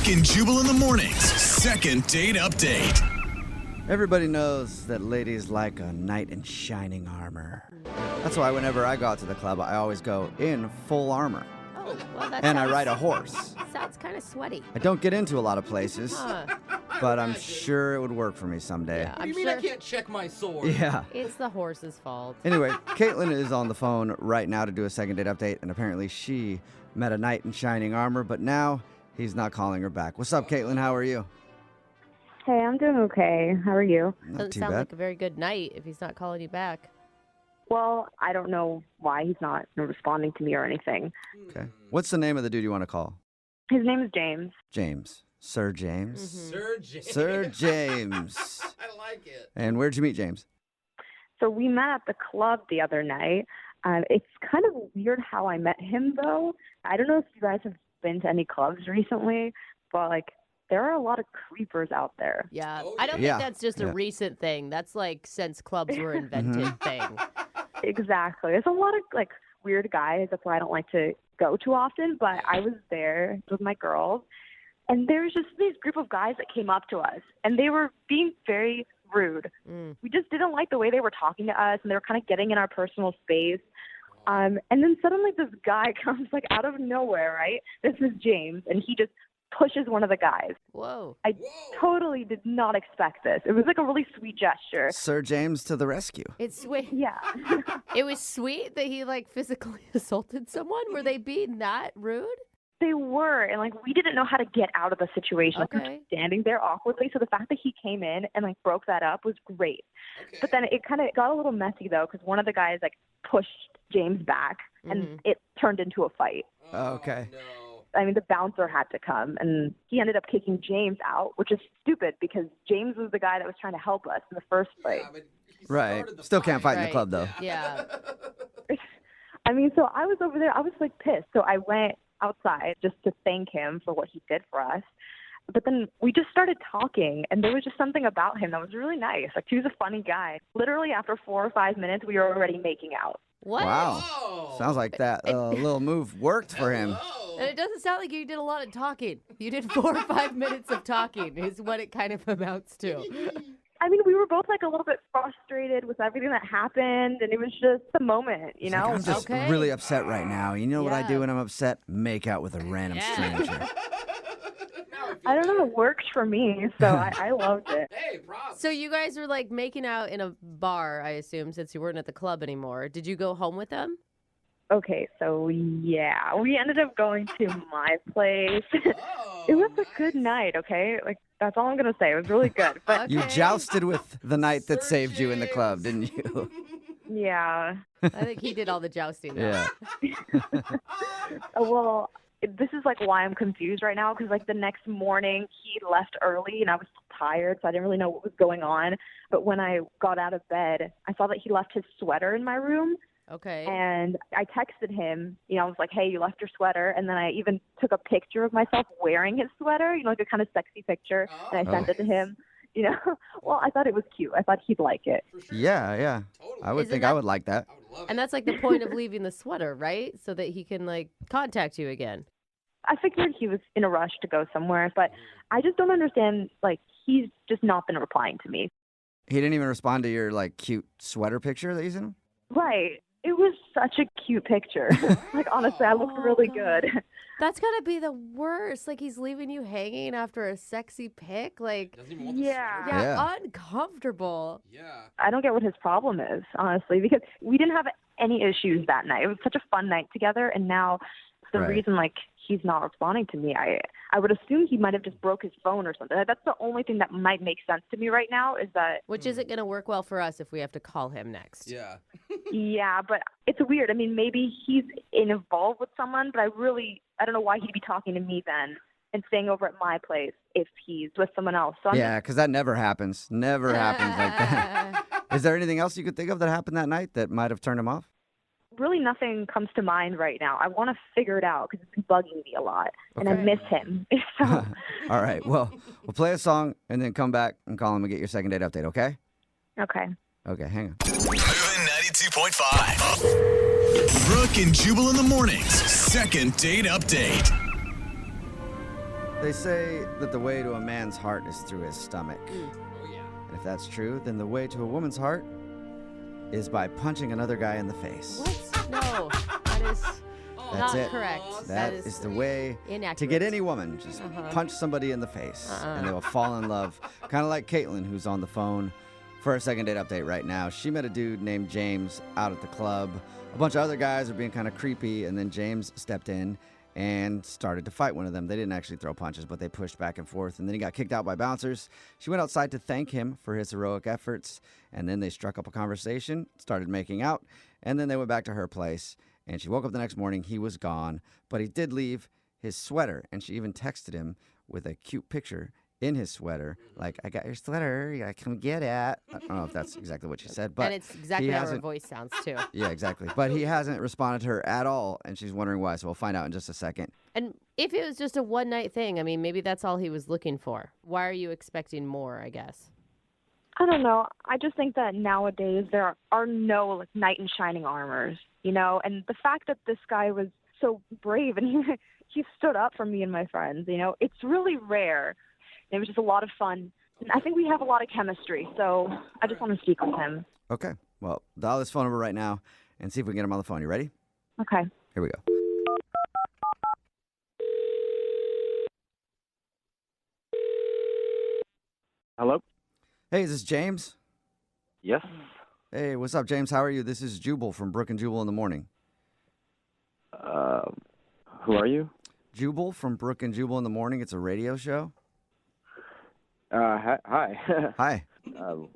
Brooke and Jubal in the mornings. Second date update. Everybody knows that ladies like a knight in shining armor. That's why whenever I go out to the club, I always go in full armor. Oh, well, that And I sounds- ride a horse. Sounds kind of sweaty. I don't get into a lot of places, Huh. but I'm sure it would work for me someday. Yeah, What do I'm you mean sure I can't check my sword? Yeah. it's the horse's fault. Anyway, Caitlin is on the phone right now to do a second date update, and apparently she met a knight in shining armor, but now he's not calling her back. What's up, Caitlin? How are you? Hey, I'm doing okay. How are you? Not Doesn't too sound bad. like a very good night if he's not calling you back. Well, I don't know why he's not responding to me or anything. Okay. What's the name of the dude you want to call? His name is James. James. Sir James? Sir James. Sir James. I like it. And where'd you meet James? So we met at the club the other night. It's kind of weird how I met him, though. I don't know if you guys have been to any clubs recently, but, there are a lot of creepers out there. Yeah, Oh, I don't yeah. think that's just a Yeah. recent thing. That's like since clubs were invented thing. Exactly. There's a lot of, weird guys. That's why I don't like to go too often. But I was there with my girls, and there was just this group of guys that came up to us, and they were being very rude. Mm. We just didn't like the way they were talking to us, and they were kind of getting in our personal space. And then suddenly this guy comes out of nowhere, right? This is James, and he just pushes one of the guys. Whoa. I Whoa. totally did not expect this. It was a really sweet gesture. Sir James to the rescue. It's sweet. Yeah. It was sweet that he physically assaulted someone. Were they being that rude? They were, and we didn't know how to get out of the situation. We were Okay. just standing there awkwardly. So the fact that he came in and broke that up was great. Okay. But then it kind of got a little messy though, because one of the guys pushed James back, and it turned into a fight. Okay. No. I mean, the bouncer had to come, and he ended up kicking James out, which is stupid because James was the guy that was trying to help us in the first place. Yeah, but he Right. started the Still can't fight in the Right. club, though. Yeah. I mean, so I was over there. I was pissed. So I went outside just to thank him for what he did for us. But then we just started talking, and there was just something about him that was really nice. He was a funny guy. Literally, after 4 or 5 minutes, we were already making out. What? Wow. Oh. Sounds like that little move worked for him. Hello. And it doesn't sound like you did a lot of talking. You did 4 or 5 minutes of talking is what it kind of amounts to. I mean, we were both a little bit frustrated with everything that happened, and it was just the moment, you It's like, know? I'm just Okay. really upset right now. You know what I do Yeah. when I'm upset? Make out with a random Yeah. stranger. Now I feel I don't know, bad. it worked for me, so I loved it. Hey, props. So you guys were making out in a bar, I assume, since you weren't at the club anymore. Did you go home with them? Okay, so yeah, we ended up going to my place. Oh, It was a nice. good night, okay? That's all I'm going to say. It was really good. But You Okay. jousted with the knight that Sir saved you in the club, James. didn't you? yeah. I think he did all the jousting. Though. Yeah. Well, this is why I'm confused right now because the next morning he left early and I was tired, so I didn't really know what was going on. But when I got out of bed, I saw that he left his sweater in my room. Okay. And I texted him, I was like, hey, you left your sweater. And then I even took a picture of myself wearing his sweater, a kind of sexy picture. And I sent it to him, Well, I thought it was cute. I thought he'd like it. For sure. Yeah, yeah. Totally. I would Isn't think I that- would like that. I would love And that's the point of leaving the sweater, right? So that he can contact you again. I figured he was in a rush to go somewhere, but I just don't understand, he's just not been replying to me. He didn't even respond to your cute sweater picture that you sent him? Right. It was such a cute picture. Honestly, I looked really good. That's gotta be the worst. He's leaving you hanging after a sexy pic. Doesn't even want the Yeah. sweater. Yeah, uncomfortable. Yeah. I don't get what his problem is, honestly, because we didn't have any issues that night. It was such a fun night together, and now the Right. reason, he's not responding to me, I would assume he might have just broke his phone or something. That's the only thing that might make sense to me right now is that, Which isn't gonna work well for us if we have to call him next. Yeah. yeah, but it's weird. I mean, maybe he's involved with someone, but I don't know why he'd be talking to me then and staying over at my place if he's with someone else. So I'm Yeah, because that never happens. Never happens like that. Is there anything else you could think of that happened that night that might have turned him off? really nothing comes to mind right now. I want to figure it out because it's been bugging me a lot, and I Okay. miss him. So, All right. Well, we'll play a song and then come back and call him and get your second date update, okay? okay. Okay, hang on. Moving 92.5. Brooke and Jubal in the mornings. Second date update. They say that the way to a man's heart is through his stomach. Oh, yeah. And if that's true, then the way to a woman's heart is by punching another guy in the face. What? No, that is That's not it. correct. That is the way inaccurate. to get any woman. Just punch somebody in the face, and they will fall in love. Kind of like Caitlin, who's on the phone for a second date update right now. She met a dude named James out at the club. A bunch of other guys were being kind of creepy, and then James stepped in and started to fight one of them. They didn't actually throw punches, but they pushed back and forth, and then he got kicked out by bouncers. She went outside to thank him for his heroic efforts, and then they struck up a conversation, started making out, and then they went back to her place, and she woke up the next morning. He was gone, but he did leave his sweater, and she even texted him with a cute picture in his sweater, like, I got your sweater, you gotta come get it. I don't know if that's exactly what she said, but and it's exactly he how her hasn't- voice sounds, too. Yeah, exactly. But he hasn't responded to her at all, and she's wondering why, so we'll find out in just a second. And if it was just a one-night thing, I mean, maybe that's all he was looking for. Why are you expecting more, I guess? I don't know. I just think that nowadays there are no like knight in shining armors, you know. And the fact that this guy was so brave and he stood up for me and my friends, you know, it's really rare. It was just a lot of fun. And I think we have a lot of chemistry, so I just want to speak with him. Okay, well, dial this phone number right now and see if we can get him on the phone. You ready? Okay. Here we go. Hello? Hey, is this James? Yes. Hey, what's up, James? How are you? This is Jubal from Brooke and Jubal in the morning. Who are you? Jubal from Brooke and Jubal in the morning. It's a radio show. Hi. Hi.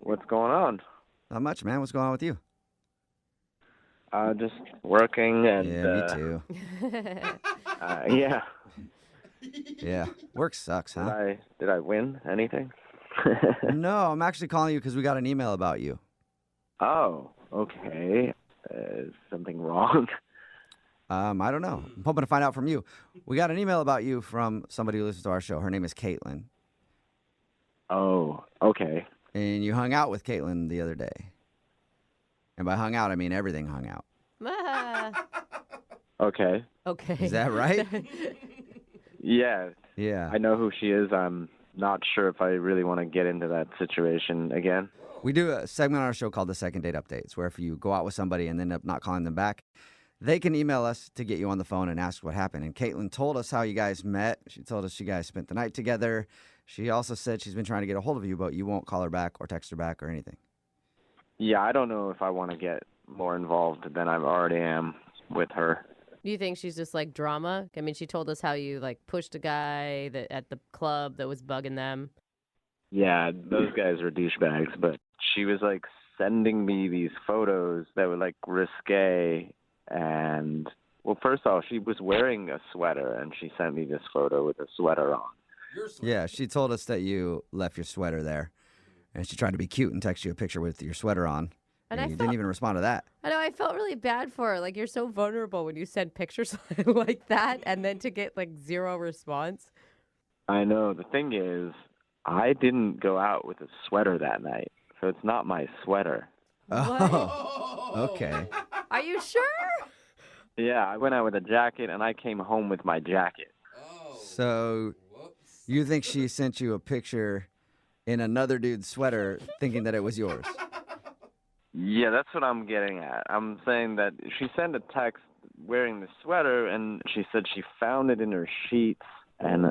What's going on? Not much, man. What's going on with you? Just working and Yeah, me too. yeah. Yeah, work sucks, huh? Did I win anything? No, I'm actually calling you because we got an email about you. Oh, okay. Is something wrong? I don't know. I'm hoping to find out from you. We got an email about you from somebody who listens to our show. Her name is Caitlin. Oh, okay. And you hung out with Caitlin the other day. And by hung out, I mean everything hung out. Okay. Okay. Is that right? Yeah. Yeah. I know who she is. I'm not sure if I really want to get into that situation again. We do a segment on our show called the Second Date Updates, where if you go out with somebody and end up not calling them back, they can email us to get you on the phone and ask what happened. And Caitlin told us how you guys met. She told us you guys spent the night together. She also said she's been trying to get a hold of you, but you won't call her back or text her back or anything. Yeah, I don't know if I want to get more involved than I already am with her. Do you think she's just like drama? I mean, she told us how you like pushed a guy at the club that was bugging them. Yeah, those guys are douchebags, but she was like sending me these photos that were like risque. And well, first off, she was wearing a sweater and she sent me this photo with a sweater on. Yeah, she told us that you left your sweater there. And she tried to be cute and text you a picture with your sweater on. And you didn't even respond to that. I know, I felt really bad for her. Like, you're so vulnerable when you send pictures like that and then to get like zero response. I know. The thing is, I didn't go out with a sweater that night, so it's not my sweater. Oh, okay. Are you sure? Yeah, I went out with a jacket and I came home with my jacket. So you think she sent you a picture in another dude's sweater thinking that it was yours? Yeah, that's what I'm getting at. I'm saying that she sent a text wearing the sweater, and she said she found it in her sheets. And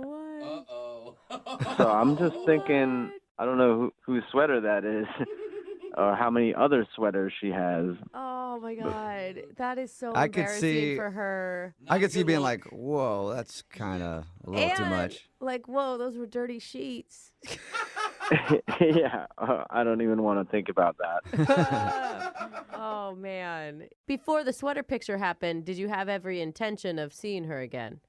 so I'm just thinking, I don't know whose sweater that is or how many other sweaters she has. Oh, my God. That is so I could embarrassing see- for her. I could see you being like, whoa, that's kind of a little too And, much. like, whoa, those were dirty sheets. Yeah, I don't even want to think about that. Oh, man. Before the sweater picture happened, did you have every intention of seeing her again?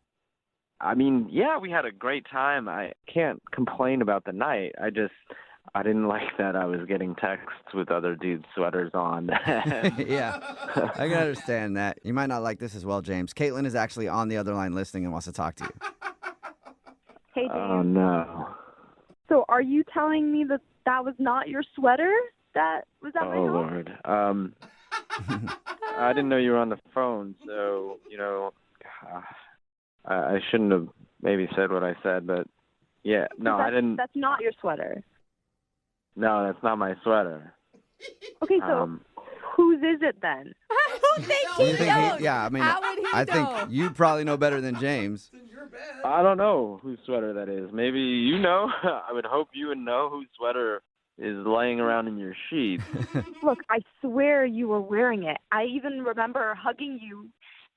I mean, yeah, we had a great time. I can't complain about the night. I didn't like that I was getting texts with other dudes' sweaters on. Yeah, I can understand that. You might not like this as well, James. Caitlin is actually on the other line listening and wants to talk to you. Hey, James. Oh, no. So are you telling me that that was not your sweater that was at my Oh, house? Lord. I didn't know you were on the phone, so, I shouldn't have maybe said what I said, but yeah, no, I didn't. That's not your sweater. No, that's not my sweater. Okay, so whose is it then? I don't think he You think knows. yeah, I mean, How would he I know? think you probably know better than James. It's in your bed. I don't know whose sweater that is. Maybe you know. I would hope you would know whose sweater is laying around in your sheets. Look, I swear you were wearing it. I even remember hugging you,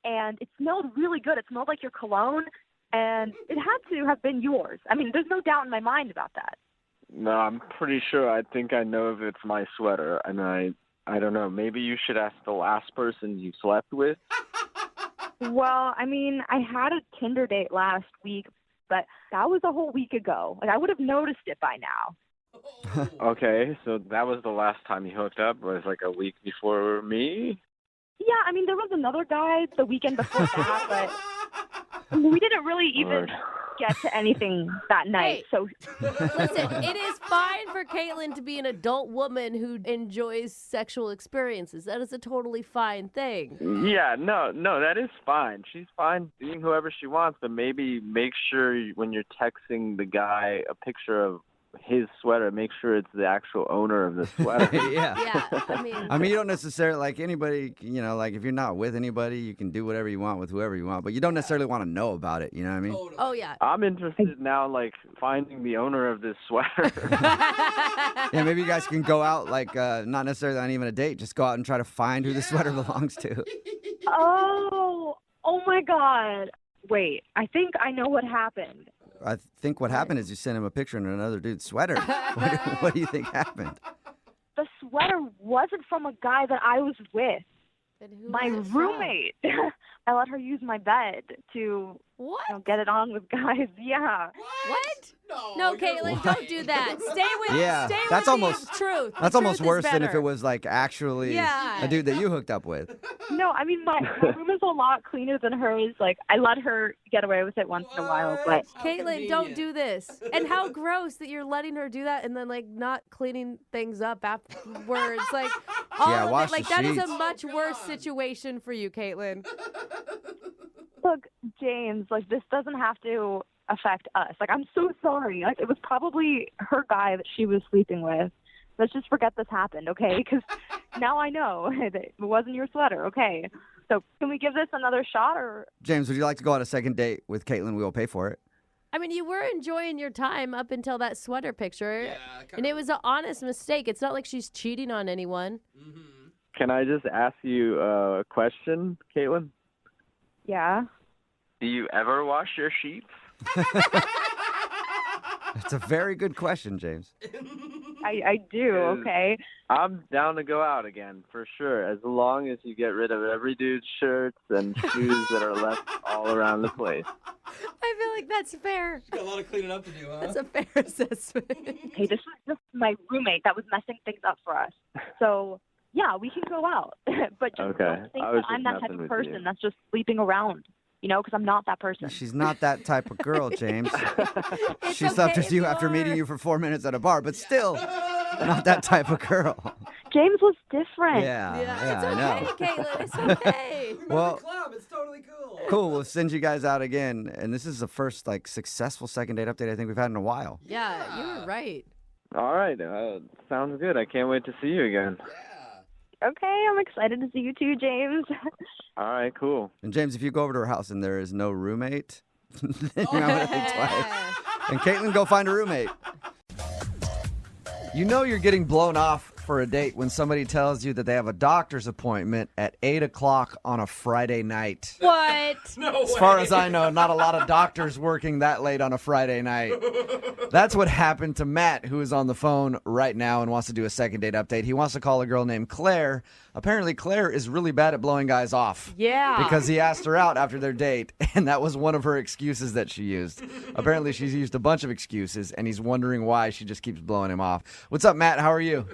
and it smelled really good. It smelled like your cologne, and it had to have been yours. I mean, there's no doubt in my mind about that. No, I'm pretty sure. I think I know if it's my sweater, and I don't know. Maybe you should ask the last person you slept with. Well, I mean, I had a Tinder date last week, but that was a whole week ago. Like, I would have noticed it by now. Okay, so that was the last time you hooked up. Was like a week before me. Yeah, I mean, there was another guy the weekend before that, but we didn't really even Lord. get to anything that night. Hey. So Listen, it is fine for Caitlin to be an adult woman who enjoys sexual experiences. That is a totally fine thing. Yeah, no, that is fine. She's fine being whoever she wants, but maybe make sure when you're texting the guy a picture of his sweater, make sure it's the actual owner of the sweater. Yeah. Yeah, I mean, you don't necessarily, like anybody, like if you're not with anybody, you can do whatever you want with whoever you want, but you don't necessarily want to know about it, you know what I mean? Totally. Oh, yeah. I'm interested now, like, finding the owner of this sweater. Yeah, maybe you guys can go out, like, not necessarily on even a date, just go out and try to find who the sweater belongs to. oh my God. Wait, I think I know what happened. I think what happened is you sent him a picture in another dude's sweater. What do you think happened? The sweater wasn't from a guy that I was with. Then who My was it from? roommate. I let her use my bed to What? get it on with guys. Yeah. What? No, No, you're Caitlin, lying. don't do that. Stay with Yeah, stay that's with almost- the truth. The That's almost truth is worse than if better. it was, like, actually Yeah. a dude that you hooked up with. No, I mean, my room is a lot cleaner than hers. Like, I let her get away with it once in a while, but How Caitlin, don't convenient. do this. And how gross that you're letting her do that and then like not cleaning things up afterwards. Like all Yeah, of wash it. Like the that is a sheets. much worse God. situation for you, Caitlin. look, James, like, this doesn't have to affect us. Like, I'm so sorry. Like, it was probably her guy that she was sleeping with. Let's just forget this happened, okay? Because now I know that it wasn't your sweater, okay? So can we give this another shot, or James, would you like to go on a second date with Caitlin? We will pay for it. I mean, you were enjoying your time up until that sweater picture. Yeah, And it was an honest mistake. It's not like she's cheating on anyone. Mm-hmm. Can I just ask you a question, Caitlin? yeah? Do you ever wash your sheets? It's a very good question, James. I do, okay? I'm down to go out again, for sure, as long as you get rid of every dude's shirts and shoes that are left all around the place. I feel like that's fair. Got a lot of cleaning up to do, huh? That's a fair assessment. Hey, this was just my roommate that was messing things up for us. So, yeah, we can go out. But just Okay. don't think I was that I'm just that type messing of with person you. that's just sleeping around, because I'm not that person. She's not that type of girl, James. It's She slept okay with you if after are. meeting you for 4 minutes at a bar, but still not that type of girl. James was different. Yeah, Yeah, I know. it's okay, Caitlin. It's okay. Well, Club, it's totally cool. cool. We'll send you guys out again, and this is the first successful second date update I think we've had in a while. Yeah, you were right. All right. Sounds good. I can't wait to see you again. Yeah. Okay, I'm excited to see you too, James. All right, cool. And James, if you go over to her house and there is no roommate, then you might want to think twice. And Caitlin, go find a roommate. You know you're getting blown off for a date when somebody tells you that they have a doctor's appointment at 8 o'clock on a Friday night. What? No As far as I know, not a lot of doctors working that late on a Friday night. That's what happened to Matt, who is on the phone right now and wants to do a second date update. He wants to call a girl named Claire. Apparently, Claire is really bad at blowing guys off. Yeah. Because he asked her out after their date, and that was one of her excuses that she used. Apparently, she's used a bunch of excuses, and he's wondering why she just keeps blowing him off. What's up, Matt? How are you?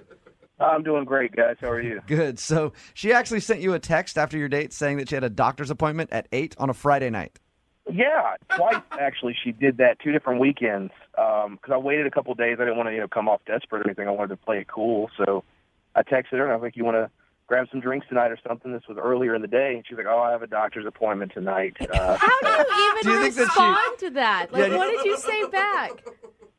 I'm doing great, guys. How are you? Good. So she actually sent you a text after your date saying that she had a doctor's appointment at 8 on a Friday night. Yeah, twice actually. She did that 2 different weekends. Because I waited a couple of days. I didn't want to, come off desperate or anything. I wanted to play it cool. So I texted her and I was like, "You want to grab some drinks tonight or something. This was earlier in the day. And she's like, oh, I have a doctor's appointment tonight. How do you even Do you think that respond to that? Like, Yeah, what did you say back?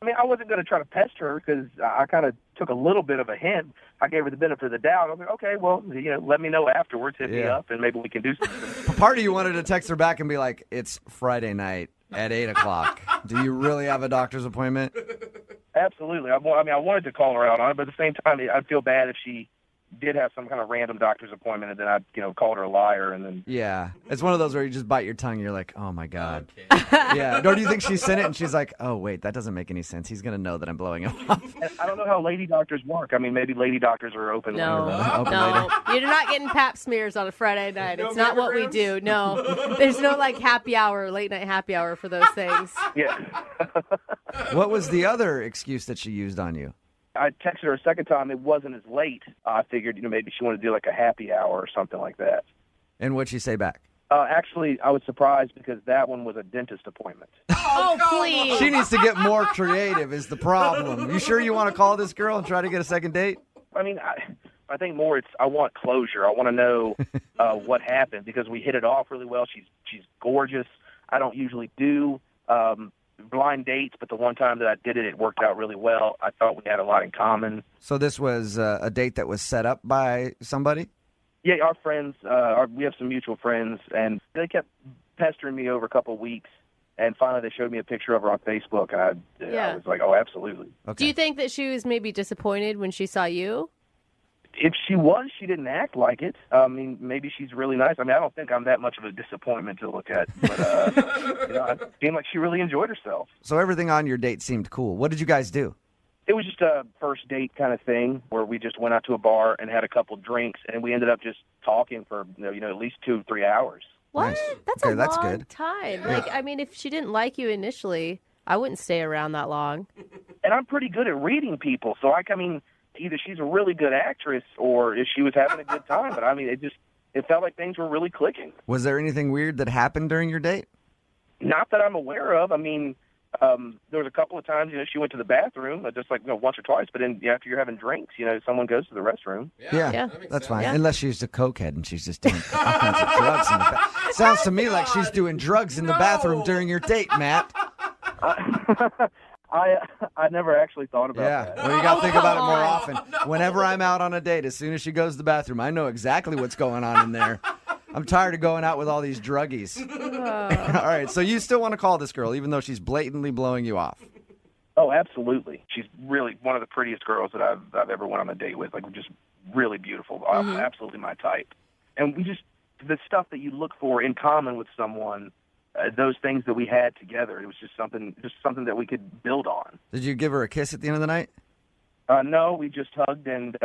I mean, I wasn't going to try to pester her because I kind of took a little bit of a hint. I gave her the benefit of the doubt. I was like, okay, well, let me know afterwards, hit me up, and maybe we can do something. Part of you wanted to text her back and be like, it's Friday night at 8 o'clock. Do you really have a doctor's appointment? Absolutely. I wanted to call her out on it, but at the same time, I'd feel bad if she did have some kind of random doctor's appointment, and then I'd, called her a liar, and then... Yeah. It's one of those where you just bite your tongue and you're like, oh, my God. Yeah. Or do you think she sent it and she's like, oh, wait, that doesn't make any sense. He's going to know that I'm blowing him off. I don't know how lady doctors work. I mean, maybe lady doctors are open. No, Open no. later. You're not getting pap smears on a Friday night. It's not what we do. No. There's no, happy hour, late night happy hour for those things. Yeah. What was the other excuse that she used on you? I texted her a second time. It wasn't as late. I figured, maybe she wanted to do like a happy hour or something like that. And what'd she say back? Actually, I was surprised because that one was a dentist appointment. Oh, please. She needs to get more creative is the problem. You sure you want to call this girl and try to get a second date? I mean, I think more I want closure. I want to know what happened because we hit it off really well. She's gorgeous. I don't usually do blind dates, but the one time that I did it, it worked out really well. I thought we had a lot in common. So this was a date that was set up by somebody? Yeah, our friends, we have some mutual friends, and they kept pestering me over a couple of weeks, and finally they showed me a picture of her on Facebook, and I was like, oh, absolutely. Okay. Do you think that she was maybe disappointed when she saw you? If she was, she didn't act like it. I mean, maybe she's really nice. I mean, I don't think I'm that much of a disappointment to look at, but it seemed like she really enjoyed herself. So everything on your date seemed cool. What did you guys do? It was just a first date kind of thing where we just went out to a bar and had a couple drinks, and we ended up just talking for at least 2 or 3 hours. What? Nice. That's Okay, a that's long good. time. I mean, if she didn't like you initially, I wouldn't stay around that long. And I'm pretty good at reading people, so I mean, either she's a really good actress or if she was having a good time. But I mean, it felt like things were really clicking. Was there anything weird that happened during your date? Not that I'm aware of. I mean, there was a couple of times, she went to the bathroom, just like once or twice. But then after you're having drinks, someone goes to the restroom. Yeah, that's fine. Yeah. Unless she's a cokehead and she's just doing all kinds of drugs in the bathroom. Sounds to me like she's doing drugs in the bathroom during your date, Matt. I never actually thought about that. Well, you got to think about it more often. Whenever I'm out on a date, as soon as she goes to the bathroom, I know exactly what's going on in there. I'm tired of going out with all these druggies. All right, so you still want to call this girl, even though she's blatantly blowing you off? Oh, absolutely. She's really one of the prettiest girls that I've ever went on a date with. Like, just really beautiful. Absolutely my type. And the stuff that you look for in common with someone, those things that we had together, it was just something that we could build on. Did you give her a kiss at the end of the night? No, we just hugged and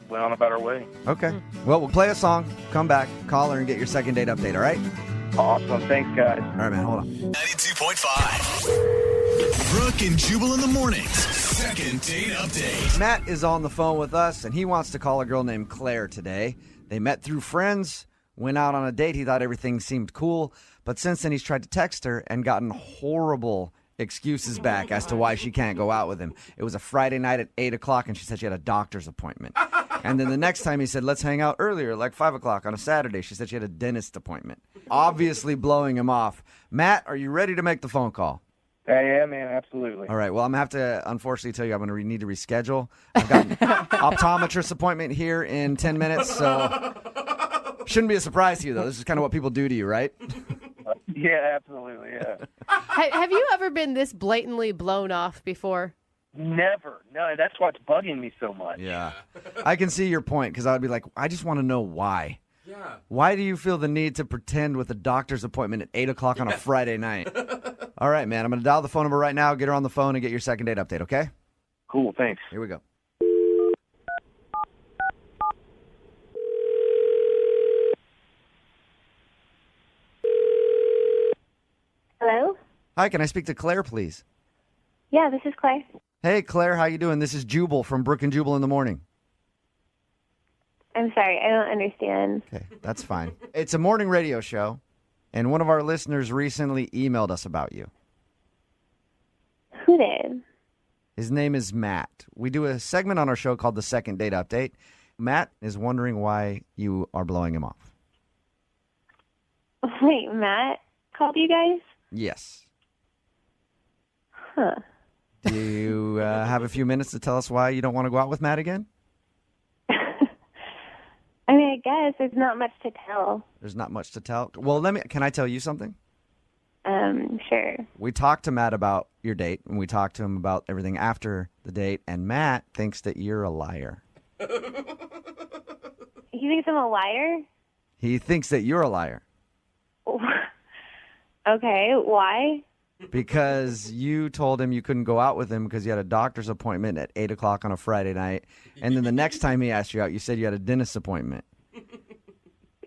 went on about our way. Okay. Well, we'll play a song, come back, call her, and get your second date update, all right? Awesome. Thanks, guys. All right, man, hold on. 92.5. Brooke and Jubal in the mornings. Second date update. Matt is on the phone with us, and he wants to call a girl named Claire today. They met through friends, went out on a date. He thought everything seemed cool, but since then he's tried to text her and gotten horrible excuses back as to why she can't go out with him. It was a Friday night at 8 o'clock, and she said she had a doctor's appointment. And then the next time he said, let's hang out earlier, like 5 o'clock on a Saturday. She said she had a dentist appointment. Obviously blowing him off. Matt, are you ready to make the phone call? Yeah, man, absolutely. All right, well, I'm going to have to, unfortunately, tell you I'm going to need to reschedule. I've got an optometrist appointment here in 10 minutes, so shouldn't be a surprise to you, though. This is kind of what people do to you, right? Yeah, absolutely, yeah. Have you ever been this blatantly blown off before? Never. No, that's what's bugging me so much. Yeah. I can see your point, because I would be like, I just want to know why. Yeah. Why do you feel the need to pretend with a doctor's appointment at 8 o'clock on a Friday night? All right, man. I'm going to dial the phone number right now, get her on the phone, and get your second date update, okay? Cool, thanks. Here we go. Hello? Hi, can I speak to Claire, please? Yeah, this is Claire. Hey, Claire, how you doing? This is Jubal from Brooke and Jubal in the morning. I'm sorry, I don't understand. Okay, that's fine. It's a morning radio show, and one of our listeners recently emailed us about you. Who did? His name is Matt. We do a segment on our show called The Second Date Update, Matt is wondering why you are blowing him off. Wait, Matt called you guys? Yes. Huh. Do you have a few minutes to tell us why you don't want to go out with Matt again? I mean, I guess there's not much to tell. There's not much to tell. Well, can I tell you something? Sure. We talked to Matt about your date, and we talked to him about everything after the date, and Matt thinks that you're a liar. He thinks I'm a liar? He thinks that you're a liar. Okay, why? Because you told him you couldn't go out with him because you had a doctor's appointment at 8 o'clock on a Friday night. And then the next time he asked you out, you said you had a dentist appointment.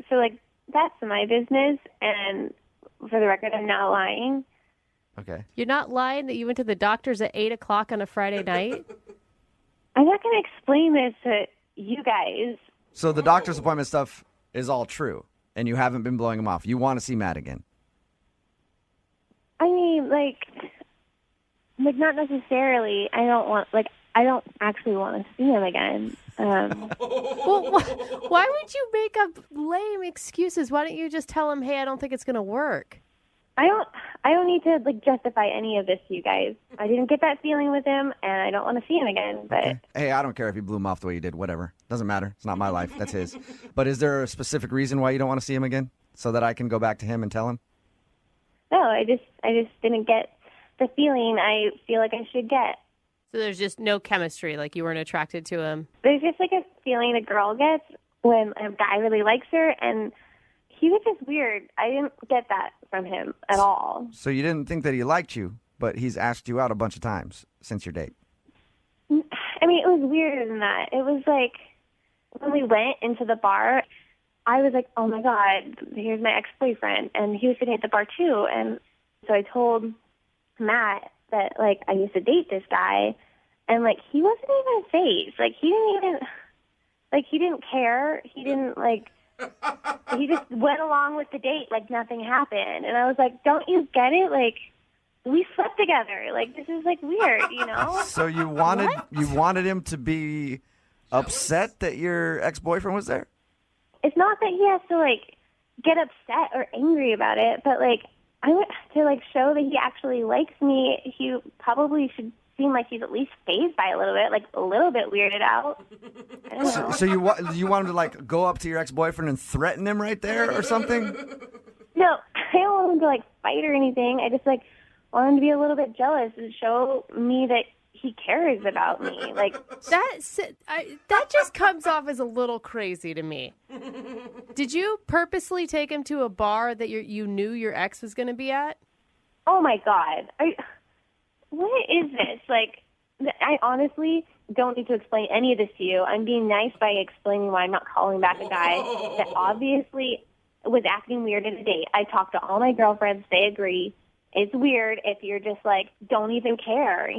So, like, that's my business, and for the record, I'm not lying. Okay. You're not lying that you went to the doctor's at 8 o'clock on a Friday night? I'm not going to explain this to you guys. So the doctor's appointment stuff is all true, and you haven't been blowing him off. You want to see Matt again. I mean, like not necessarily. I don't actually want to see him again. Well, why would you make up lame excuses? Why don't you just tell him, hey, I don't think it's going to work? I don't need to justify any of this to you guys. I didn't get that feeling with him, and I don't want to see him again. But Okay. Hey, I don't care if you blew him off the way you did. Whatever. Doesn't matter. It's not my life. That's his. But is there a specific reason why you don't want to see him again, so that I can go back to him and tell him? no, I just didn't get the feeling I feel like I should get. So there's just no chemistry, like you weren't attracted to him. There's just a feeling a girl gets when a guy really likes her, and he was just weird. I didn't get that from him at all. So you didn't think that he liked you, but he's asked you out a bunch of times since your date. I mean, it was weirder than that. It was like when we went into the bar, I was like, oh my God, here's my ex-boyfriend. And he was sitting at the bar too. And so I told Matt that, I used to date this guy. And, he wasn't even phased. He didn't care. He didn't, he just went along with the date like nothing happened. And I was like, don't you get it? We slept together. This is, weird, you know? So you wanted him to be upset that your ex-boyfriend was there? It's not that he has to, get upset or angry about it, but, I want to, show that he actually likes me. He probably should seem like he's at least fazed by a little bit weirded out. I don't know. So you want him to, go up to your ex-boyfriend and threaten him right there or something? No, I don't want him to, fight or anything. I just, want him to be a little bit jealous and show me that he cares about me. That just comes off as a little crazy to me. Did you purposely take him to a bar that you knew your ex was going to be at? Oh, my God. What is this? I honestly don't need to explain any of this to you. I'm being nice by explaining why I'm not calling back a guy that obviously was acting weird at a date. I talked to all my girlfriends. They agree. It's weird if you're just don't even care,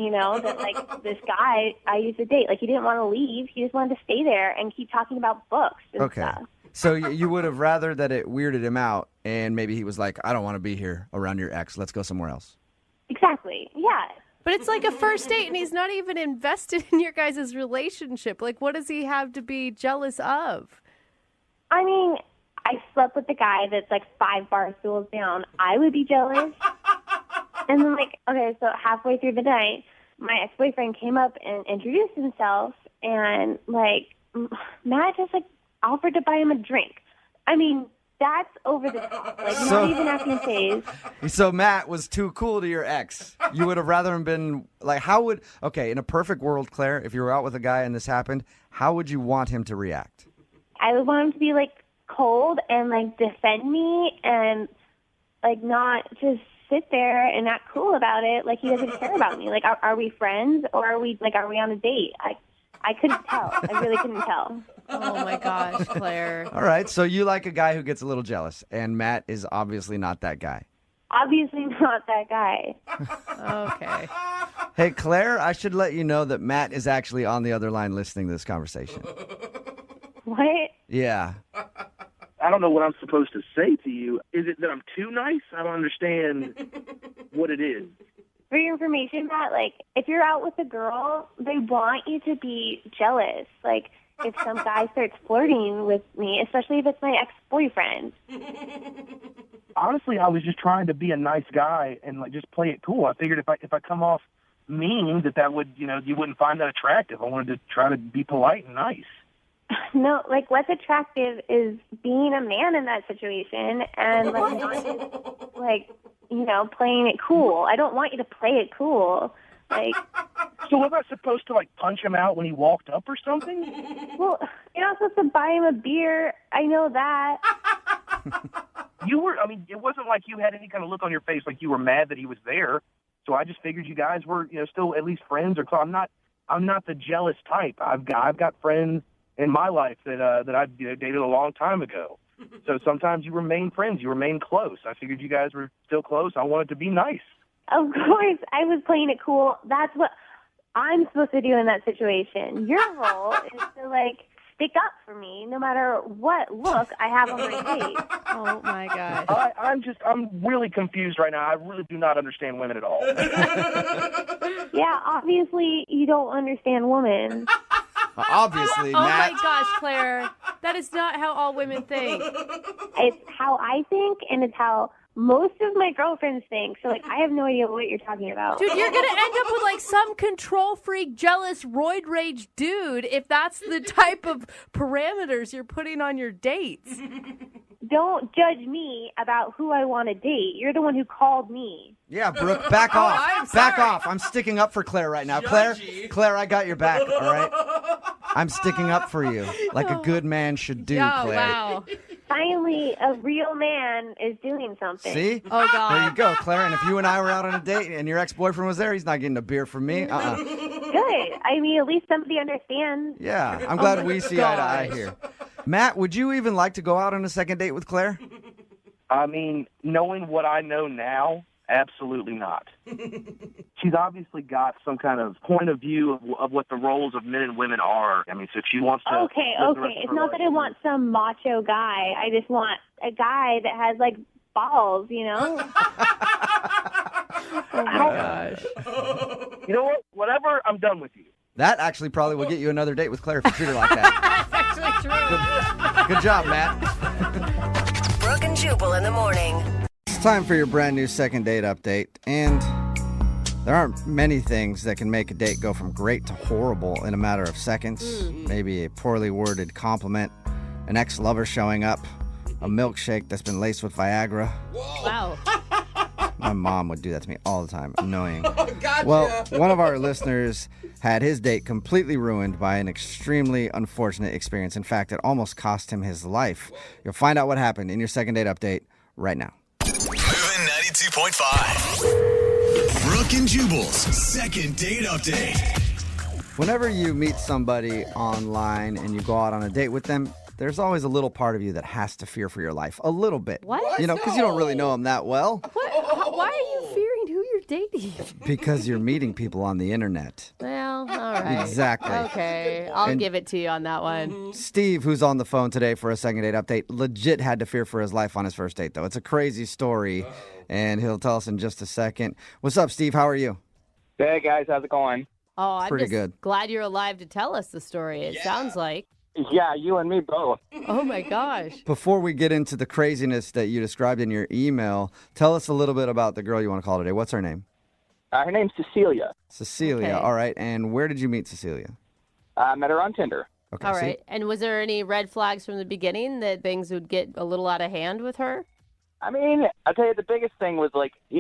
that this guy I used to date, he didn't want to leave. He just wanted to stay there and keep talking about books and stuff. So you would have rather that it weirded him out and maybe he was like, I don't want to be here around your ex. Let's go somewhere else. Exactly. Yeah. But it's a first date and he's not even invested in your guys' relationship. What does he have to be jealous of? I mean, I slept with the guy that's 5 bar stools down. I would be jealous. And then, okay, so halfway through the night, my ex-boyfriend came up and introduced himself, and, Matt just, offered to buy him a drink. I mean, that's over the top. Not even acting phased. So Matt was too cool to your ex. You would have rather him been, in a perfect world, Claire, if you were out with a guy and this happened, how would you want him to react? I would want him to be, cold and, defend me and, not just sit there and not cool about it. He doesn't care about me. Are we friends or are we on a date? I couldn't tell. I really couldn't tell. Oh my gosh, Claire. All right, so you like a guy who gets a little jealous, and Matt is obviously not that guy. Obviously not that guy. Okay. Hey, Claire, I should let you know that Matt is actually on the other line listening to this conversation. What? Yeah. I don't know what I'm supposed to say to you. Is it that I'm too nice? I don't understand what it is. For your information, Matt, if you're out with a girl, they want you to be jealous. if some guy starts flirting with me, especially if it's my ex-boyfriend. Honestly, I was just trying to be a nice guy and like just play it cool. I figured if I come off mean, that would, you wouldn't find that attractive. I wanted to try to be polite and nice. No, like what's attractive is being a man in that situation and like not just like, playing it cool. I don't want you to play it cool. Like, so was I supposed to like punch him out when he walked up or something? well, you're not supposed to buy him a beer. I know that. It wasn't like you had any kind of look on your face like you were mad that he was there. So I just figured you guys were, still at least friends or close. I'm not the jealous type. I've got friends in my life that I've dated a long time ago. So sometimes you remain friends, you remain close. I figured you guys were still close. I wanted to be nice. Of course, I was playing it cool. That's what I'm supposed to do in that situation. Your role is to stick up for me no matter what look I have on my face. Oh my gosh. I'm really confused right now. I really do not understand women at all. Yeah, obviously you don't understand women. Obviously, Oh Matt. my gosh, Claire. That is not how all women think. It's how I think, and it's how most of my girlfriends think. So, I have no idea what you're talking about. Dude, you're going to end up with, some control freak, jealous, roid rage dude if that's the type of parameters you're putting on your dates. Don't judge me about who I want to date. You're the one who called me. Yeah, Brooke, back I'm off. sorry. Back off. I'm sticking up for Claire right now. Judgy. Claire, I got your back, all right? I'm sticking up for you like a good man should do, Oh, Claire. wow. Finally, a real man is doing something. See? Oh, God. There you go, Claire. And if you and I were out on a date and your ex-boyfriend was there, he's not getting a beer from me. Good. At least somebody understands. Yeah, I'm glad we see eye to eye gosh. here. Matt, would you even like to go out on a second date with Claire? Knowing what I know now, absolutely not. She's obviously got some kind of point of view of what the roles of men and women are. So she wants to... Okay. It's not that I want some macho guy. I just want a guy that has, balls, Oh, my gosh. You know what? Whatever, I'm done with you. That actually probably will get you another date with Claire if you treat her like that. That's actually true. Good job, Matt. Brooke and Jubal in the morning. It's time for your brand new second date update. And there aren't many things that can make a date go from great to horrible in a matter of seconds. Maybe a poorly worded compliment, an ex-lover showing up, a milkshake that's been laced with Viagra. Wow. My mom would do that to me all the time. Annoying. Gotcha. Well, one of our listeners had his date completely ruined by an extremely unfortunate experience. In fact, it almost cost him his life. You'll find out what happened in your second date update right now. Moving 92.5. Brooke and Jubal's second date update. Whenever you meet somebody online and you go out on a date with them, there's always a little part of you that has to fear for your life. A little bit. What? Because you don't really know them that well. What? Why are you fearing who you're dating? Because you're meeting people on the internet. Well, all right. Exactly. Okay, I'll And- give it to you on that one. Steve, who's on the phone today for a second date update, legit had to fear for his life on his first date, though. It's a crazy story, and he'll tell us in just a second. What's up, Steve? How are you? Hey, guys. How's it going? Oh, I'm Pretty just good. glad you're alive to tell us the story. It sounds like. Yeah, you and me both. Oh, my gosh. Before we get into the craziness that you described in your email, tell us a little bit about the girl you want to call today. What's her name? Her name's Cecilia. Cecilia. Okay. All right. And where did you meet Cecilia? I met her on Tinder. Okay. All see? right. And was there any red flags from the beginning that things would get a little out of hand with her? I'll tell you, the biggest thing was,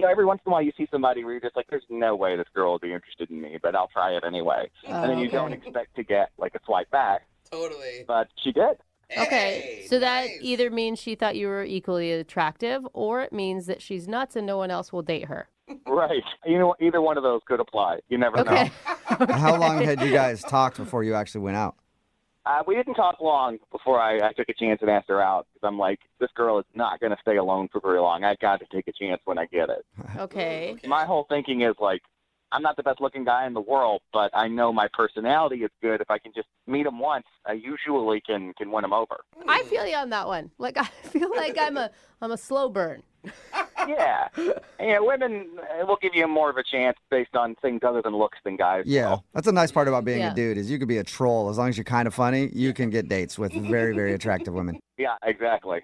every once in a while you see somebody where you're just like, there's no way this girl will be interested in me, but I'll try it anyway. And then you don't expect to get, a swipe back. Totally. But she did. Okay, Hey, so that nice. either means she thought you were equally attractive, or it means that she's nuts and no one else will date her. Right. Either one of those could apply. You never Okay. know. How long had you guys talked before you actually went out? We didn't talk long before I took a chance and asked her out, because I'm like, this girl is not going to stay alone for very long. I got to take a chance when I get it. Okay. My whole thinking is, I'm not the best looking guy in the world, but I know my personality is good. If I can just meet him once, I usually can win him over. I feel you on that one. I feel like I'm a slow burn. Yeah. Yeah, women will give you more of a chance based on things other than looks than guys. Yeah, will. that's a nice part about being Yeah. a dude is you could be a troll. As long as you're kind of funny, you can get dates with very, very attractive women. Yeah, exactly.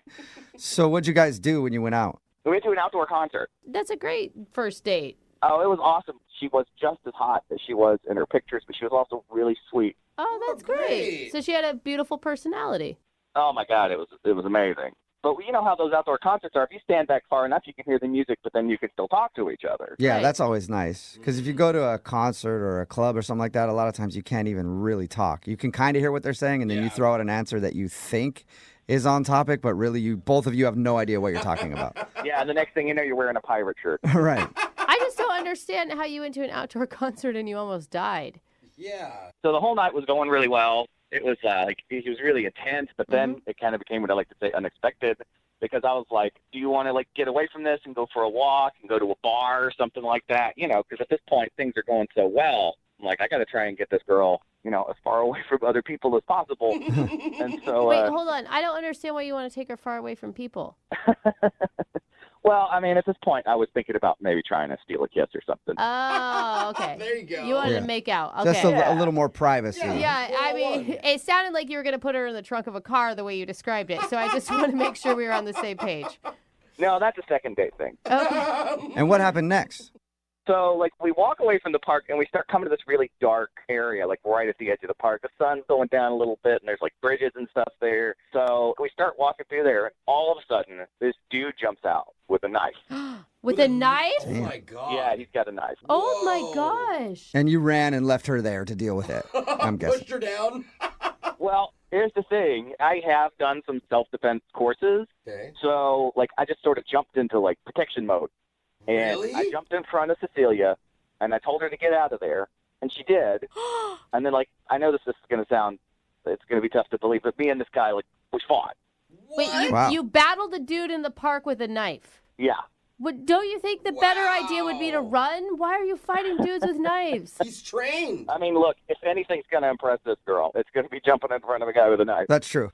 So what'd you guys do when you went out? We went to an outdoor concert. That's a great first date. Oh, it was awesome. She was just as hot as she was in her pictures, but she was also really sweet. Oh, that's great. So she had a beautiful personality. Oh my God, it was amazing. But you know how those outdoor concerts are. If you stand back far enough, you can hear the music, but then you can still talk to each other. Yeah, Right. that's always nice. Because if you go to a concert or a club or something like that, a lot of times you can't even really talk. You can kind of hear what they're saying, and then you throw out an answer that you think is on topic, but really both of you have no idea what you're talking about. Yeah, and the next thing you know, you're wearing a pirate shirt. Right. I just don't understand how you went to an outdoor concert and you almost died. Yeah. So the whole night was going really well. It was he was really intense, but then it kind of became what I like to say unexpected, because I was like, do you want to like get away from this and go for a walk and go to a bar or something like that? You know, because at this point things are going so well. I'm like, I got to try and get this girl, you know, as far away from other people as possible. And so, Wait, hold on. I don't understand why you want to take her far away from people. well, I mean, at this point, I was thinking about maybe trying to steal a kiss or something. Oh, okay. There you go. You wanted Yeah. to make out. Okay. Just a little more privacy. Yeah, I mean, it sounded like you were going to put her in the trunk of a car the way you described it. So I just want to make sure we were on the same page. No, that's a second date thing. Okay. And what happened next? So, like, we walk away from the park, and we start coming to this really dark area, like, right at the edge of the park. The sun's going down a little bit, and there's, like, bridges and stuff there. So we start walking through there, and all of a sudden, this dude jumps out with a knife. With a knife? Oh my God. Yeah, he's got a knife. Oh my Whoa. gosh. And you ran and left her there to deal with it, I'm guessing. Pushed her down. Well, here's the thing. I have done some self-defense courses. Okay. So, like, I just sort of jumped into, like, protection mode. And Really? I jumped in front of Cecilia, and I told her to get out of there, and she did. And then, like, I know this is going to sound, it's going to be tough to believe, but me and this guy, like, we fought. Wait, Wow. you battled a dude in the park with a knife. Yeah. Don't you think the better idea would be to Wow. run? Why are you fighting dudes with knives? He's trained. I mean, look, if anything's going to impress this girl, it's going to be jumping in front of a guy with a knife. That's true.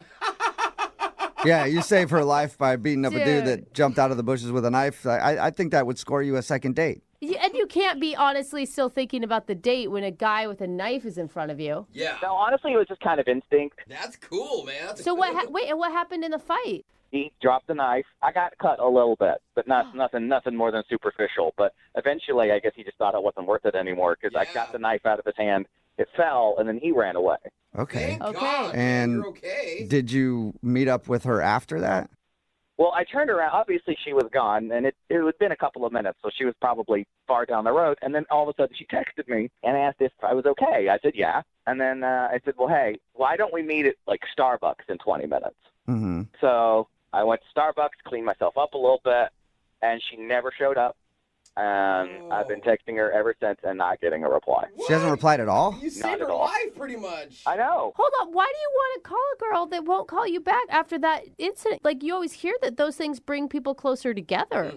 Yeah, you saved her life by beating up a dude Dude. that jumped out of the bushes with a knife. I think that would score you a second date. And you can't be honestly still thinking about the date when a guy with a knife is in front of you. Yeah. No, honestly, it was just kind of instinct. That's cool, man. That's So wait, and what happened in the fight? He dropped the knife. I got cut a little bit, but nothing more than superficial. But eventually, I guess he just thought it wasn't worth it anymore because I got the knife out of his hand. It fell, and then he ran away. Okay. Thank Okay. God, man, And you're okay. did you meet up with her after that? Well, I turned around. Obviously, she was gone, and it had been a couple of minutes, so she was probably far down the road. And then all of a sudden, she texted me and asked if I was okay. I said, yeah. And then I said, well, hey, why don't we meet at, like, Starbucks in 20 minutes? Mm-hmm. So I went to Starbucks, cleaned myself up a little bit, and she never showed up. And I've been texting her ever since and not getting a reply. She hasn't replied at all? You Not saved at her all. life, pretty much. I know. Hold on, why do you want to call a girl that won't call you back after that incident? Like, you always hear that those things bring people closer together.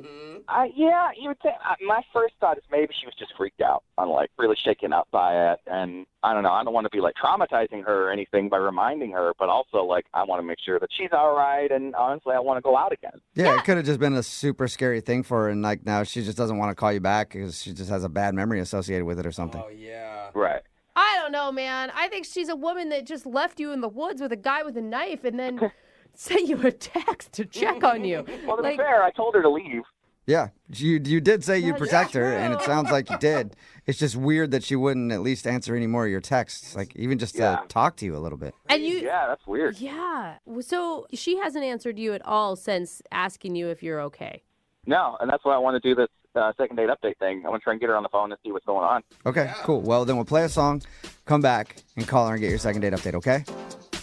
Yeah, you would think. My first thought is maybe she was just freaked out. I'm like really shaken up by it, and I don't know. I don't want to be like traumatizing her or anything by reminding her, but also like I want to make sure that she's all right, and honestly, I want to go out again. Yeah, it could have just been a super scary thing for her, and like now she just doesn't want to call you back because she just has a bad memory associated with it or something. Oh, yeah. Right. I don't know, man. I think she's a woman that just left you in the woods with a guy with a knife and then sent you a text to check on you. Well, to be Like, fair, I told her to leave. Yeah, you did say you'd That's protect her, and it true. sounds like you did. It's just weird that she wouldn't at least answer any more of your texts, like even just Yeah. to talk to you a little bit. and you, Yeah, that's weird. yeah. So she hasn't answered you at all since asking you if you're okay. No, and that's why I want to do this second date update thing. I want to try and get her on the phone and see what's going on. Okay, cool. Well, then we'll play a song, come back, and call her and get your second date update, okay?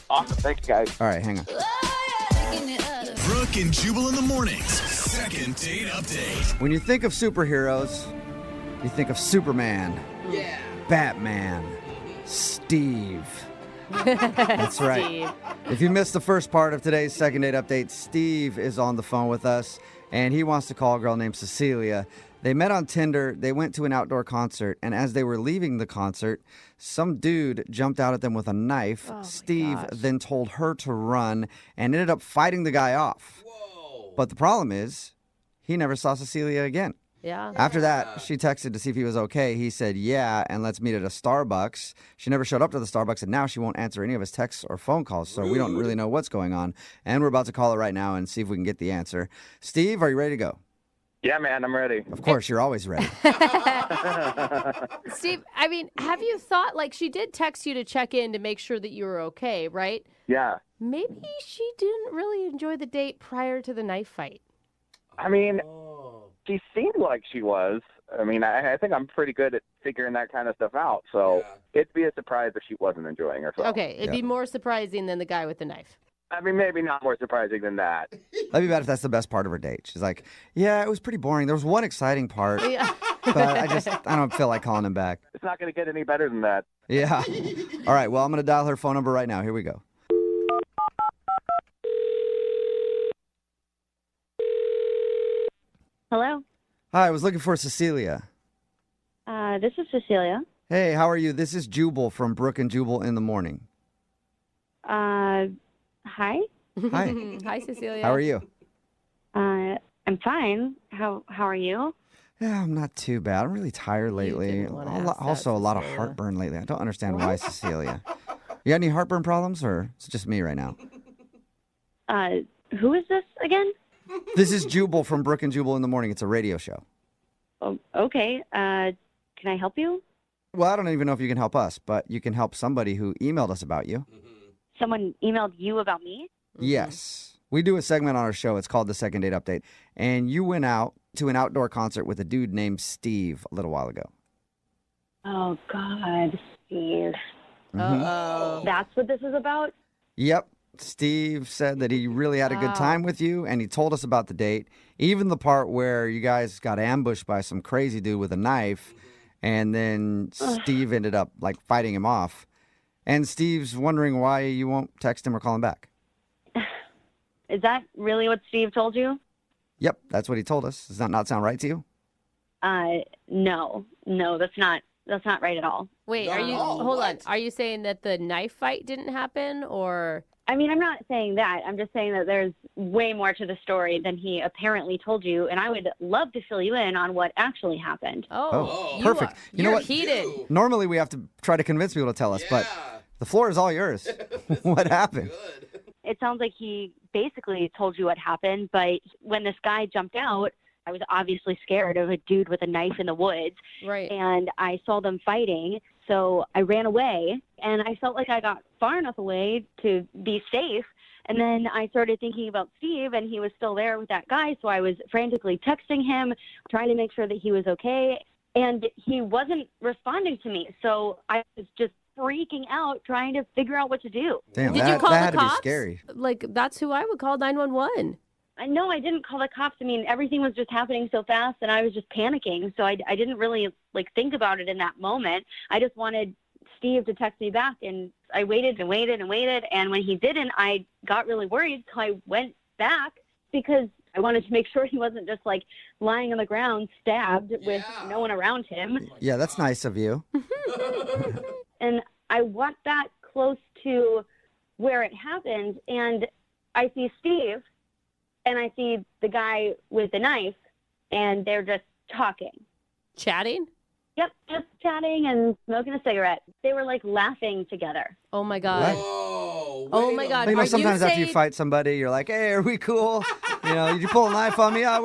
Awesome. Thank you, guys. All right, hang on. Brooke and Jubal in the mornings. Second date update. When you think of superheroes, you think of Superman, Yeah. Batman, Steve. That's right. Steve. If you missed the first part of today's second date update, Steve is on the phone with us, and he wants to call a girl named Cecilia. They met on Tinder, they went to an outdoor concert, and as they were leaving the concert, some dude jumped out at them with a knife. Oh, my Steve gosh. then told her to run and ended up fighting the guy off. Whoa. But the problem is, he never saw Cecilia again. Yeah. After that, she texted to see if he was okay. He said, yeah, and let's meet at a Starbucks. She never showed up to the Starbucks, and now she won't answer any of his texts or phone calls, so we don't really know what's going on. And we're about to call her right now and see if we can get the answer. Steve, are you ready to go? Yeah, man, I'm ready. Of course, you're always ready. Steve, I mean, have you thought, like, she did text you to check in to make sure that you were okay, right? Yeah. Maybe she didn't really enjoy the date prior to the knife fight. I mean, she seemed like she was. I mean, I think I'm pretty good at figuring that kind of stuff out. So it'd be a surprise if she wasn't enjoying herself. Okay, it'd be more surprising than the guy with the knife. I mean, maybe not more surprising than that. That'd be bad if that's the best part of her date. She's like, yeah, it was pretty boring. There was one exciting part, Yeah. but I don't feel like calling him back. It's not going to get any better than that. Yeah. All right, well, I'm going to dial her phone number right now. Here we go. Hello. Hi, I was looking for Cecilia. This is Cecilia. Hey, how are you? This is Jubal from Brooke and Jubal in the morning. Hi. Hi. Hi, Cecilia. How are you? I'm fine. How are you? Yeah, I'm not too bad. I'm really tired lately. didn't wanna ask that, Also, a lot of Cecilia. heartburn lately. I don't understand why, Cecilia. You got any heartburn problems, or it's just me right now? Who is this again? This is Jubal from Brooke and Jubal in the morning. It's a radio show. Oh, okay. Can I help you? Well, I don't even know if you can help us, but you can help somebody who emailed us about you. Someone emailed you about me? Yes. We do a segment on our show. It's called the Second Date Update. And you went out to an outdoor concert with a dude named Steve a little while ago. Oh, God, Steve. Uh-oh. That's what this is about? Yep. Steve said that he really had a good time with you, and he told us about the date, even the part where you guys got ambushed by some crazy dude with a knife, and then Steve ended up, like, fighting him off. And Steve's wondering why you won't text him or call him back. Is that really what Steve told you? Yep, that's what he told us. Does that not sound right to you? No, that's not right at all. Wait, Not are at you, all. hold on, What? are you saying that the knife fight didn't happen, or? I mean, I'm not saying that. I'm just saying that there's way more to the story than he apparently told you, and I would love to fill you in on what actually happened. Oh, you perfect. are- You know you're what? heated. Normally we have to try to convince people to tell us, but the floor is all yours. What happened? It sounds like he basically told you what happened, but when this guy jumped out, I was obviously scared of a dude with a knife in the woods. Right. And I saw them fighting, so I ran away, and I felt like I got far enough away to be safe. And then I started thinking about Steve, and he was still there with that guy, so I was frantically texting him, trying to make sure that he was okay. And he wasn't responding to me, so I was just freaking out, trying to figure out what to do. Damn, Did that, you call that the had cops? to be scary. Like, that's who I would call 911. No, I didn't call the cops. I mean, everything was just happening so fast, and I was just panicking. So I didn't really think about it in that moment. I just wanted Steve to text me back, and I waited and waited and waited. And when he didn't, I got really worried. So I went back because I wanted to make sure he wasn't just lying on the ground, stabbed with no one around him. Yeah, that's nice of you. And I walked back close to where it happened, and I see Steve, and I see the guy with the knife, and they're just talking. Chatting? Yep, just chatting and smoking a cigarette. They were laughing together. Oh my God. Whoa, Oh my God. You know, Are sometimes after you saying- fight somebody, you're like, hey, are we cool? You know, did you pull a knife on me? Oh,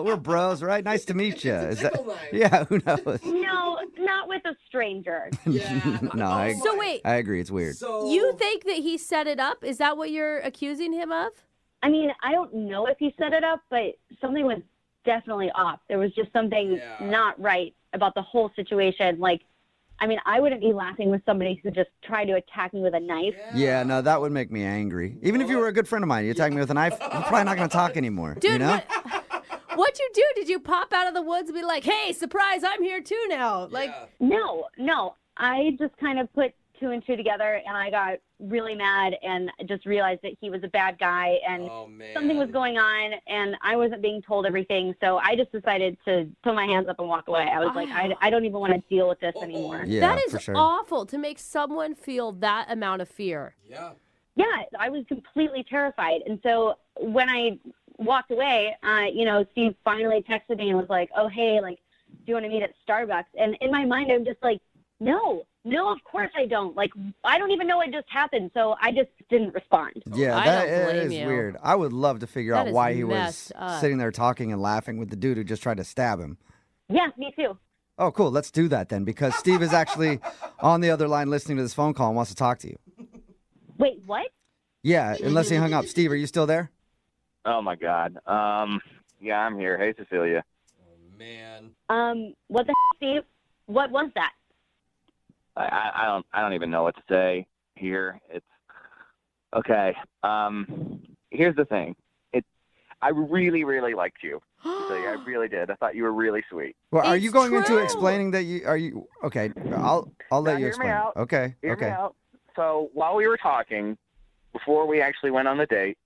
we're bros, right? Nice to meet you. Is that? Yeah, who knows? No, not with a stranger. No, So wait. I agree. It's weird. You think that he set it up? Is that what you're accusing him of? I mean, I don't know if he set it up, but something was definitely off. There was just something not right about the whole situation. I mean, I wouldn't be laughing with somebody who just tried to attack me with a knife. Yeah, no, that would make me angry. Even if you were a good friend of mine, you attack me with a knife, we're probably not going to talk anymore. Dude, you know? What'd you do? Did you pop out of the woods and be like, hey, surprise, I'm here too now? No. I just kind of put two and two together, and I got really mad and just realized that he was a bad guy and something was going on, and I wasn't being told everything. So I just decided to put my hands up and walk away. I was like, I don't even want to deal with this anymore. Yeah, that is for sure. awful to make someone feel that amount of fear. Yeah, I was completely terrified. And so when I walked away, Steve finally texted me and was like, oh, hey, like, do you want to meet at Starbucks? And in my mind, I'm just like, no, of course I don't. Like, I don't even know what just happened, so I just didn't respond. Yeah, I that don't blame is you. weird. I would love to figure That out is why he was messed up. sitting there talking and laughing with the dude who just tried to stab him. Yeah, me too. Oh, cool. Let's do that then, because Steve is actually on the other line listening to this phone call and wants to talk to you. Wait, what? Yeah, unless he hung up. Steve, are you still there? Oh my God. Yeah, I'm here. Hey, Cecilia. Man. What the Steve? What was that? I don't even know what to say here. It's okay. Here's the thing. I really, really liked you. Cecilia. I really did. I thought you were really sweet. Well, are It's you going into true. explaining that you okay? I'll let Now, you hear me explain. out. Okay. Hear me Okay. out. So while we were talking, before we actually went on the date,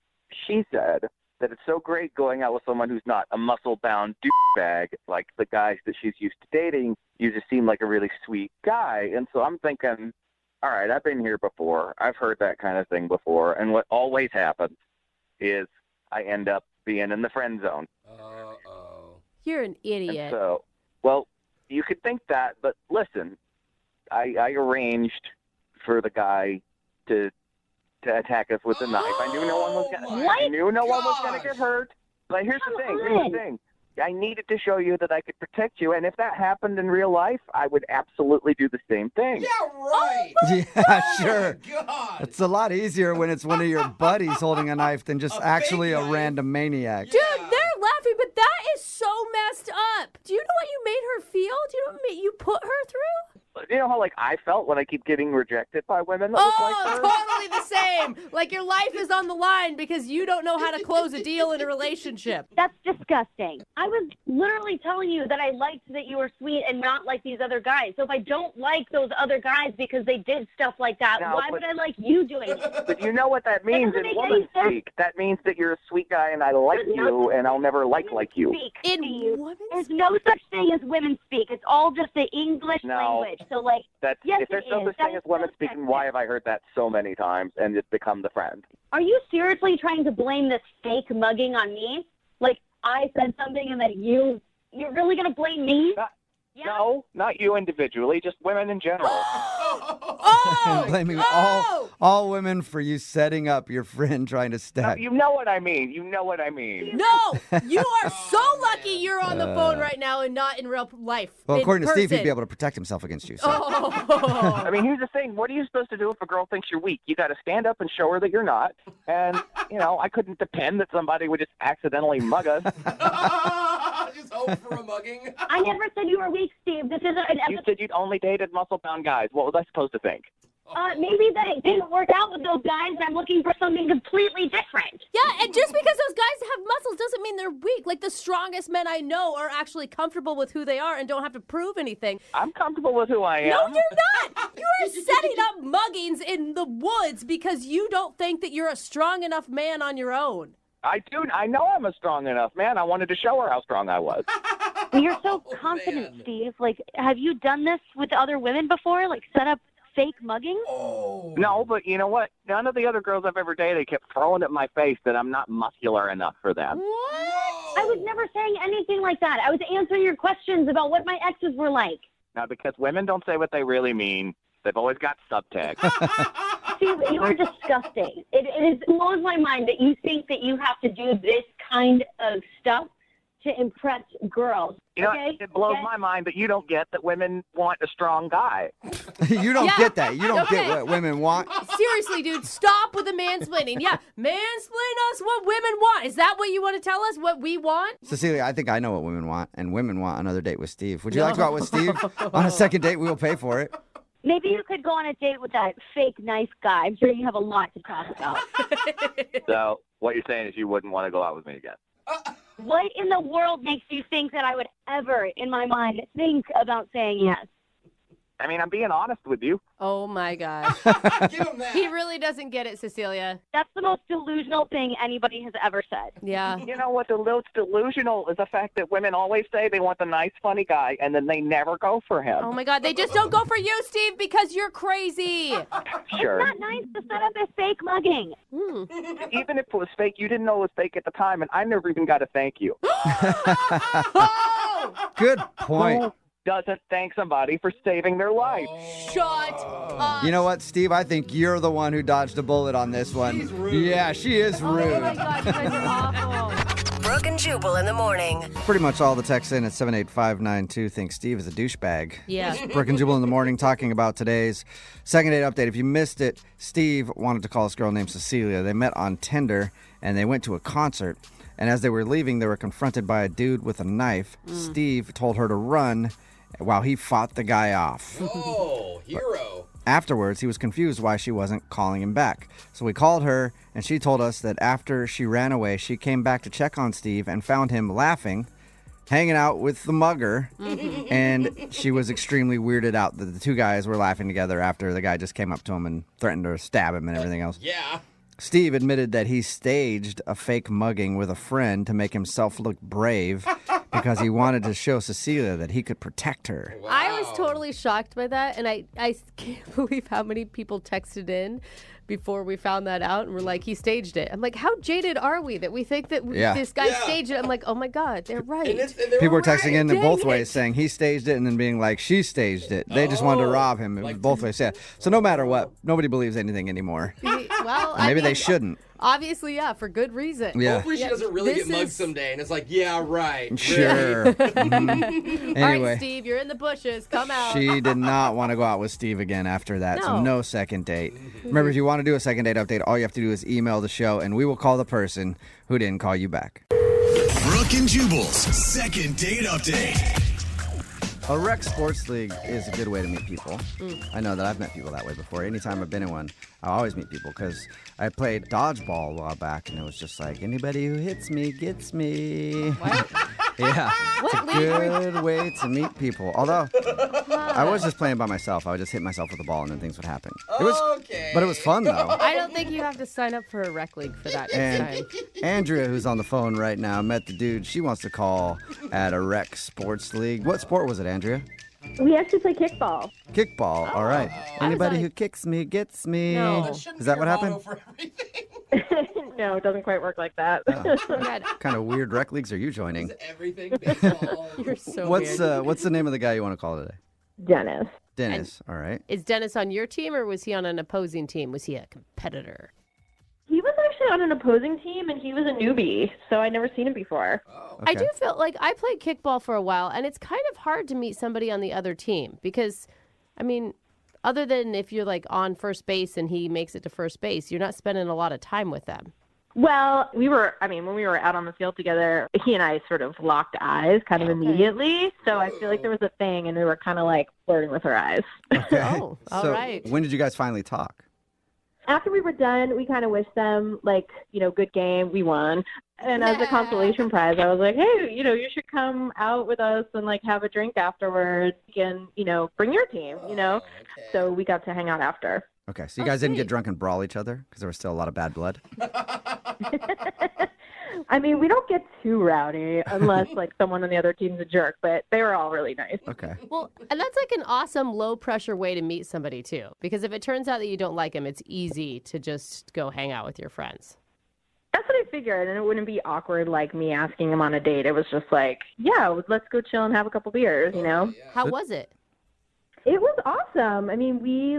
she said that it's so great going out with someone who's not a muscle-bound douchebag like the guys that she's used to dating. You just seem like a really sweet guy. And so I'm thinking, all right, I've been here before. I've heard that kind of thing before. And what always happens is I end up being in the friend zone. Uh-oh. You're an And idiot. so, well, you could think that, but listen, I arranged for the guy to attack us with a knife. I knew no one was gonna. Oh, I knew no one was gonna gosh. get hurt. But here's the Come thing. on. I needed to show you that I could protect you, and if that happened in real life, I would absolutely do the same thing. Yeah, right. Yeah, sure. Oh, my God. It's a lot easier when it's one of your buddies holding a knife than just A actually fake a knife. random maniac. Dude, they're laughing, but that is so messed up. Do you know what you made her feel? Do you know what you put her through? You know how I felt when I keep getting rejected by women that look like her? Totally the same. Like your life is on the line because you don't know how to close a deal in a relationship. That's disgusting. I was literally telling you that I liked that you were sweet and not like these other guys. So if I don't like those other guys because they did stuff like that, No, why but- would I like you doing it? But you know what that means doesn't in make any woman sense. speak. That means that you're a sweet guy and I like There's no you such and I'll never like you. Speak, In Steve. women's There's no such thing as women speak. It's all just the English No. language. So That's, yes, if there's it no is. such That thing is as women so speaking, sexist. why have I heard that so many times and it's become the friend? Are you seriously trying to blame this fake mugging on me? Like I said something and that you're really gonna blame me? Yeah. No, not you individually, just women in general. Oh! Blaming Oh! all women for you setting up your friend trying to No, stab. you know what I mean. You know what I mean. No! You are so lucky you're on the phone right now and not in real life. Well, in according to Steve, he'd person. be able to protect himself against you. So. Oh. I mean, here's the thing. What are you supposed to do if a girl thinks you're weak? You got to stand up and show her that you're not. And, I couldn't depend that somebody would just accidentally mug us. Just hope for a mugging. I never said you were weak, Steve. This isn't an You episode. said you'd only dated muscle-bound guys. What was I supposed to think? Maybe that it didn't work out with those guys and I'm looking for something completely different. Yeah, and just because those guys have muscles doesn't mean they're weak. Like the strongest men I know are actually comfortable with who they are and don't have to prove anything. I'm comfortable with who I am. No, you're not. You are setting up muggings in the woods because you don't think that you're a strong enough man on your own. I do. I know I'm a strong enough man. I wanted to show her how strong I was. You're so Oh, confident, man. Steve. Like, have you done this with other women before? Like, set up fake mugging? Oh. No, but you know what? None of the other girls I've ever dated kept throwing at my face that I'm not muscular enough for them. I was never saying anything like that. I was answering your questions about what my exes were like. Now, because women don't say what they really mean, they've always got subtext. Steve, you are disgusting. It blows my mind that you think that you have to do this kind of stuff to impress girls. You know, okay? it blows Yes. my mind that you don't get that women want a strong guy. You don't Yeah. get that. You don't Okay. get what women want. Seriously, dude, stop with the mansplaining. Yeah, mansplain us what women want. Is that what you want to tell us, what we want? Cecilia, I think I know what women want, and women want another date with Steve. Would you like to go out with Steve? On a second date, we will pay for it. Maybe you could go on a date with that fake nice guy. I'm sure you have a lot to talk about. So what you're saying is you wouldn't want to go out with me again. What in the world makes you think that I would ever, in my mind, think about saying yes? I mean, I'm being honest with you. Oh, my gosh. Give him that. He really doesn't get it, Cecilia. That's the most delusional thing anybody has ever said. Yeah. You know what? The most delusional is the fact that women always say they want the nice, funny guy, and then they never go for him. Oh, my God. They just don't go for you, Steve, because you're crazy. Sure. It's not nice to set up a fake mugging. Even if it was fake, you didn't know it was fake at the time, and I never even got a thank you. Good point. Who doesn't thank somebody for saving their life? Shut up. You know what, Steve? I think you're the one who dodged a bullet on this one. She's rude. Yeah, she is rude. Oh, my God. You guys are awful. Brooke and Jubal in the morning. Pretty much all the texts in at 78592 think Steve is a douchebag. Yeah. Brooke and Jubal in the morning talking about today's second date update. If you missed it, Steve wanted to call this girl named Cecilia. They met on Tinder, and they went to a concert. And as they were leaving, they were confronted by a dude with a knife. Steve told her to run while he fought the guy off. Oh, hero. Afterwards, he was confused why she wasn't calling him back. So we called her, and she told us that after she ran away, she came back to check on Steve and found him laughing, hanging out with the mugger, and she was extremely weirded out that the two guys were laughing together after the guy just came up to him and threatened to stab him and everything else. Yeah. Steve admitted that he staged a fake mugging with a friend to make himself look brave because he wanted to show Cecilia that he could protect her. Wow. I was totally shocked by that, and I can't believe how many people texted in before we found that out and were like, he staged it. I'm like, how jaded are we that we think that this guy staged it? I'm like, oh my God, they're right. And they People were texting in Dang both it. ways saying he staged it and then being like, she staged it. They just wanted to rob him. It was both ways. Yeah. So no matter what, nobody believes anything anymore. Well, And maybe they shouldn't. Obviously, yeah, for good reason. Yeah. Hopefully she doesn't really get mugged someday, and it's like, yeah, right. Sure. All right, Anyway, Steve, you're in the bushes. Come out. she did not want to go out with Steve again after that. So No. no second date. Remember, if you want to do a second date update, all you have to do is email the show and we will call the person who didn't call you back. Brooke and Jubal's second date update. A rec sports league is a good way to meet people. I know that I've met people that way before. Anytime I've been in one, I always meet people because I played dodgeball a while back, and it was just like, anybody who hits me gets me. What? Yeah, What it's a league were you- good way to meet people. Although, I was just playing by myself. I would just hit myself with the ball, and then things would happen. It was, but it was fun, though. I don't think you have to sign up for a rec league for that next And time. Andrea, who's on the phone right now, met the dude. She wants to call at a rec sports league. What sport was it, Andrea? We actually play kickball. Kickball. All right. Anybody like- who kicks me gets me. No. That shouldn't Is be that your what motto happened? for everything. No, it doesn't quite work like that. God, What kind of weird rec leagues are you joining? Everything, baseball. you're so What's weird. what's the name of the guy you want to call today? Dennis. Dennis. All right. Is Dennis on your team or was he on an opposing team? Was he a competitor? He was actually on an opposing team, and he was a newbie, so I'd never seen him before. I do feel like I played kickball for a while, and it's kind of hard to meet somebody on the other team because, I mean, other than if you're like on first base and he makes it to first base, you're not spending a lot of time with them. Well, when we were out on the field together, he and I sort of locked eyes kind of immediately, so I feel like there was a thing, and we were kind of like flirting with our eyes. Okay. Oh, all so right. when did you guys finally talk? After we were done, we kind of wished them, like, good game, we won. And as a consolation prize, I was like, hey, you should come out with us and, like, have a drink afterwards and, bring your team, So we got to hang out after. Okay, so you guys didn't get drunk and brawl each other because there was still a lot of bad blood? I mean, we don't get too rowdy unless, like, someone on the other team's a jerk, but they were all really nice. Okay. Well, and that's like an awesome low pressure way to meet somebody too. Because if it turns out that you don't like him, it's easy to just go hang out with your friends. That's what I figured, and it wouldn't be awkward like me asking him on a date. It was just like, yeah, let's go chill and have a couple beers, How was it? It was awesome. I mean, we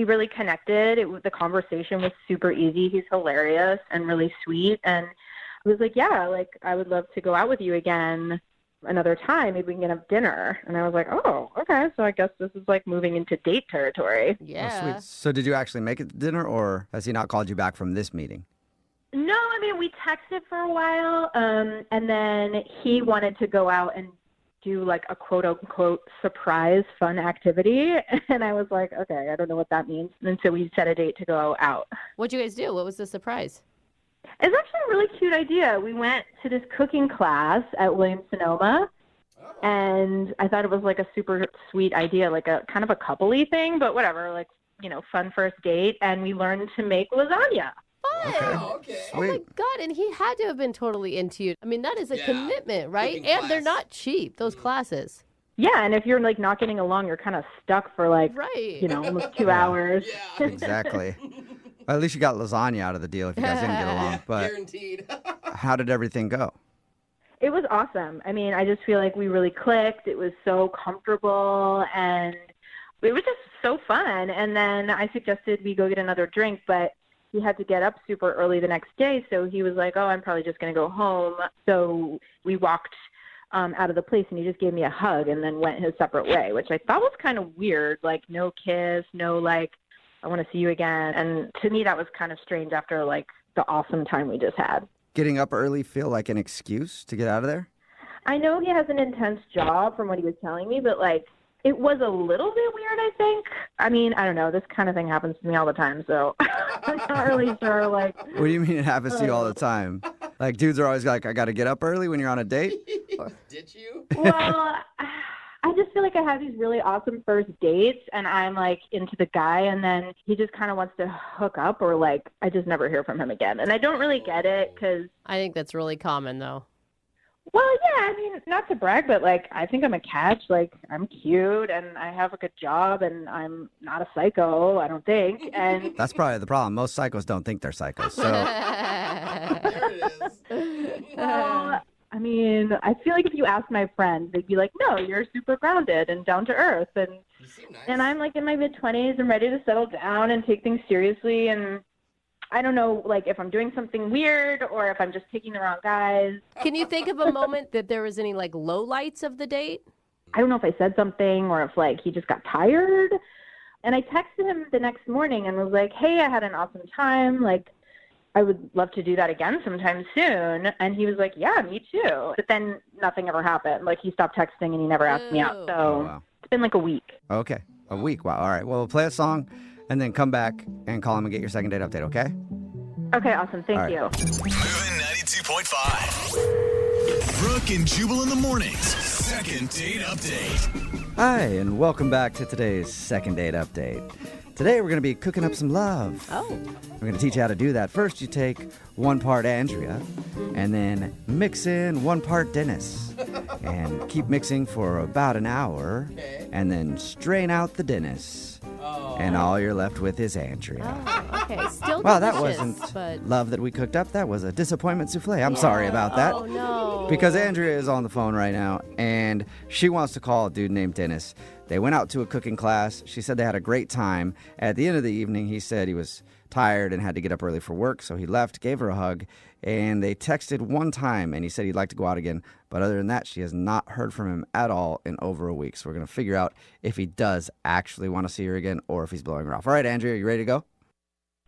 really connected. The conversation was super easy. He's hilarious and really sweet, and I was like, yeah, like I would love to go out with you again another time. Maybe we can have dinner. And I was like, oh, okay. So I guess this is like moving into date territory. Yeah. Oh, sweet. So did you actually make it to dinner, or has he not called you back from this meeting? No, I mean, we texted for a while, and then he wanted to go out and do like a quote-unquote surprise fun activity. And I was like, okay, I don't know what that means. And so we set a date to go out. What'd you guys do? What was the surprise? It's actually a really cute idea. We went to this cooking class at Williams-Sonoma, And I thought it was like a super sweet idea, like a kind of a couple-y thing, but whatever, like, fun first date. And we learned to make lasagna. Fun. Okay. Oh my God. And he had to have been totally into you. I mean, that is a commitment, right? Cooking And they're class. not cheap, those classes. Yeah, and if you're like not getting along, you're kind of stuck for like, Right. Almost 2 hours. Yeah. Exactly. Well, at least you got lasagna out of the deal if you guys didn't get along. But Guaranteed. how did everything go? It was awesome. I mean, I just feel like we really clicked. It was so comfortable, and it was just so fun. And then I suggested we go get another drink, but he had to get up super early the next day, so he was like, oh, I'm probably just going to go home. So we walked out of the place, and he just gave me a hug and then went his separate way, which I thought was kind of weird, like no kiss, no like, I want to see you again. And to me, that was kind of strange after like the awesome time we just had. Getting up early feel like an excuse to get out of there? I know he has an intense job from what he was telling me, but like it was a little bit weird, I think. I mean, I don't know. This kind of thing happens to me all the time, so I'm not really sure. Like, What do you mean it happens to you all the time? Like, dudes are always like, I got to get up early when you're on a date? Did you? well, I just feel like I have these really awesome first dates, and I'm like into the guy, and then he just kind of wants to hook up, or like I just never hear from him again. And I don't really get it because, I think that's really common, though. well, yeah, I mean, not to brag, but like I think I'm a catch. Like I'm cute, and I have a good job, and I'm not a psycho, I don't think. And That's probably the problem. Most psychos don't think they're psychos. So There it is. well, I mean, I feel like if you ask my friends, they'd be like, no, you're super grounded and down to earth. And You seem nice. and I'm like in my mid-20s and ready to settle down and take things seriously. And I don't know, like if I'm doing something weird or if I'm just picking the wrong guys. Can you think of a moment that there was any like lowlights of the date? I don't know if I said something or if like he just got tired. And I texted him the next morning and was like, hey, I had an awesome time. Like, I would love to do that again sometime soon. And he was like, yeah, me too. But then nothing ever happened. Like he stopped texting and he never asked me out. Ew. So Oh, wow. it's been like a week. Okay. A week. Wow. All right. Well, we'll play a song and then come back and call him and get your second date update, okay? Okay, awesome. Thank All right. you. Moving 92.5. Brooke and Jubal in the mornings. Second date update. Hi, and welcome back to today's second date update. Today we're going to be cooking up some love. Oh. We're going to teach you how to do that. First, you take 1 part Andrea and then mix in 1 part Dennis. And keep mixing for about an hour and then strain out the Dennis. And all you're left with is Andrea. Oh, okay. Still Wow, that delicious, wasn't but... love that we cooked up. That was a disappointment souffle. I'm sorry about that. Oh, no. Because Andrea is on the phone right now, and she wants to call a dude named Dennis. They went out to a cooking class. She said they had a great time. At the end of the evening, he said he was tired and had to get up early for work, so he left, gave her a hug, and they texted one time, and he said he'd like to go out again. But other than that, she has not heard from him at all in over a week. So we're going to figure out if he does actually want to see her again or if he's blowing her off. All right, Andrea, you ready to go?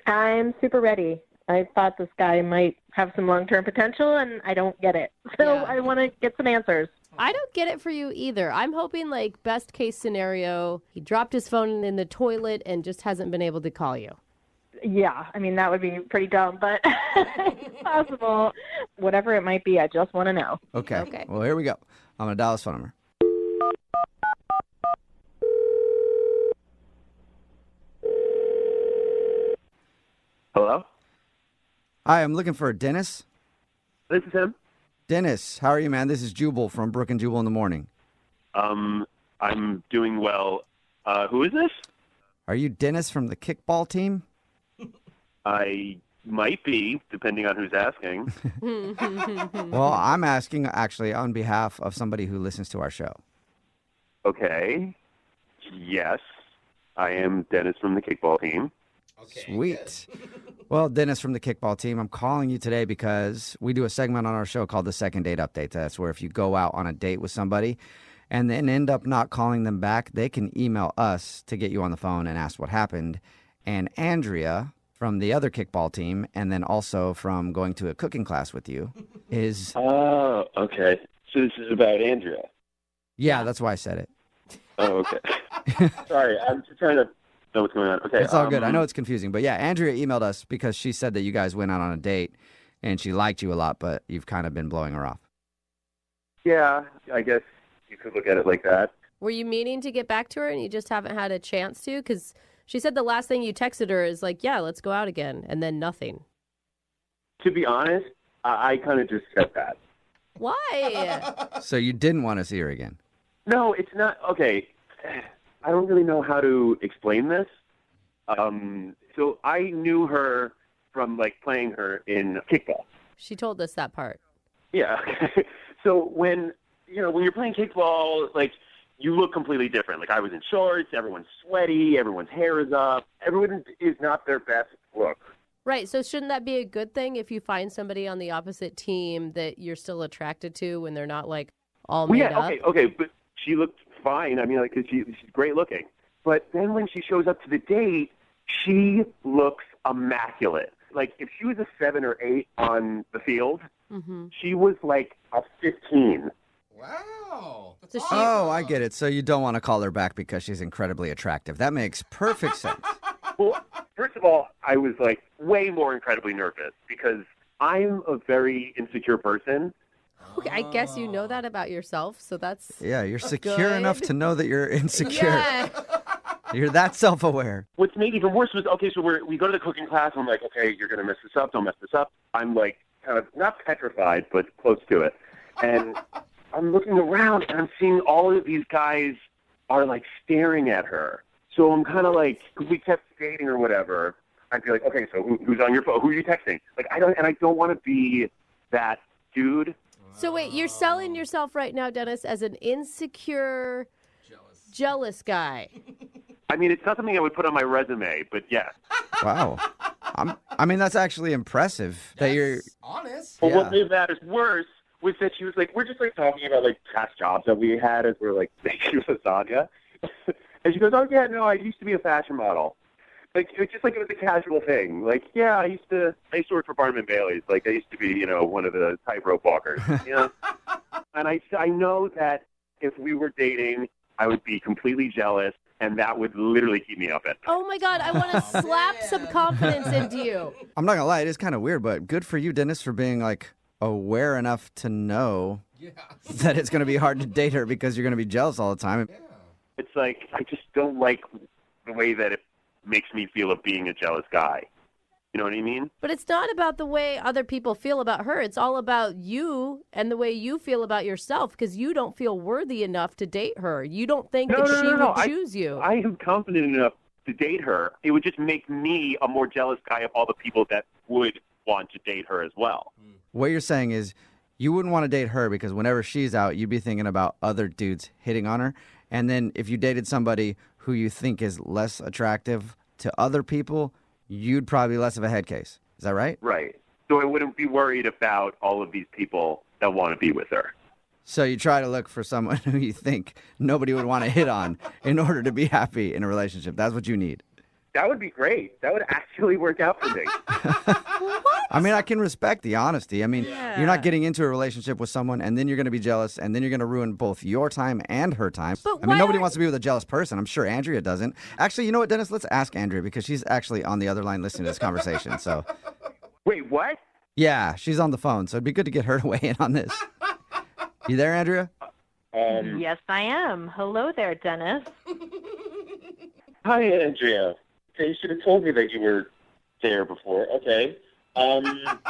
I'm super ready. I thought this guy might have some long-term potential, and I don't get it. So Yeah. I want to get some answers. I don't get it for you either. I'm hoping, like, best case scenario, he dropped his phone in the toilet and just hasn't been able to call you. Yeah, I mean, that would be pretty dumb, but it's possible. Whatever it might be, I just want to know. Okay. Okay. Well, here we go. I'm going to dial his phone number. Hello? Hi, I'm looking for Dennis. This is him. Dennis, how are you, man? This is Jubal from Brooke and Jubal in the morning. I'm doing well. Who is this? Are you Dennis from the kickball team? I might be, depending on who's asking. Well, I'm asking actually on behalf of somebody who listens to our show. Okay. Yes, I am Dennis from the kickball team. Okay, Sweet. Well, Dennis from the kickball team, I'm calling you today because we do a segment on our show called the Second Date Update. That's where if you go out on a date with somebody and then end up not calling them back, they can email us to get you on the phone and ask what happened. And Andrea from the other kickball team, and then also from going to a cooking class with you, is... Oh, okay. So this is about Andrea. Yeah, that's why I said it. Oh, okay. Sorry, I'm just trying to know what's going on. Okay. It's all good. I know it's confusing. But yeah, Andrea emailed us because she said that you guys went out on a date and she liked you a lot, but you've kind of been blowing her off. Yeah, I guess you could look at it like that. Were you meaning to get back to her and you just haven't had a chance to? Because she said the last thing you texted her is like, yeah, let's go out again, and then nothing. To be honest, I kind of just said that. Why? So you didn't want to see her again? No, it's not. Okay, I don't really know how to explain this. So I knew her from, like, playing her in kickball. She told us that part. Yeah. So when you're playing kickball, like, you look completely different. Like, I was in shorts, everyone's sweaty, everyone's hair is up. Everyone is not their best look. Right. So shouldn't that be a good thing if you find somebody on the opposite team that you're still attracted to when they're not, like, all made up? Okay, but she looked fine. I mean, like, 'cause she's great looking. But then when she shows up to the date, she looks immaculate. Like, if she was a 7 or 8 on the field, she was like a 15. Wow. Oh, I get it. So you don't want to call her back because she's incredibly attractive. That makes perfect sense. Well, first of all, I was, like, way more incredibly nervous because I'm a very insecure person. Okay, I guess you know that about yourself, so that's Yeah, you're secure good. enough to know that you're insecure. Yeah. You're that self-aware. What's made even worse was, okay, so we go to the cooking class, and I'm like, okay, you're going to mess this up, don't mess this up. I'm, like, kind of not petrified, but close to it. And I'm looking around, and I'm seeing all of these guys are, like, staring at her. So I'm kind of like, if we kept dating or whatever, I'd be like, okay, so who's on your phone? Who are you texting? Like, I don't want to be that dude. So wait, you're selling yourself right now, Dennis, as an insecure, jealous guy. I mean, it's not something I would put on my resume, but yeah. Wow. I mean, that's actually impressive that you're honest. But Yeah. what made matters worse was that she was like, we're just, like, talking about, like, past jobs that we had as we're, like, making lasagna. And she goes, oh, yeah, no, I used to be a fashion model. Like, it was just like it was a casual thing. Like, yeah, I used to work for Barnum & Bailey's. Like, I used to be, one of the tightrope walkers, And I know that if we were dating, I would be completely jealous, and that would literally keep me up at night. Oh my God, I want to slap some confidence into you. I'm not going to lie, it is kind of weird, but good for you, Dennis, for being, like, aware enough to know that it's going to be hard to date her because you're going to be jealous all the time. It's like, I just don't like the way that it makes me feel of being a jealous guy. You know what I mean? But it's not about the way other people feel about her. It's all about you and the way you feel about yourself because you don't feel worthy enough to date her. You don't think that she would choose you. I am confident enough to date her. It would just make me a more jealous guy of all the people that would want to date her as well. What you're saying is you wouldn't want to date her because whenever she's out, you'd be thinking about other dudes hitting on her. And then if you dated somebody who you think is less attractive to other people, you'd probably be less of a head case. Is that right? Right. So I wouldn't be worried about all of these people that want to be with her. So you try to look for someone who you think nobody would want to hit on in order to be happy in a relationship. That's what you need. That would be great. That would actually work out for me. I mean, I can respect the honesty. I mean, you're not getting into a relationship with someone and then you're going to be jealous and then you're going to ruin both your time and her time. I mean, nobody wants to be with a jealous person. I'm sure Andrea doesn't. Actually, you know what, Dennis? Let's ask Andrea because she's actually on the other line listening to this conversation. So, wait, what? Yeah, she's on the phone. So it'd be good to get her to weigh in on this. You there, Andrea? Yes, I am. Hello there, Dennis. Hi, Andrea. Okay, you should have told me that you were there before. Okay. I've never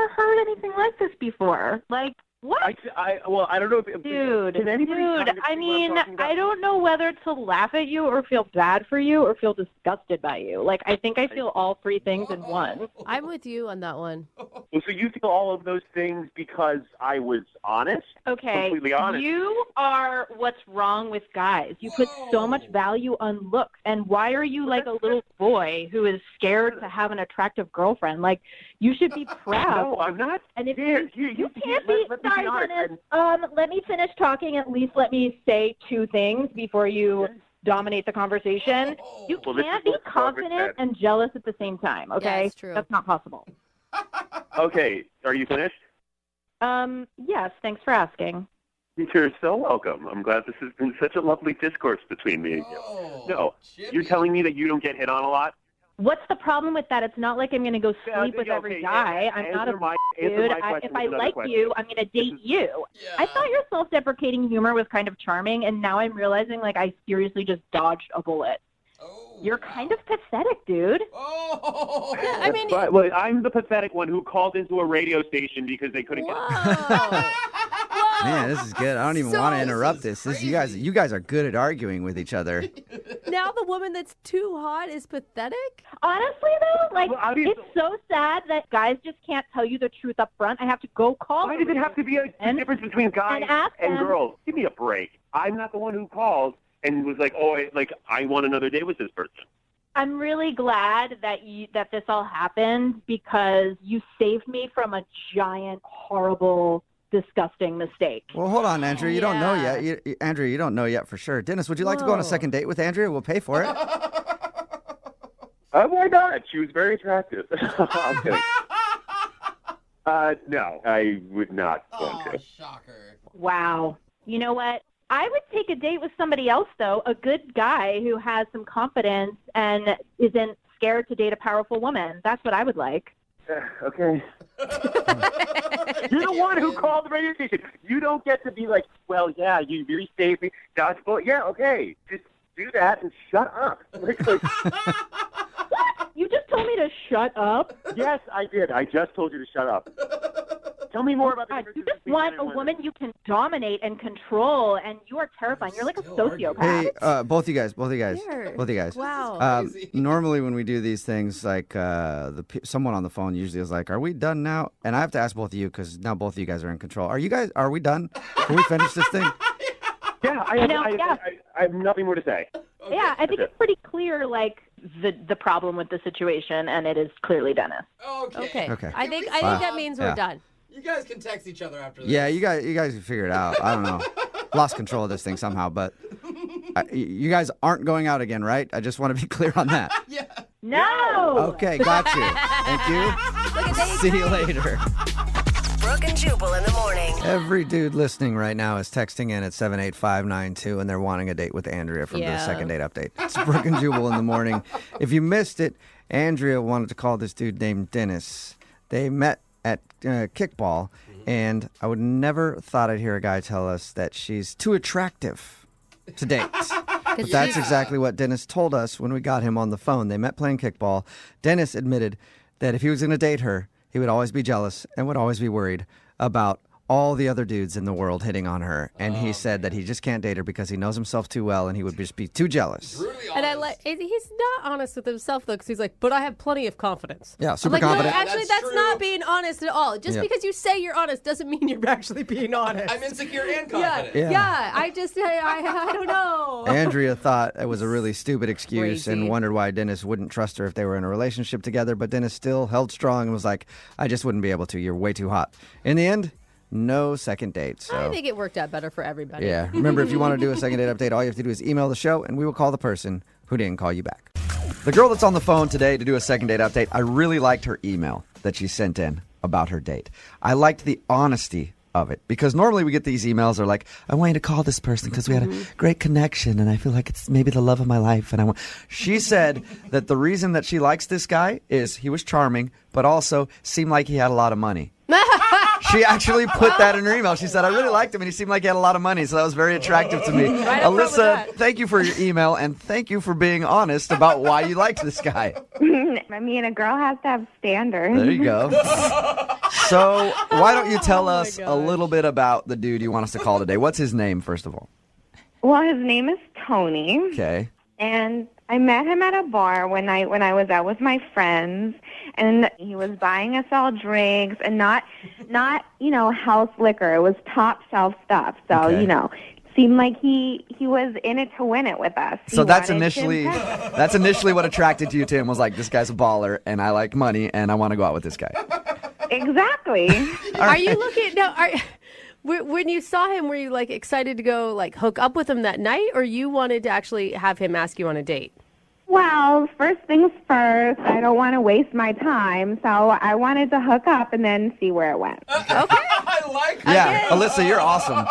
heard anything like this before. Like, what? I don't know if... Dude, can anybody kind of I see what I'm mean, talking about? I don't know whether to laugh at you or feel bad for you or feel disgusted by you. Like, I think I feel all three things in one. I'm with you on that one. Well, so you feel all of those things because I was honest? Okay, Completely honest. you are what's wrong with guys. You put so much value on looks, and why are you like a little boy who is scared to have an attractive girlfriend? Like, you should be proud. No, I'm not. And if Here, you can't be, let me sorry, be honest. Dennis. Let me finish talking. At least let me say two things before you dominate the conversation. You Well, this can't is be what Robert confident said. and jealous at the same time. Okay, it's true. That's not possible. Okay, are you finished? Yes. Thanks for asking. You're so welcome. I'm glad this has been such a lovely discourse between me and you. No, you're telling me that you don't get hit on a lot? What's the problem with that? It's not like I'm going to go sleep with every guy. I'm not a Answer my dude. If I like you, I'm going to date you. I thought your self-deprecating humor was kind of charming, and now I'm realizing, like, I seriously just dodged a bullet. You're kind of pathetic, dude. Oh, I mean, Well, I'm the pathetic one who called into a radio station because they couldn't get. Man, this is good. I don't even want to interrupt this. You guys are good at arguing with each other. Now the woman that's too hot is pathetic? Honestly, though, like, Well, it's so sad that guys just can't tell you the truth up front. I have to go call Why them does it have to be a difference between guys and ask and them. girls? Give me a break. I'm not the one who called and was like, I want another date with this person. I'm really glad that this all happened because you saved me from a giant, horrible, disgusting mistake. Well, hold on, Andrea. You don't know yet. Andrea, you don't know yet for sure. Dennis, would you like to go on a second date with Andrea? We'll pay for it. Why not? She was very attractive. I'm kidding. No, I would not want to. Shocker. Wow. You know what? I would take a date with somebody else, though, a good guy who has some confidence and isn't scared to date a powerful woman. That's what I would like. Okay. You're the one who called the radio station. You don't get to be like, well, yeah, you really saved me. Dodgeball. Yeah, okay. Just do that and shut up. What? You just told me to shut up? Yes, I did. I just told you to shut up. Tell me more about the You just want a woman you can dominate and control, and you are terrifying. You're like a sociopath. Hey, both you guys. Wow. Normally when we do these things, like someone on the phone usually is like, "Are we done now?" And I have to ask both of you because now both of you guys are in control. Are we done? Can we finish this thing? Yeah, I have nothing more to say. Okay. Yeah, I think it's pretty clear, like, the problem with the situation, and it is clearly Dennis. Okay. Okay. I think that means we're done. You guys can text each other after this. Yeah, you guys can figure it out. I don't know. Lost control of this thing somehow, but you guys aren't going out again, right? I just want to be clear on that. Yeah. No. Okay, got you. Thank you. See you later. Brooke and Jubal in the morning. Every dude listening right now is texting in at 78592, and they're wanting a date with Andrea from the second date update. It's Brooke and Jubal in the morning. If you missed it, Andrea wanted to call this dude named Dennis. They met at kickball, and I would never thought I'd hear a guy tell us that she's too attractive to date. But that's exactly what Dennis told us when we got him on the phone. They met playing kickball. Dennis admitted that if he was going to date her, he would always be jealous and would always be worried about all the other dudes in the world hitting on her. And he said that he just can't date her because he knows himself too well and he would just be too jealous. And he's not honest with himself, though, because he's like, but I have plenty of confidence. Yeah, super I'm like, confident. No, actually, that's not being honest at all. Just because you say you're honest doesn't mean you're actually being honest. I'm insecure and confident. Yeah. I don't know. Andrea thought it was a really stupid excuse Crazy. and wondered why Dennis wouldn't trust her if they were in a relationship together. But Dennis still held strong and was like, I just wouldn't be able to. You're way too hot. In the end, no second date. So. I think it worked out better for everybody. Yeah. Remember, if you want to do a second date update, all you have to do is email the show, and we will call the person who didn't call you back. The girl that's on the phone today to do a second date update, I really liked her email that she sent in about her date. I liked the honesty of it, because normally we get these emails that are like, I want you to call this person because we had a great connection, and I feel like it's maybe the love of my life. And She said that the reason that she likes this guy is he was charming, but also seemed like he had a lot of money. She actually put that in her email. She said, I really liked him, and he seemed like he had a lot of money, so that was very attractive to me. Alyssa, thank you for your email, and thank you for being honest about why you liked this guy. I mean, a girl has to have standards. There you go. So why don't you tell us a little bit about the dude you want us to call today? What's his name, first of all? Well, his name is Tony. Okay. And I met him at a bar when I was out with my friends, and he was buying us all drinks, and not house liquor. It was top shelf stuff. So seemed like he was in it to win it with us. So that's initially what attracted you to him, was like, this guy's a baller, and I like money, and I want to go out with this guy. Exactly. Are you looking now? When you saw him, were you like excited to go like hook up with him that night, or you wanted to actually have him ask you on a date? Well, first things first, I don't want to waste my time, so I wanted to hook up and then see where it went. Okay. I like that. Yeah, Alyssa, you're awesome.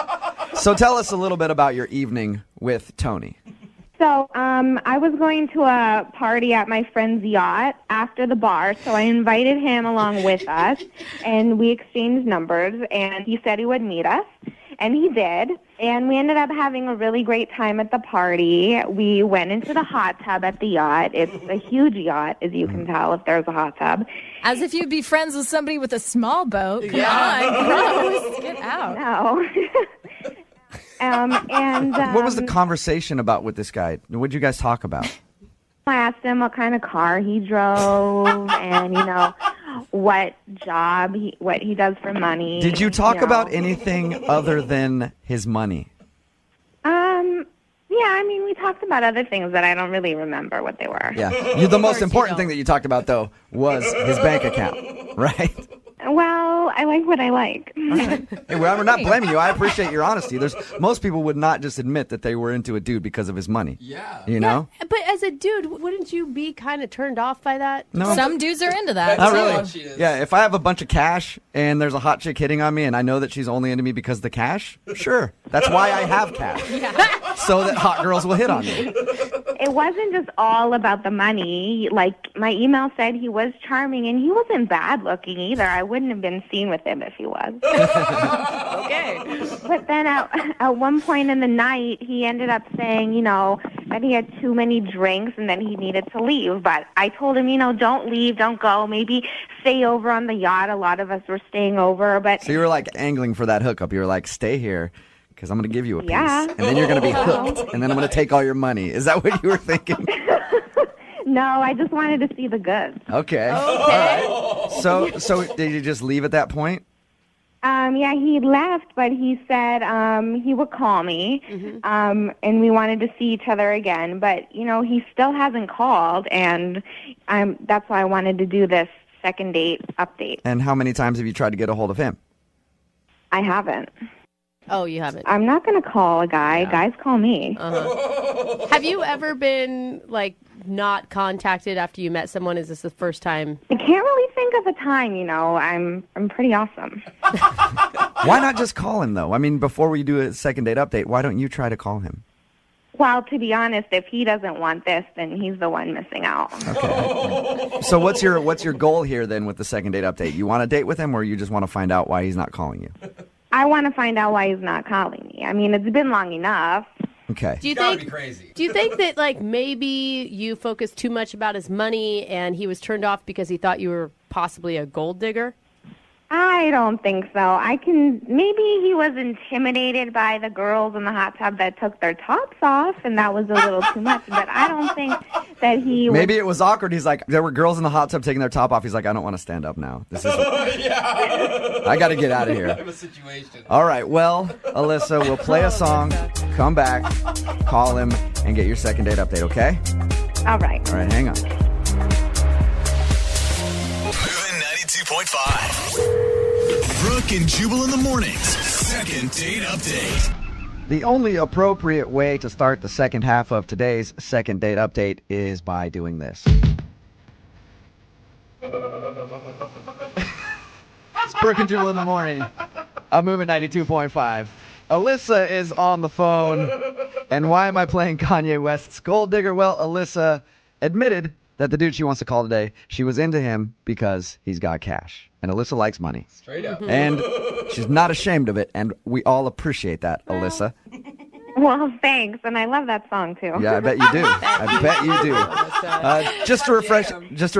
So tell us a little bit about your evening with Tony. So I was going to a party at my friend's yacht after the bar, so I invited him along with us, and we exchanged numbers, and he said he would meet us, and he did. And we ended up having a really great time at the party. We went into the hot tub at the yacht. It's a huge yacht, as you can tell, if there's a hot tub. As if you'd be friends with somebody with a small boat. Come on, gross. Get out. No. What was the conversation about with this guy? What did you guys talk about? I asked him what kind of car he drove and, what job, what he does for money. Did you talk about anything other than his money? Yeah, we talked about other things that I don't really remember what they were. Yeah. The most important thing that you talked about, though, was his bank account, right? Well, I like what I like. Hey, we're not blaming you. I appreciate your honesty. Most people would not just admit that they were into a dude because of his money. Yeah. You know? But as a dude, wouldn't you be kind of turned off by that? No. Some dudes are into that. Not really. Yeah, if I have a bunch of cash and there's a hot chick hitting on me and I know that she's only into me because of the cash, sure. That's why I have cash. So that hot girls will hit on me. It wasn't just all about the money. Like, my email said he was charming, and he wasn't bad looking either. I wouldn't have been seen with him if he was. Okay. But then at one point in the night, he ended up saying, that he had too many drinks and then he needed to leave. But I told him, don't leave, don't go. Maybe stay over on the yacht. A lot of us were staying over. But So you were like angling for that hookup. You were like, stay here because I'm going to give you a piece. Yeah. And then you're going to be hooked. And then I'm going to take all your money. Is that what you were thinking? no, I just wanted to see the goods. Okay. All right. So did you just leave at that point? Yeah, he left, but he said he would call me, and we wanted to see each other again. But, he still hasn't called, and that's why I wanted to do this second date update. And how many times have you tried to get a hold of him? I haven't. Oh, you haven't? I'm not going to call a guy. Yeah. Guys call me. Have you ever been, not contacted after you met someone? Is this the first time? I can't really think of a time, I'm pretty awesome. Why not just call him, though? Before we do a second date update, why don't you try to call him? Well, to be honest, if he doesn't want this, then he's the one missing out. Okay. So what's your goal here, then, with the second date update? You want to date with him, or you just want to find out why he's not calling you? I want to find out why he's not calling me. It's been long enough. Okay. Do you think that maybe you focused too much about his money and he was turned off because he thought you were possibly a gold digger? I don't think so. Maybe he was intimidated by the girls in the hot tub that took their tops off, and that was a little too much. But I don't think that he was... Maybe it was awkward. He's like, there were girls in the hot tub taking their top off. He's like, I don't want to stand up now. This is... I got to get out of here. I have a situation. All right. Well, Alyssa, we'll play a song, come back, call him, and get your second date update, okay? All right. All right, hang on. Moving 92.5. Brooke and Jubal in the mornings. Second date update. The only appropriate way to start the second half of today's second date update is by doing this. It's Brooke and Jubal in the morning. I'm moving 92.5. Alyssa is on the phone. And why am I playing Kanye West's Gold Digger? Well, Alyssa admitted that the dude she wants to call today, she was into him because he's got cash. And Alyssa likes money. Straight up. And she's not ashamed of it, and we all appreciate that, Alyssa. Well, thanks, and I love that song, too. Yeah, I bet you do. I bet you do. Just to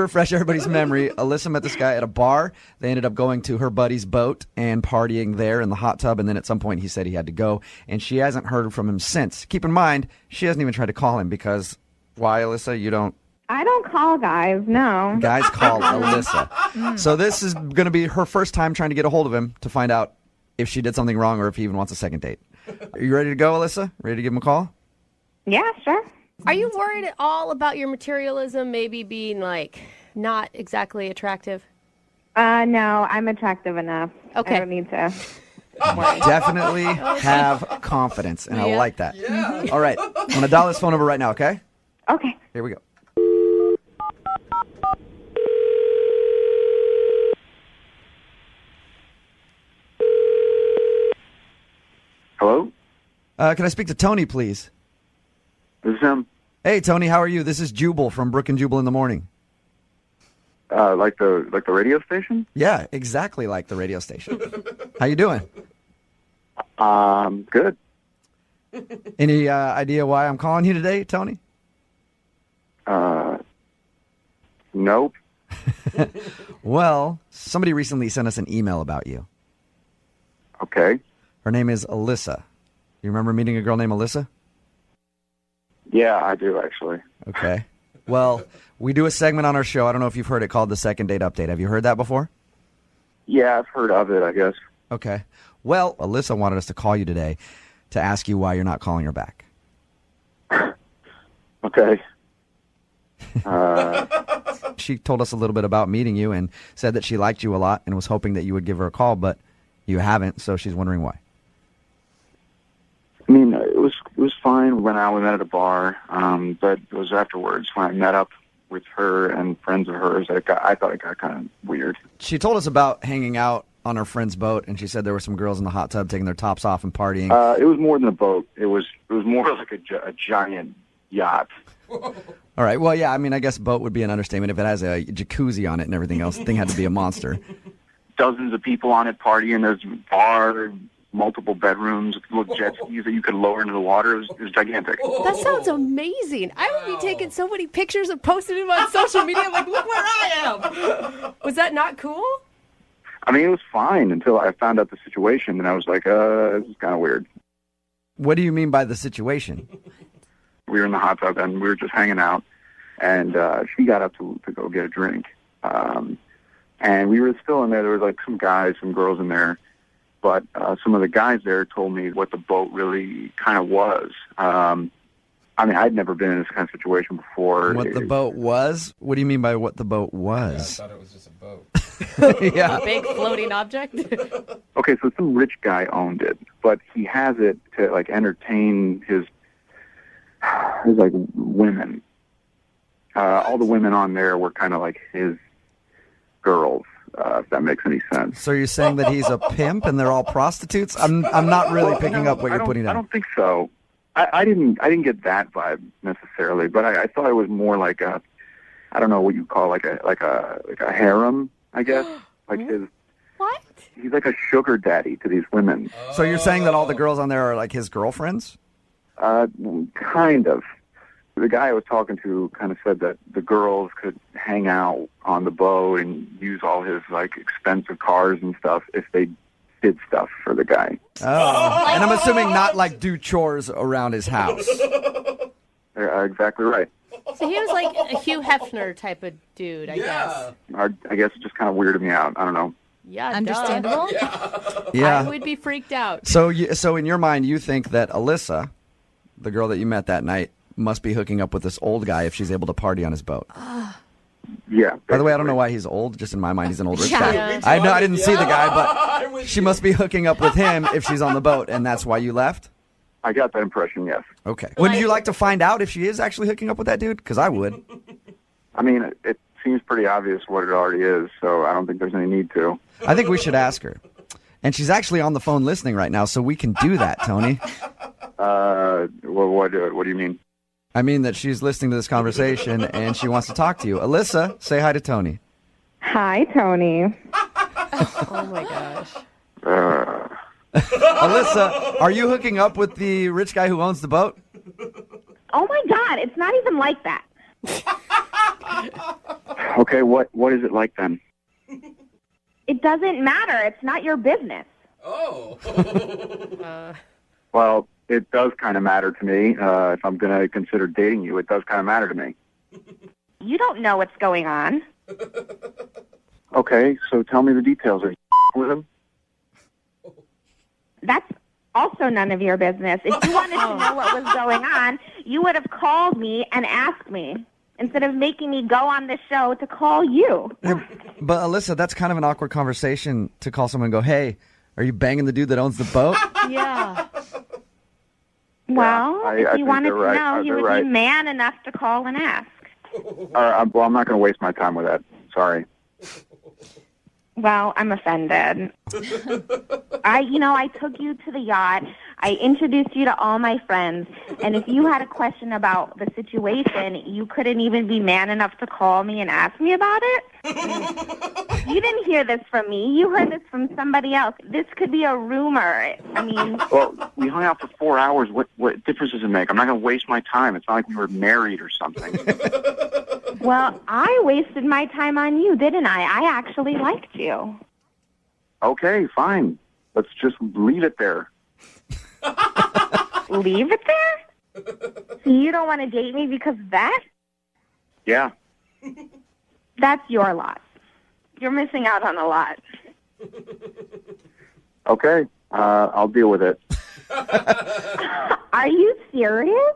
refresh everybody's memory, Alyssa met this guy at a bar. They ended up going to her buddy's boat and partying there in the hot tub, and then at some point he said he had to go, and she hasn't heard from him since. Keep in mind, she hasn't even tried to call him because, why, Alyssa? You don't... I don't call guys, no. Guys call Alyssa. So this is going to be her first time trying to get a hold of him to find out if she did something wrong or if he even wants a second date. Are you ready to go, Alyssa? Ready to give him a call? Yeah, sure. Are you worried at all about your materialism maybe being, not exactly attractive? No, I'm attractive enough. Okay. I don't need to... Definitely have confidence, and I like that. Yeah. All right. I'm going to dial this phone number right now, okay? Okay. Here we go. Hello? Can I speak to Tony, please? This is him. Hey, Tony, how are you? This is Jubal from Brooke and Jubal in the morning. Like the radio station? Yeah, exactly like the radio station. How you doing? Good. Any idea why I'm calling you today, Tony? Nope. Well, somebody recently sent us an email about you. Okay. Her name is Alyssa. You remember meeting a girl named Alyssa? Yeah, I do, actually. Okay. Well, we do a segment on our show. I don't know if you've heard it called the Second Date Update. Have you heard that before? Yeah, I've heard of it, I guess. Okay. Well, Alyssa wanted us to call you today to ask you why you're not calling her back. Okay. She told us a little bit about meeting you and said that she liked you a lot and was hoping that you would give her a call, but you haven't, so she's wondering why. I mean, it was fine. We went out, we met at a bar, but it was afterwards when I met up with her and friends of hers. I thought it got kind of weird. She told us about hanging out on her friend's boat, and she said there were some girls in the hot tub taking their tops off and partying. It was more than a boat. It was more like a giant yacht. All right. Well, yeah, I mean, I guess boat would be an understatement. If it has a jacuzzi on it and everything else, the thing had to be a monster. Dozens of people on it partying. There's a bar, multiple bedrooms, little jet skis that you could lower into the water. It was gigantic. That sounds amazing. I would be taking so many pictures and posting them on social media like, look where I am. Was that not cool? I mean, it was fine until I found out the situation, and I was like, this is kind of weird. What do you mean by the situation? We were in the hot tub, and we were just hanging out, and she got up to go get a drink. And we were still in there. There was like some guys, some girls in there. But some of the guys there told me what the boat really kind of was. I mean, I'd never been in this kind of situation before. What the boat was? What do you mean by what the boat was? Yeah, I thought it was just a boat. Yeah. A big floating object? Okay, so some rich guy owned it, but he has it to like entertain his like women. All the women on there were kind of like his girls. If that makes any sense. So you're saying that he's a pimp and they're all prostitutes? I'm not really picking up what you're putting down. I don't think so. I didn't get that vibe necessarily, but I thought it was more like I don't know what you call like a harem, I guess. Like his. What? He's like a sugar daddy to these women. So you're saying that all the girls on there are like his girlfriends? Kind of. The guy I was talking to kind of said that the girls could hang out on the boat and use all his like expensive cars and stuff if they did stuff for the guy. Oh, and I'm assuming not like do chores around his house. Exactly right. So he was like a Hugh Hefner type of dude, I guess. I guess it just kind of weirded me out. I don't know. Yeah, understandable. Yeah. I would be freaked out. So in your mind, you think that Alyssa, the girl that you met that night, must be hooking up with this old guy if she's able to party on his boat. Yeah. By the way, I don't know why he's old. Just in my mind, he's an old rich Yeah. guy. I know I didn't see the guy, but she must be hooking up with him if she's on the boat, and that's why you left? I got that impression, yes. Okay. Would you like to find out if she is actually hooking up with that dude? Because I would. I mean, it seems pretty obvious what it already is, so I don't think there's any need to. I think we should ask her. And she's actually on the phone listening right now, so we can do that, Tony. What do you mean? I mean that she's listening to this conversation and she wants to talk to you. Alyssa, say hi to Tony. Hi, Tony. Oh, my gosh. Alyssa, are you hooking up with the rich guy who owns the boat? Oh, my God. It's not even like that. Okay, what is it like then? It doesn't matter. It's not your business. Oh. Well, it does kind of matter to me. If I'm going to consider dating you, it does kind of matter to me. You don't know what's going on. Okay, so tell me the details. Are you with him? That's also none of your business. If you wanted to know what was going on, you would have called me and asked me instead of making me go on the show to call you. But Alyssa, that's kind of an awkward conversation to call someone and go, hey, are you banging the dude that owns the boat? Yeah. Well, I if you think wanted they're to right. know, you They're would right. be man enough to call and ask. Well, I'm not going to waste my time with that. Sorry. Well, I'm offended. I took you to the yacht. I introduced you to all my friends, and if you had a question about the situation, you couldn't even be man enough to call me and ask me about it? You didn't hear this from me. You heard this from somebody else. This could be a rumor. I mean... Well, we hung out for 4 hours. What difference does it make? I'm not going to waste my time. It's not like we were married or something. Well, I wasted my time on you, didn't I? I actually liked you. Okay, fine. Let's just leave it there. Leave it there? So you don't want to date me because of that? Yeah. That's your lot. You're missing out on a lot. Okay, I'll deal with it. Are you serious?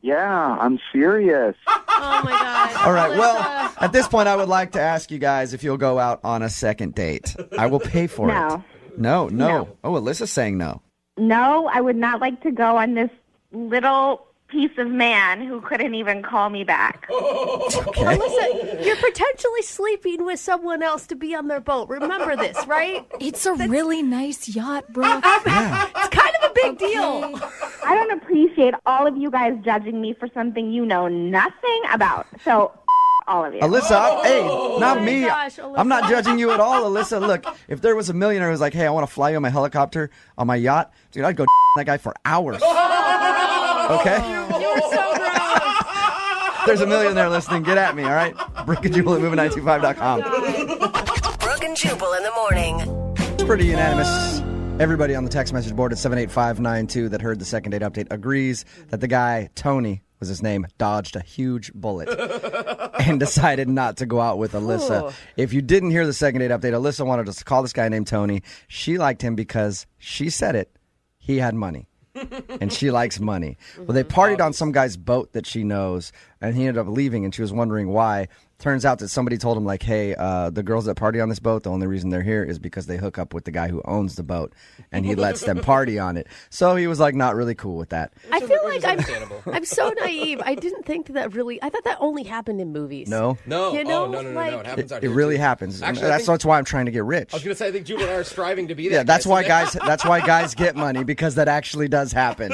Yeah, I'm serious. Oh, my God. All right, well, at this point, I would like to ask you guys if you'll go out on a second date. I will pay for No. it. No. Oh, Alyssa's saying no. No, I would not like to go on this little piece of man who couldn't even call me back. Okay. Alyssa, you're potentially sleeping with someone else to be on their boat. Remember this, right? It's a really nice yacht, Brooke. It's kind of a big deal. I don't appreciate all of you guys judging me for something you know nothing about. So, all of you. Alyssa, hey, not my me. gosh, I'm not judging you at all, Alyssa. Look, if there was a millionaire who was like, hey, I want to fly you on my helicopter, on my yacht, dude, I'd go that guy for hours. Okay? You're so gross. There's a millionaire listening. Get at me, all right? Brooke and Jubal at moving925.com. Brooke and Jubal in the morning. Pretty unanimous. Everybody on the text message board at 78592 that heard the second date update agrees that the guy, Tony was his name, dodged a huge bullet and decided not to go out with Alyssa. Ooh. If you didn't hear the second date update, Alyssa wanted us to call this guy named Tony. She liked him because she said it. He had money. And she likes money. Well, they partied on some guy's boat that she knows, and he ended up leaving, and she was wondering why. Turns out that somebody told him, like, hey, the girls that party on this boat, the only reason they're here is because they hook up with the guy who owns the boat, and he lets them party on it. So he was, like, not really cool with that. I feel like I'm so naive. I didn't think that really. I thought that only happened in movies. No? No. You know, no. It happens out It here, really too. happens. Actually, That's why I'm trying to get rich. I was going to say, I think Jubal and I are striving to be that. Yeah, that's guy. why guys get money, because that actually does happen.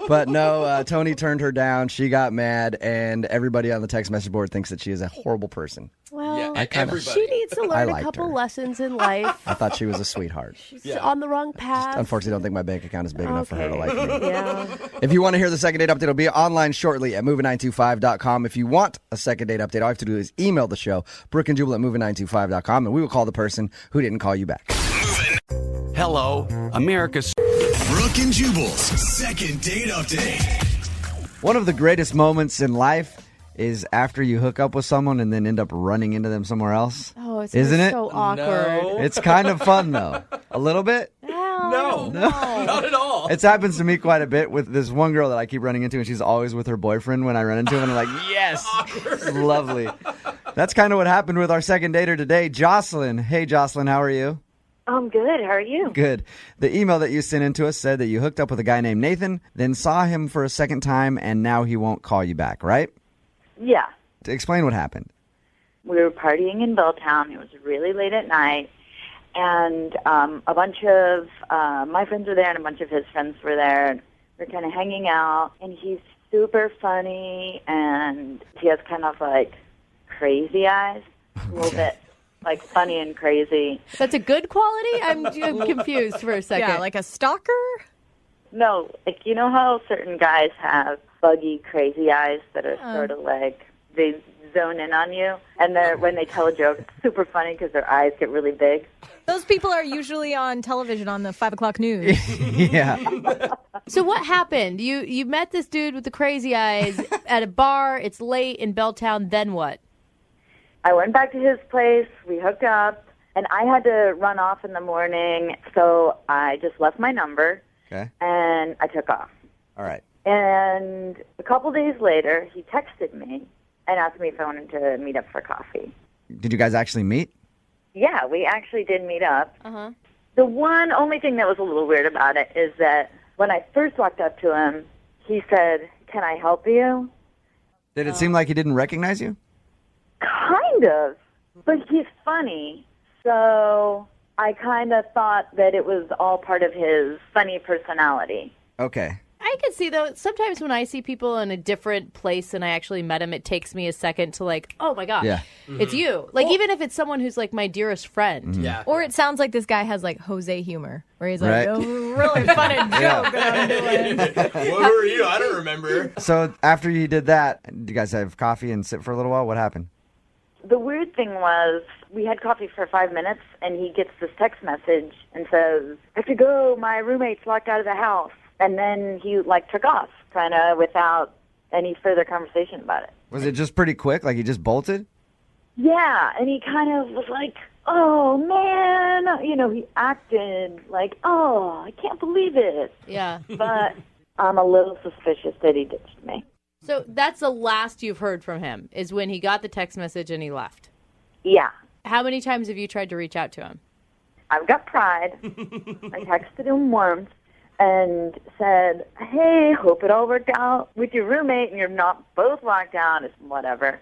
But no, Tony turned her down. She got mad, and everybody on the text message board thinks that she is a horrible person. Well, Yeah, she needs to learn a liked couple her. lessons in life. I thought she was a sweetheart. She's on the wrong path. Unfortunately, I don't think my bank account is big enough for her to like me. Yeah. If you want to hear the second date update, it'll be online shortly at moving925.com. If you want a second date update, all you have to do is email the show, Brooke and Jubal at moving925.com, and we will call the person who didn't call you back. Hello, America's Brooke and Jubal's second date update. One of the greatest moments in life is after you hook up with someone and then end up running into them somewhere else. Oh, it's Isn't it? so awkward. No. It's kind of fun, though. A little bit. No, not at all. It happens to me quite a bit with this one girl that I keep running into, and she's always with her boyfriend when I run into him, and I'm like, yes, lovely. That's kind of what happened with our second dater today, Jocelyn. Hey, Jocelyn, how are you? I'm good. How are you? Good. The email that you sent in to us said that you hooked up with a guy named Nathan, then saw him for a second time, and now he won't call you back, right? Yeah. Explain what happened. We were partying in Belltown. It was really late at night. And a bunch of my friends were there and a bunch of his friends were there. And we were kind of hanging out. And he's super funny. And he has kind of like crazy eyes. A little bit like funny and crazy. That's a good quality? I'm confused for a second. Yeah, like a stalker? No, like you know how certain guys have buggy, crazy eyes that are sort of like they zone in on you, and when they tell a joke, it's super funny because their eyes get really big. Those people are usually on television on the 5 o'clock news. Yeah. So what happened? You met this dude with the crazy eyes at a bar. It's late in Belltown. Then what? I went back to his place. We hooked up, and I had to run off in the morning, so I just left my number. Okay. And I took off. All right. And a couple days later, he texted me and asked me if I wanted to meet up for coffee. Did you guys actually meet? Yeah, we actually did meet up. Uh-huh. The only thing that was a little weird about it is that when I first walked up to him, he said, "Can I help you?" Did it seem like he didn't recognize you? Kind of. But he's funny. So I kind of thought that it was all part of his funny personality. Okay. I can see, though, sometimes when I see people in a different place than I actually met them, it takes me a second to like, oh my gosh, Yeah. it's you. Like, even if it's someone who's like my dearest friend. Yeah. Or it sounds like this guy has like Jose humor, where he's like, Right. oh, really funny joke that I'm doing. What were you? I don't remember. So after you did that, did you guys have coffee and sit for a little while? What happened? The weird thing was we had coffee for 5 minutes, and he gets this text message and says, I have to go. My roommate's locked out of the house. And then he, like, took off, kind of without any further conversation about it. Was it just pretty quick? Like he just bolted? Yeah, and he kind of was like, oh, man. You know, he acted like, oh, I can't believe it. Yeah. But I'm a little suspicious that he ditched me. So that's the last you've heard from him, is when he got the text message and he left. Yeah. How many times have you tried to reach out to him? I've got pride. I texted him once and said, hey, hope it all worked out with your roommate and you're not both locked down, it's whatever.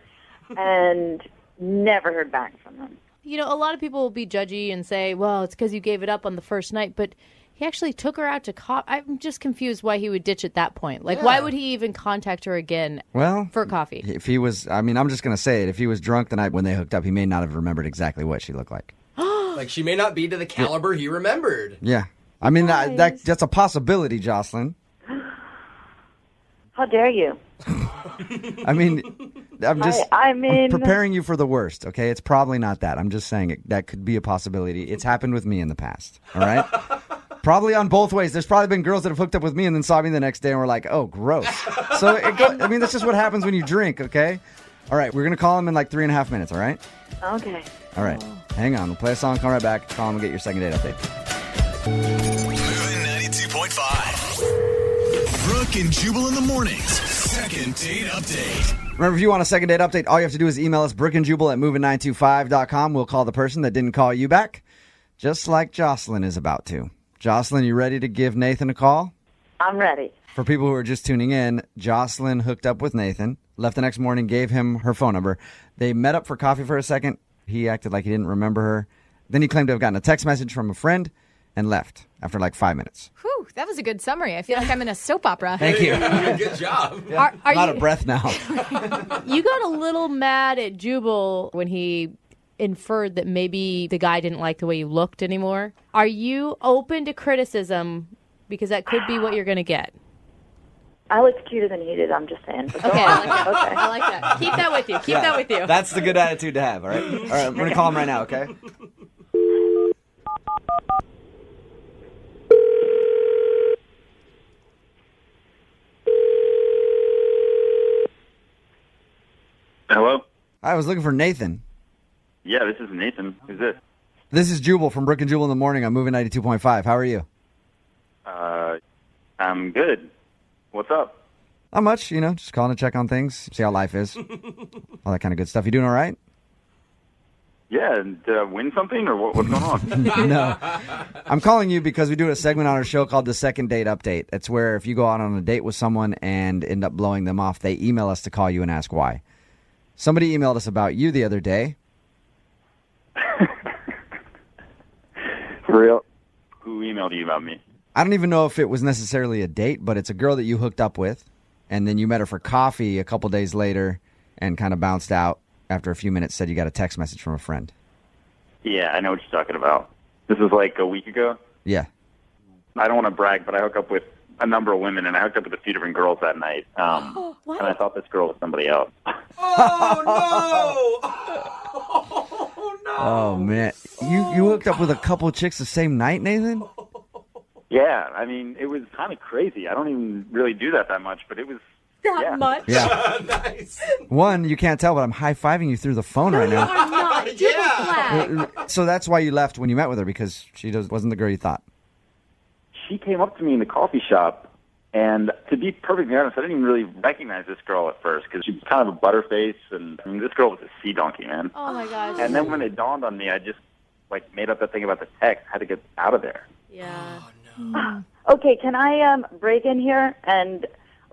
And never heard back from him. You know, a lot of people will be judgy and say, well, it's because you gave it up on the first night, but he actually took her out to coffee. I'm just confused why he would ditch at that point. Like, why would he even contact her again for coffee? If he was, I mean, I'm just going to say it. If he was drunk the night when they hooked up, he may not have remembered exactly what she looked like. Like, she may not be to the caliber he remembered. Yeah. I mean, that's a possibility, Jocelyn. How dare you? I mean, I'm I'm preparing you for the worst, okay? It's probably not that. I'm just saying that could be a possibility. It's happened with me in the past, all right? Probably on both ways. There's probably been girls that have hooked up with me and then saw me the next day and were like, oh, gross. So, I mean, that's just what happens when you drink, okay? All right, we're going to call him in like 3.5 minutes, all right? Okay. All right. Hang on. We'll play a song, come right back, call him and get your second date update. Moving 92.5. Brooke and Jubal in the mornings. Second date update. Remember, if you want a second date update, all you have to do is email us, brookeandjubal@moving925.com. We'll call the person that didn't call you back, just like Jocelyn is about to. Jocelyn, you ready to give Nathan a call? I'm ready. For people who are just tuning in, Jocelyn hooked up with Nathan, left the next morning, gave him her phone number. They met up for coffee for a second. He acted like he didn't remember her. Then he claimed to have gotten a text message from a friend and left after like 5 minutes. Whew, that was a good summary. I feel like I'm in a soap opera. Thank you. Good job. Yeah. I'm out of breath now. You got a little mad at Jubal when he inferred that maybe the guy didn't like the way you looked anymore. Are you open to criticism? Because that could be what you're going to get. I looked cuter than he did, I'm just saying. Okay, I like that. Okay. I like that. Keep that with you. Keep that with you. That's the good attitude to have, all right? All right, I'm going to call him right now, okay? Hello? I was looking for Nathan. Yeah, this is Nathan. Who's this? This is Jubal from Brooke and Jubal in the morning. I'm moving 92.5. How are you? I'm good. What's up? Not much, just calling to check on things, see how life is. All that kind of good stuff. You doing all right? Yeah, did I win something or what's going on? No. I'm calling you because we do a segment on our show called the Second Date Update. It's where if you go out on a date with someone and end up blowing them off, they email us to call you and ask why. Somebody emailed us about you the other day. For real? Who emailed you about me? I don't even know if it was necessarily a date, but it's a girl that you hooked up with, and then you met her for coffee a couple days later and kind of bounced out after a few minutes, said you got a text message from a friend. Yeah, I know what you're talking about. This was like a week ago. Yeah. I don't want to brag, but I hooked up with a number of women, and I hooked up with a few different girls that night. And I thought this girl was somebody else. Oh, no! Oh, no! Oh, man. You hooked up with a couple of chicks the same night, Nathan? Yeah, I mean, it was kind of crazy. I don't even really do that much, but it was that much. Yeah. Nice. One, you can't tell, but I'm high-fiving you through the phone right now. I'm not. Yeah. So that's why you left when you met with her, because she wasn't the girl you thought. She came up to me in the coffee shop, and to be perfectly honest, I didn't even really recognize this girl at first because she was kind of a butterface, and I mean, this girl was a sea donkey, man. Oh, my gosh. And then when it dawned on me, I just made up that thing about the text. I had to get out of there. Yeah. Okay, can I break in here and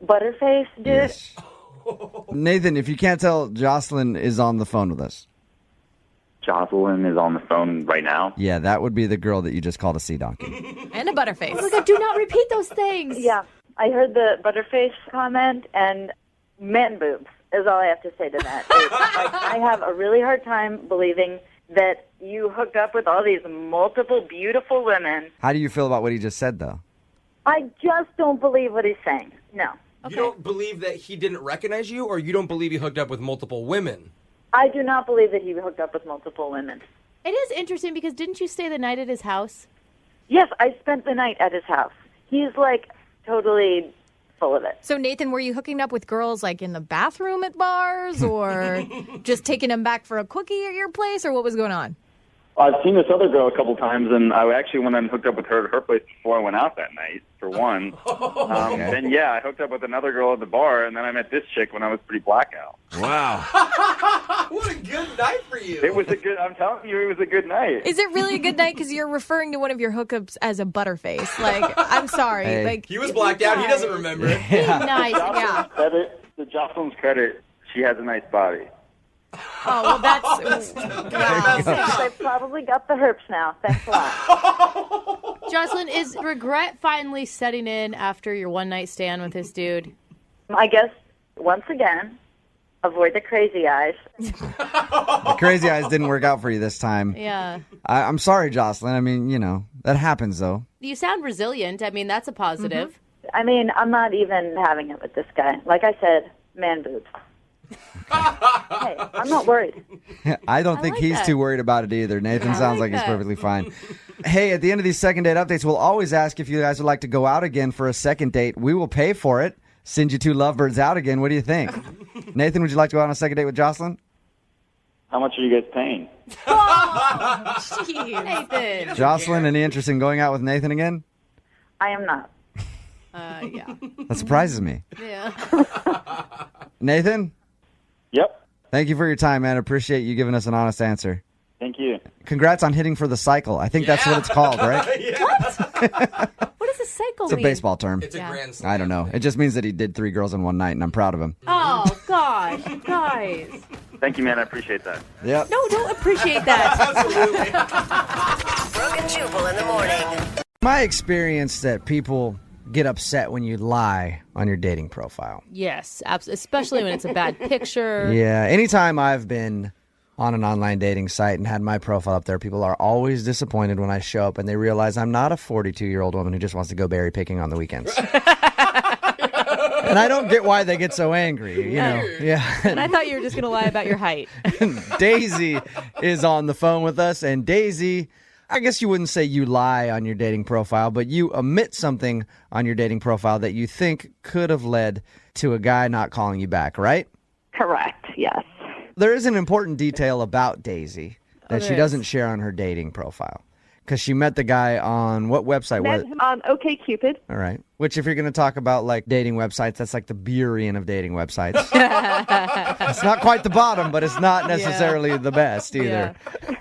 butterface, dude? Yes. Nathan, if you can't tell, Jocelyn is on the phone with us. Jocelyn is on the phone right now. Yeah, that would be the girl that you just called a sea donkey. And a butterface. Oh my God, do not repeat those things. Yeah, I heard the butterface comment, and man boobs is all I have to say to that. I have a really hard time believing that you hooked up with all these multiple beautiful women. How do you feel about what he just said, though? I just don't believe what he's saying. No. You don't believe that he didn't recognize you, or you don't believe he hooked up with multiple women? I do not believe that he hooked up with multiple women. It is interesting because didn't you stay the night at his house? Yes, I spent the night at his house. He's like totally full of it. So, Nathan, were you hooking up with girls like in the bathroom at bars or just taking them back for a quickie at your place, or what was going on? I've seen this other girl a couple times, and I actually went and hooked up with her at her place before I went out that night, for one. Then, yeah, I hooked up with another girl at the bar, and then I met this chick when I was pretty blackout. Wow. What a good night for you. It was a good, I'm telling you, it was a good night. Is it really a good night? Because you're referring to one of your hookups as a butterface. Like, I'm sorry. Hey. Like He was blacked out. He doesn't remember it. Nice, yeah. To Jocelyn's credit, she has a nice body. Oh, well, that's... wow. I probably got the herpes now. Thanks a lot. Jocelyn, is regret finally setting in after your one-night stand with this dude? I guess, once again, avoid the crazy eyes. The crazy eyes didn't work out for you this time. Yeah. I'm sorry, Jocelyn. I mean, that happens, though. You sound resilient. I mean, that's a positive. I mean, I'm not even having it with this guy. Like I said, man boobs. Hey, I'm not worried. I don't think like he's that. too worried about it either. Nathan sounds like he's that. perfectly fine. Hey, at the end of these second date updates, we'll always ask if you guys would like to go out again for a second date. We will pay for it. Send you two lovebirds out again. What do you think? Nathan, would you like to go out on a second date with Jocelyn? How much are you guys paying? Jeez. Nathan. Jocelyn, any interest in going out with Nathan again? I am not. Yeah. That surprises me. Yeah. Nathan, Yep. thank you for your time, man. I appreciate you giving us an honest answer. Thank you. Congrats on hitting for the cycle. I think that's what it's called, right? What does a cycle It's a mean? baseball term. It's a grand slam. I don't know. It just means that he did 3 girls in one night, and I'm proud of him. Oh, gosh. Guys. Thank you, man. I appreciate that. Yep. No, don't appreciate that. Brooke and Jubal in the morning. My experience that people get upset when you lie on your dating profile. Yes, especially when it's a bad picture. Yeah, anytime I've been on an online dating site and had my profile up there, people are always disappointed when I show up and they realize I'm not a 42-year-old woman who just wants to go berry picking on the weekends. And I don't get why they get so angry, Yeah. And I thought you were just going to lie about your height. Daisy is on the phone with us, and Daisy, I guess you wouldn't say you lie on your dating profile, but you omit something on your dating profile that you think could have led to a guy not calling you back, right? Correct, yes. There is an important detail about Daisy that she there doesn't share on her dating profile. Because she met the guy on what website? Met him on OkCupid. All right. Which, if you're going to talk about like dating websites, that's like the Burien of dating websites. It's not quite the bottom, but it's not necessarily the best either.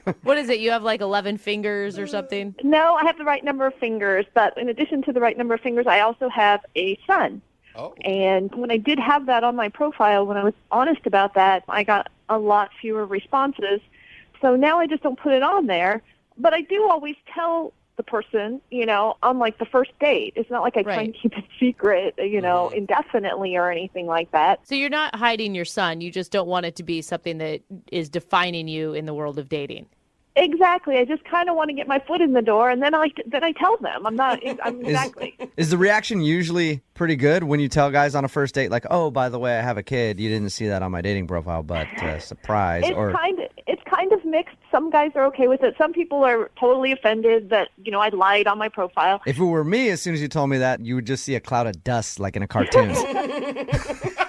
Yeah. What is it? You have like 11 fingers or something? No, I have the right number of fingers, but in addition to the right number of fingers, I also have a son. Oh. And when I did have that on my profile, when I was honest about that, I got a lot fewer responses. So now I just don't put it on there. But I do always tell the person, on like the first date. It's not like I try and keep it secret, indefinitely or anything like that. So you're not hiding your son. You just don't want it to be something that is defining you in the world of dating. Exactly. I just kind of want to get my foot in the door, and then I tell them. Exactly. Is the reaction usually pretty good when you tell guys on a first date, like, oh, by the way, I have a kid. You didn't see that on my dating profile, but surprise. It's kind of mixed. Some guys are okay with it. Some people are totally offended that, I lied on my profile. If it were me, as soon as you told me that, you would just see a cloud of dust like in a cartoon.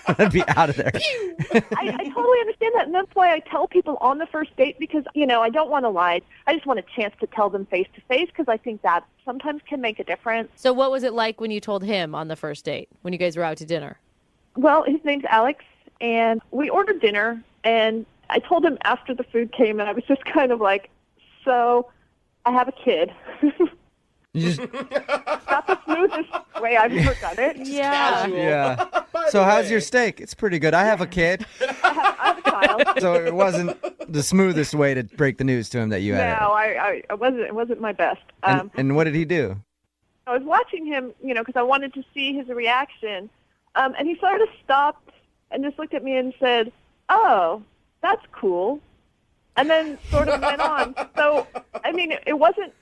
I'd be out of there. I totally understand that, and that's why I tell people on the first date because, I don't want to lie. I just want a chance to tell them face to face because I think that sometimes can make a difference. So what was it like when you told him on the first date, when you guys were out to dinner? Well, his name's Alex, and we ordered dinner, and I told him after the food came, and I was just kind of like, so I have a kid. Not the smoothest way I've ever done it. Yeah. Yeah. So how's your steak? It's pretty good. I have a kid. I have a child. So it wasn't the smoothest way to break the news to him that you had No, I wasn't. It wasn't my best. And what did he do? I was watching him, because I wanted to see his reaction, and he sort of stopped and just looked at me and said, "Oh, that's cool," and then sort of went on. So, I mean, it wasn't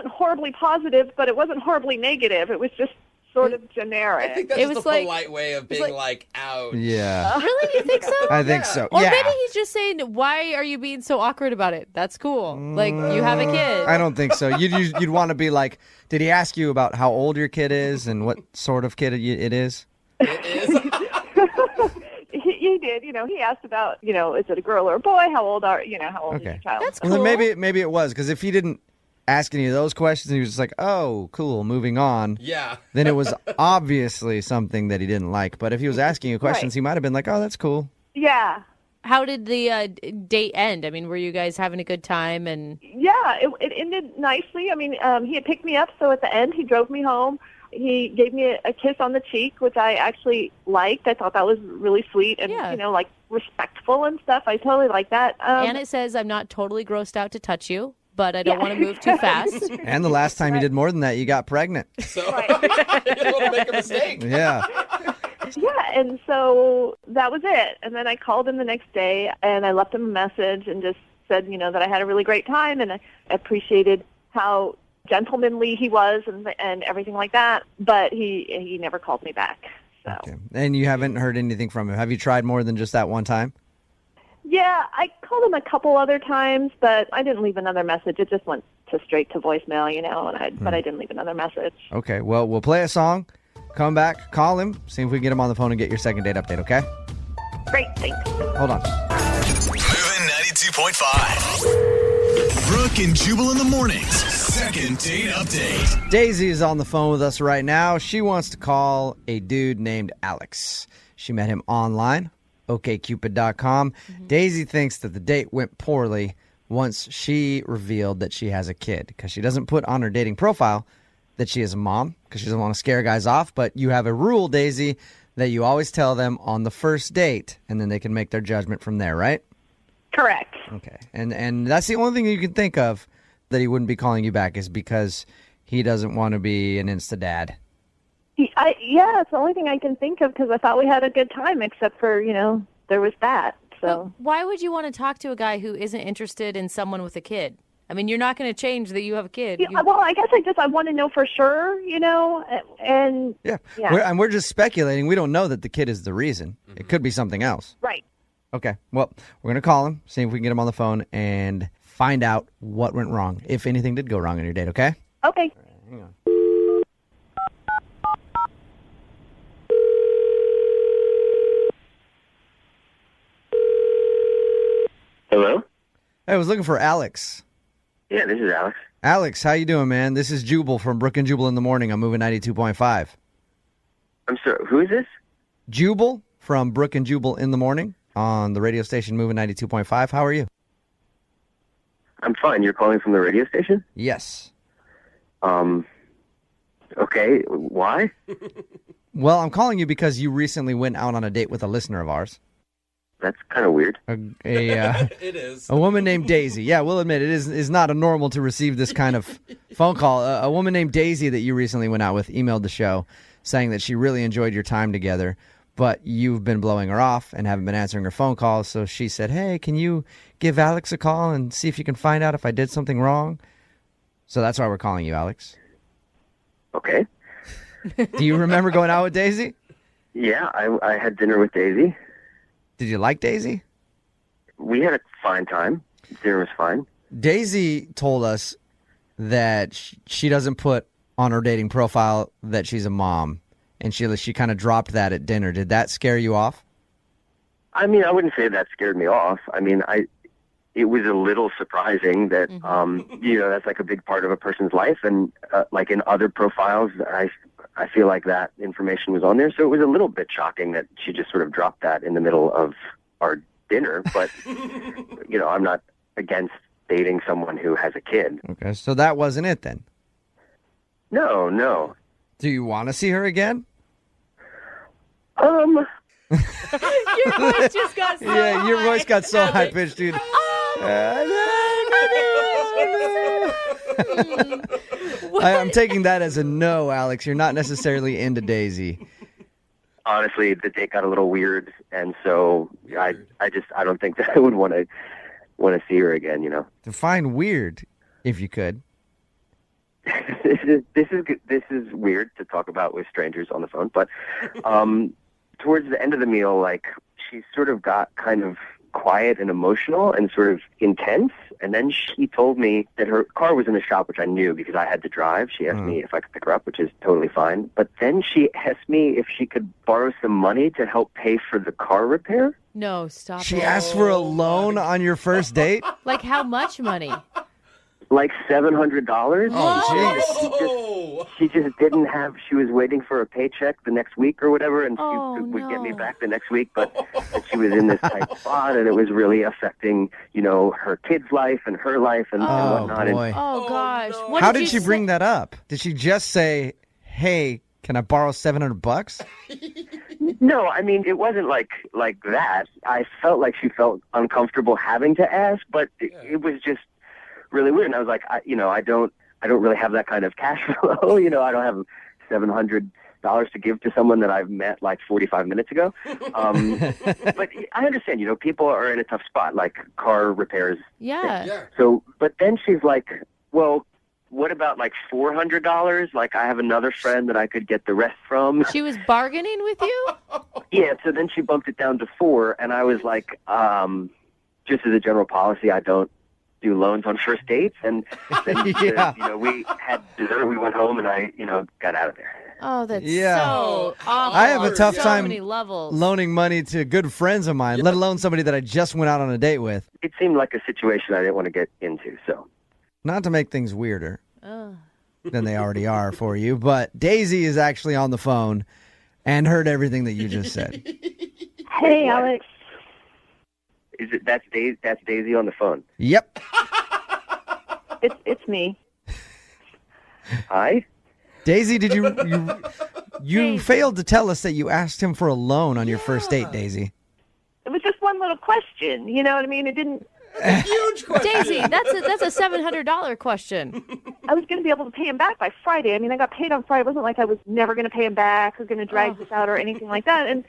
horribly positive, but it wasn't horribly negative. It was just sort of generic. I think that's just a polite way of being like, ouch. Yeah. Really? You think so? I think so. Or yeah. maybe he's just saying, why are you being so awkward about it? That's cool. Like, you have a kid. I don't think so. You'd want to be like, did he ask you about how old your kid is and what sort of kid it is? He did. He asked about, is it a girl or a boy? How old is your child? That's cool. Well, then maybe it was, because if he didn't ask any of those questions, he was just like, oh, cool, moving on. Yeah. Then it was obviously something that he didn't like. But if he was asking you questions, he might have been like, oh, that's cool. Yeah. How did the date end? I mean, were you guys having a good time? And Yeah, it ended nicely. I mean, he had picked me up, so at the end, he drove me home. He gave me a kiss on the cheek, which I actually liked. I thought that was really sweet and, like respectful and stuff. I totally like that. And it says, I'm not totally grossed out to touch you, but I don't want to move too fast. And the last time you did more than that, you got pregnant. So you don't want to make a mistake. Yeah. Yeah, and so that was it. And then I called him the next day, and I left him a message and just said, that I had a really great time, and I appreciated how gentlemanly he was and everything like that. But he never called me back. So. Okay. And you haven't heard anything from him. Have you tried more than just that one time? Yeah, I called him a couple other times, but I didn't leave another message. It just went straight to voicemail, but I didn't leave another message. Okay, well, we'll play a song, come back, call him, see if we can get him on the phone and get your second date update, okay? Great, thanks. Hold on. Moving 92.5. Brooke and Jubal in the mornings. Second date update. Daisy is on the phone with us right now. She wants to call a dude named Alex. She met him online, okcupid.com. Daisy thinks that the date went poorly once she revealed that she has a kid, because she doesn't put on her dating profile that she is a mom because she doesn't want to scare guys off. But you have a rule, Daisy, that you always tell them on the first date, and then they can make their judgment from there, right? Correct. Okay. And that's the only thing you can think of that he wouldn't be calling you back is because he doesn't want to be an insta dad. Yeah, it's the only thing I can think of because I thought we had a good time, except for, there was that. So But why would you want to talk to a guy who isn't interested in someone with a kid? I mean, you're not going to change that you have a kid. Yeah, well, I guess I want to know for sure, and Yeah. We're just speculating. We don't know that the kid is the reason. It could be something else. Right. Okay. Well, we're going to call him, see if we can get him on the phone, and find out what went wrong, if anything did go wrong on your date, okay? Okay. Hang on. Hello? Hey, I was looking for Alex. Yeah, this is Alex. Alex, how you doing, man? This is Jubal from Brooke and Jubal in the morning. I'm moving 92.5. I'm sorry, who is this? Jubal from Brooke and Jubal in the morning on the radio station moving 92.5. How are you? I'm fine. You're calling from the radio station? Yes. Okay. Why? Well, I'm calling you because you recently went out on a date with a listener of ours. That's kind of weird. It is. A woman named Daisy. Yeah, we'll admit it is not a normal to receive this kind of phone call. A woman named Daisy that you recently went out with emailed the show saying that she really enjoyed your time together, but you've been blowing her off and haven't been answering her phone calls. So she said, hey, can you give Alex a call and see if you can find out if I did something wrong? So that's why we're calling you, Alex. Okay. Do you remember going out with Daisy? Yeah, I had dinner with Daisy. Did you like Daisy? We had a fine time. Dinner was fine. Daisy told us that she doesn't put on her dating profile that she's a mom, and she kind of dropped that at dinner. Did that scare you off? I mean, I wouldn't say that scared me off. I mean, it was a little surprising that, that's like a big part of a person's life. And like in other profiles, I feel like that information was on there. So it was a little bit shocking that she just sort of dropped that in the middle of our dinner. But, I'm not against dating someone who has a kid. Okay, so that wasn't it then? No. Do you want to see her again? Your voice just got so Yeah, your voice got so high. high-pitched, dude. I'm taking that as a no, Alex. You're not necessarily into Daisy. Honestly, the date got a little weird, and so I don't think that I would want to see her again. You know. Define weird, if you could. This is weird to talk about with strangers on the phone, but towards the end of the meal, like, she sort of got kind of quiet and emotional and sort of intense, and then she told me that her car was in the shop, which I knew because I had to drive. She asked me if I could pick her up, which is totally fine, but then she asked me if she could borrow some money to help pay for the car repair. No, stop She it. asked for a loan on your first date? Like how much money? Like $700. Oh, She just didn't have. She was waiting for a paycheck the next week or whatever, and she would get me back the next week. But she was in this tight spot, and it was really affecting, her kid's life and her life and whatnot. Boy. Oh gosh. What How did she bring that up? Did she just say, "Hey, can I borrow $700?" No, I mean, it wasn't like that. I felt like she felt uncomfortable having to ask, but it was just really weird. And I was like, I don't really have that kind of cash flow. I don't have $700 to give to someone that I've met like 45 minutes ago. But I understand, people are in a tough spot, like car repairs. Yeah. So, but then she's like, well, what about like $400? Like, I have another friend that I could get the rest from. She was bargaining with you? Yeah. So then she bumped it down to $4, and I was like, just as a general policy, I don't do loans on first dates. And then, we had dessert, we went home, and I, got out of there. Oh, that's Yeah. so awful. I have a tough so time many levels. loaning money to good friends of mine, let alone somebody that I just went out on a date with. It seemed like a situation I didn't want to get into, so. Not to make things weirder Oh. than they already are for you, but Daisy is actually on the phone and heard everything that you just said. Hey, Alex. Is it that's Daisy on the phone? Yep. It's me. Hi. Daisy, did you failed to tell us that you asked him for a loan on your first date, Daisy? It was just one little question. You know what I mean? It didn't. Huge question. Daisy, that's a $700 question. I was going to be able to pay him back by Friday. I mean, I got paid on Friday. It wasn't like I was never going to pay him back or going to drag this out or anything like that. And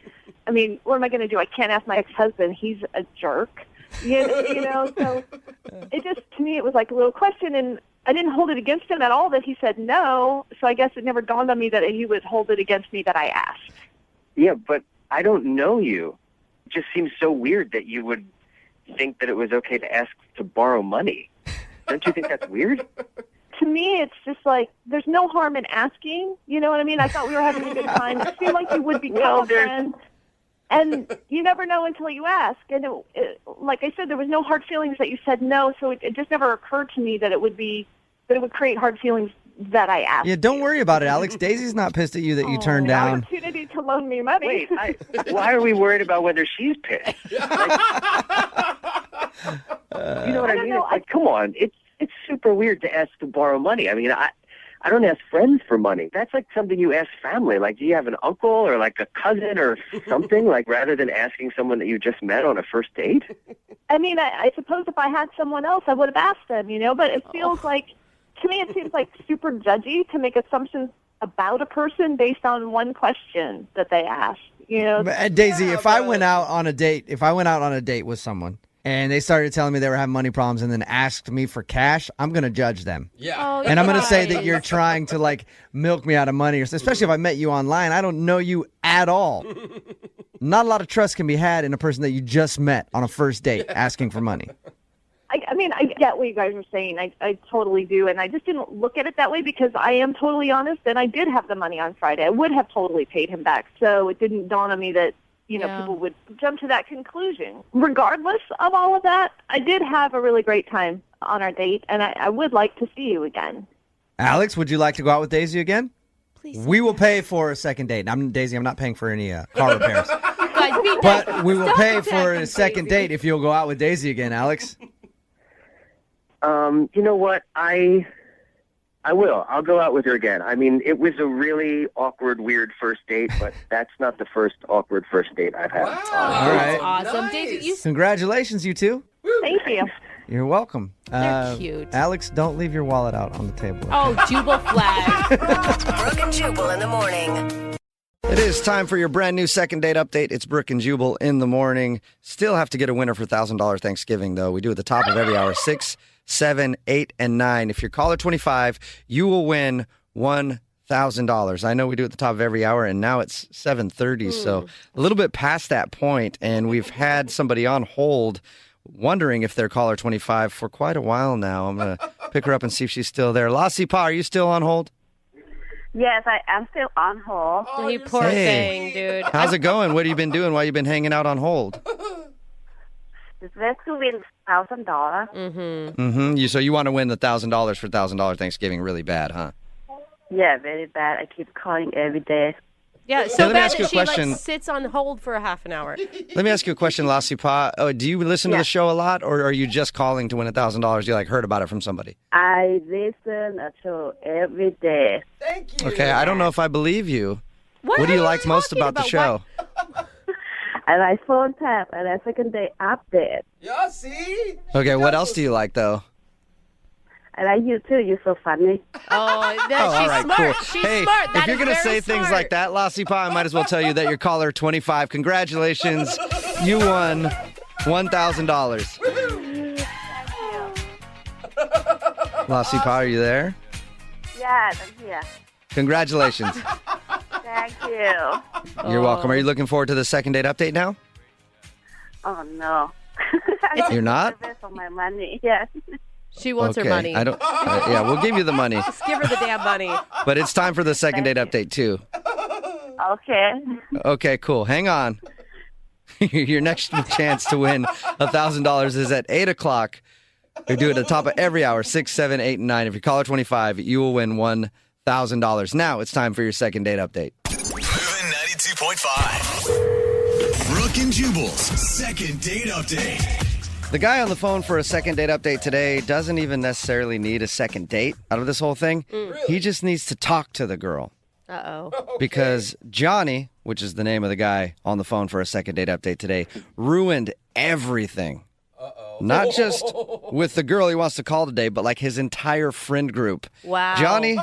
I mean, what am I going to do? I can't ask my ex-husband. He's a jerk. So it just, to me, it was like a little question, and I didn't hold it against him at all that he said no. So I guess it never dawned on me that he would hold it against me that I asked. Yeah, but I don't know you. It just seems so weird that you would think that it was okay to ask to borrow money. Don't you think that's weird? To me, it's just like, there's no harm in asking. You know what I mean? I thought we were having a good time. It seemed like you would become friends. And you never know until you ask. And like I said, there was no hard feelings that you said no, so it just never occurred to me that it would create hard feelings that I asked. Yeah, don't worry about it, Alex. Daisy's not pissed at you that you turned down. Opportunity to loan me money. Wait, why are we worried about whether she's pissed? You know what I mean? It's like, come on, it's super weird to ask to borrow money. I mean, I don't ask friends for money. That's like something you ask family. Like, do you have an uncle or like a cousin or something? Like, rather than asking someone that you just met on a first date? I mean, I suppose if I had someone else, I would have asked them, but it feels like, to me, it seems like super judgy to make assumptions about a person based on one question that they asked, Daisy, if I went out on a date with someone, and they started telling me they were having money problems and then asked me for cash, I'm going to judge them. Yeah. Oh, And I'm going to say that you're trying to, like, milk me out of money, especially if I met you online. I don't know you at all. Not a lot of trust can be had in a person that you just met on a first date asking for money. I mean, I get what you guys are saying. I totally do. And I just didn't look at it that way because I am totally honest, and I did have the money on Friday. I would have totally paid him back. So it didn't dawn on me that, people would jump to that conclusion. Regardless of all of that, I did have a really great time on our date, and I would like to see you again. Alex, would you like to go out with Daisy again? Please. We will pay for a second date. Daisy, I'm not paying for any car repairs. Guys, be But nice. we will Stop pay for attacking a second Daisy. date if you'll go out with Daisy again, Alex. You know what? I will. I'll go out with her again. I mean, it was a really awkward, weird first date, but that's not the first awkward first date I've had. All right. Awesome. Nice. Daisy, Congratulations, you two. Thank you. You're welcome. They're cute. Alex, don't leave your wallet out on the table. Oh, Jubal flag. Brooke and Jubal in the morning. It is time for your brand new second date update. It's Brooke and Jubal in the morning. Still have to get a winner for $1,000 Thanksgiving, though. We do at the top of every hour, 6, 7, 8, and 9. If you're caller 25, you will win $1,000. I know we do at the top of every hour, and now it's 7:30, so a little bit past that point, and we've had somebody on hold wondering if they're caller 25 for quite a while now. I'm going to pick her up and see if she's still there. Lassie Pa, are you still on hold? Yes, I am still on hold. Oh, you poor thing, dude. How's it going? What have you been doing while you've been hanging out on hold? It's best to win $1,000. So you want to win the $1,000 for $1,000 Thanksgiving really bad, huh? Yeah, very bad. I keep calling every day. Yeah, so let me bad ask you that a question. she sits on hold for a half an hour. Let me ask you a question, Lassie Pa. Do you listen to the show a lot, or are you just calling to win $1,000? You heard about it from somebody? I listen to show every day. Thank you. Okay, I don't know if I believe you. What do are you you like most talking about the about? show? I like phone tap and a second day update. Yeah, see? Okay, what else do you like, though? I like you too. You're so funny. Oh, she's all right, smart. cool. She's Hey, smart. if you're going to say things like that, Lassie Pa, I might as well tell you that you're caller 25. Congratulations. You won $1,000. Lassie Pa, are you there? Yes, I'm here. Congratulations. Thank you. You're welcome. Are you looking forward to the second date update now? Oh, no. You're not? For my money. Yes. She wants her money. I don't. Yeah, we'll give you the money. Just give her the damn money. But it's time for the second date update, too. Okay. Okay, cool. Hang on. Your next chance to win $1,000 is at 8 o'clock. We do it at the top of every hour, 6, 7, 8, and 9. If you're caller 25, you will win $1,000. Now it's time for your second date update. Moving 92.5. Brooke and Jubal's second date update. The guy on the phone for a second date update today doesn't even necessarily need a second date out of this whole thing. He just needs to talk to the girl. Uh-oh. Because Johnny, which is the name of the guy on the phone for a second date update today, ruined everything. Not just with the girl he wants to call today, but like his entire friend group. Wow. Johnny,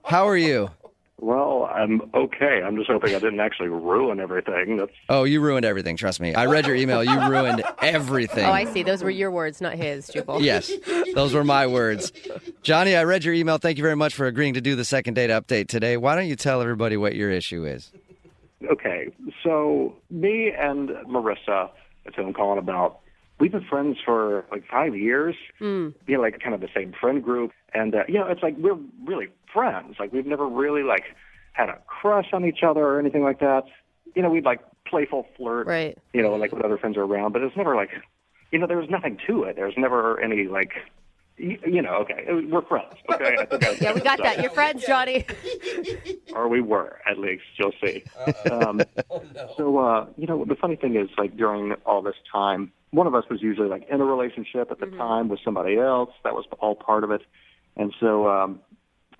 how are you? Well, I'm okay. I'm just hoping I didn't actually ruin everything. Oh, you ruined everything. Trust me. I read your email. You ruined everything. Oh, I see. Those were your words, not his, Jubal. Yes, those were my words. Johnny, I read your email. Thank you very much for agreeing to do the second date update today. Why don't you tell everybody what your issue is? Okay, so me and Marissa, that's who I'm calling about, we've been friends for like 5 years. Like kind of the same friend group. And, it's like we're really friends. Like we've never really like had a crush on each other or anything like that. We'd like playful flirt, right? Like when other friends are around, but it's never like, there was nothing to it. There's never any like, okay, we're friends. Okay, I think yeah, we got that. You're friends, Johnny. Or we were, at least. You'll see. So, the funny thing is, like during all this time, one of us was usually like in a relationship at the time with somebody else. That was all part of it. And so a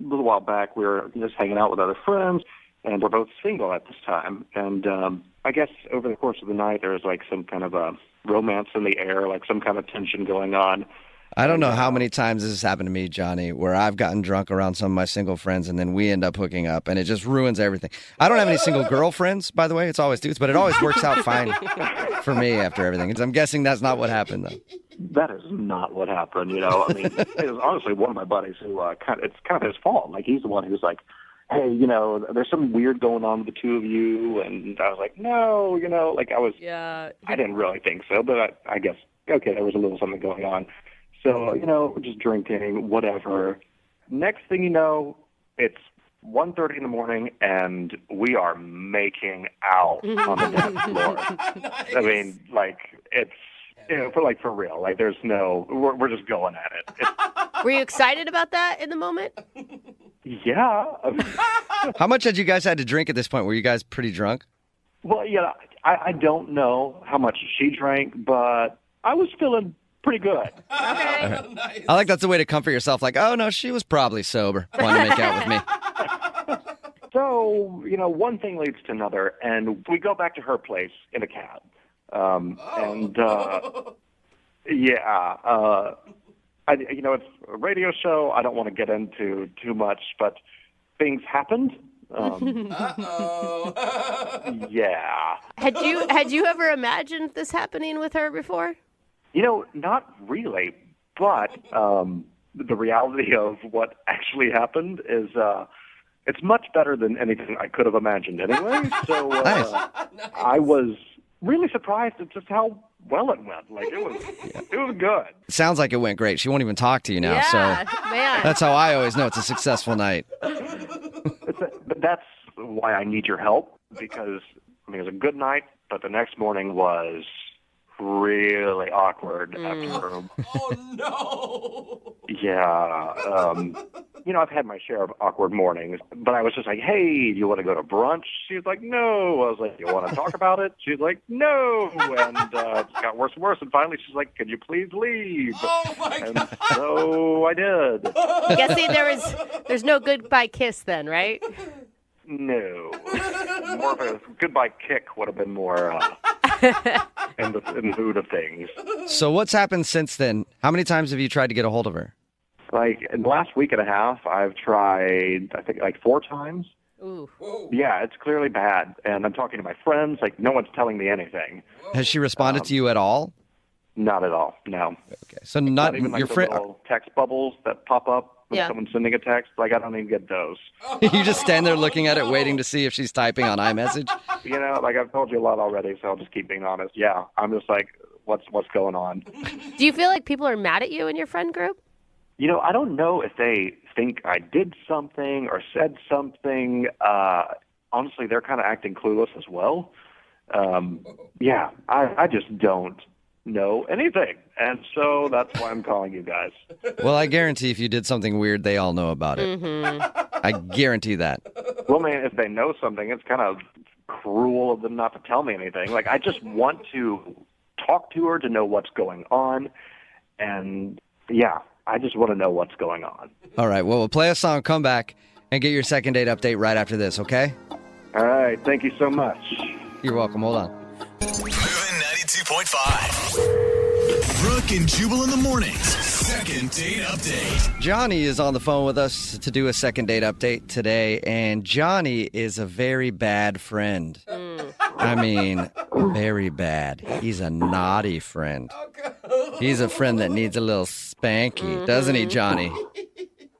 little while back, we were just hanging out with other friends, and we're both single at this time. And I guess over the course of the night, there was like some kind of a romance in the air, like some kind of tension going on. I don't know how many times this has happened to me, Johnny, where I've gotten drunk around some of my single friends and then we end up hooking up and it just ruins everything. I don't have any single girlfriends, by the way. It's always dudes, but it always works out fine for me after everything. I'm guessing that's not what happened, though. That is not what happened, I mean, it was honestly one of my buddies who, it's kind of his fault. Like, he's the one who's like, hey, there's something weird going on with the two of you. And I was like, no, I didn't really think so, but I guess, okay, there was a little something going on. So, we're just drinking, whatever. Next thing you know, it's 1:30 in the morning, and we are making out on the dance floor. Nice. I mean, like, it's, for real. Like, there's we're just going at it. Were you excited about that in the moment? Yeah. How much had you guys had to drink at this point? Were you guys pretty drunk? Well, I don't know how much she drank, but I was feeling pretty good. Okay. Nice. I like that's a way to comfort yourself. Like, oh, no, she was probably sober. Wanted to make out with me. So, one thing leads to another, and we go back to her place in a cab. And Yeah. It's a radio show. I don't want to get into too much, but things happened. Yeah. Had you ever imagined this happening with her before? Not really, but the reality of what actually happened is it's much better than anything I could have imagined anyway. So I was really surprised at just how well it went. Like, it was good. Sounds like it went great. She won't even talk to you now. Yeah, so man. That's how I always know it's a successful night. But that's why I need your help, because it was a good night, but the next morning was really awkward after. Oh, no. Yeah. I've had my share of awkward mornings, but I was just like, hey, do you want to go to brunch? She was like, no. I was like, you want to talk about it? She was like, no. And it got worse and worse. And finally, she's like, can you please leave? Oh, my God. So I did. Yeah, see, there's no goodbye kiss then, right? No. More of a goodbye kick would have been more in the mood of things. So what's happened since then? How many times have you tried to get a hold of her? Like, in the last week and a half, I've tried, I think, like 4 times. Ooh. Yeah, it's clearly bad. And I'm talking to my friends. Like, no one's telling me anything. Has she responded to you at all? Not at all, no. Okay, so not even like your the friend. little text bubbles that pop up when Yeah. someone's sending a text. Like, I don't even get those. You just stand there looking at it, waiting to see if she's typing on iMessage. Like, I've told you a lot already, so I'll just keep being honest. Yeah, I'm just like, what's going on? Do you feel like people are mad at you in your friend group? I don't know if they think I did something or said something. Honestly, they're kind of acting clueless as well. Yeah, I just don't know anything. And so that's why I'm calling you guys. Well, I guarantee if you did something weird, they all know about it. Mm-hmm. I guarantee that. Well, man, if they know something, it's kind of cruel of them not to tell me anything. Like, I just want to talk to her to know what's going on. And, yeah, I just want to know what's going on. All right, well, we'll play a song, come back, and get your second date update right after this, okay? All right, thank you so much. You're welcome. Hold on. Moving 92.5. Brooke and Jubal in the mornings. Second date update. Johnny is on the phone with us to do a second date update today, and Johnny is a very bad friend. I mean, very bad. He's a naughty friend. He's a friend that needs a little spanky, doesn't he, Johnny?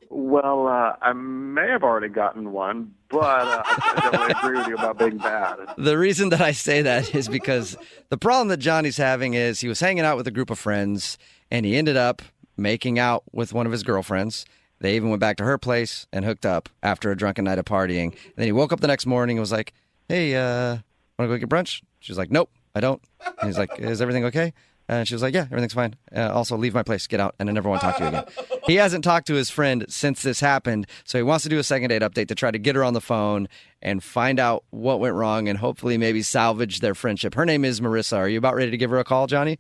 Well, I may have already gotten one, but I definitely agree with you about being bad. The reason that I say that is because the problem that Johnny's having is he was hanging out with a group of friends, and he ended up making out with one of his girlfriends. They even went back to her place and hooked up after a drunken night of partying. And then he woke up the next morning and was like, hey, want to go get brunch? She was like, nope, I don't. And he's like, is everything okay? And she was like, yeah, everything's fine. Also, leave my place, get out, and I never want to talk to you again. He hasn't talked to his friend since this happened, so he wants to do a second date update to try to get her on the phone and find out what went wrong and hopefully maybe salvage their friendship. Her name is Marissa. Are you about ready to give her a call, Johnny?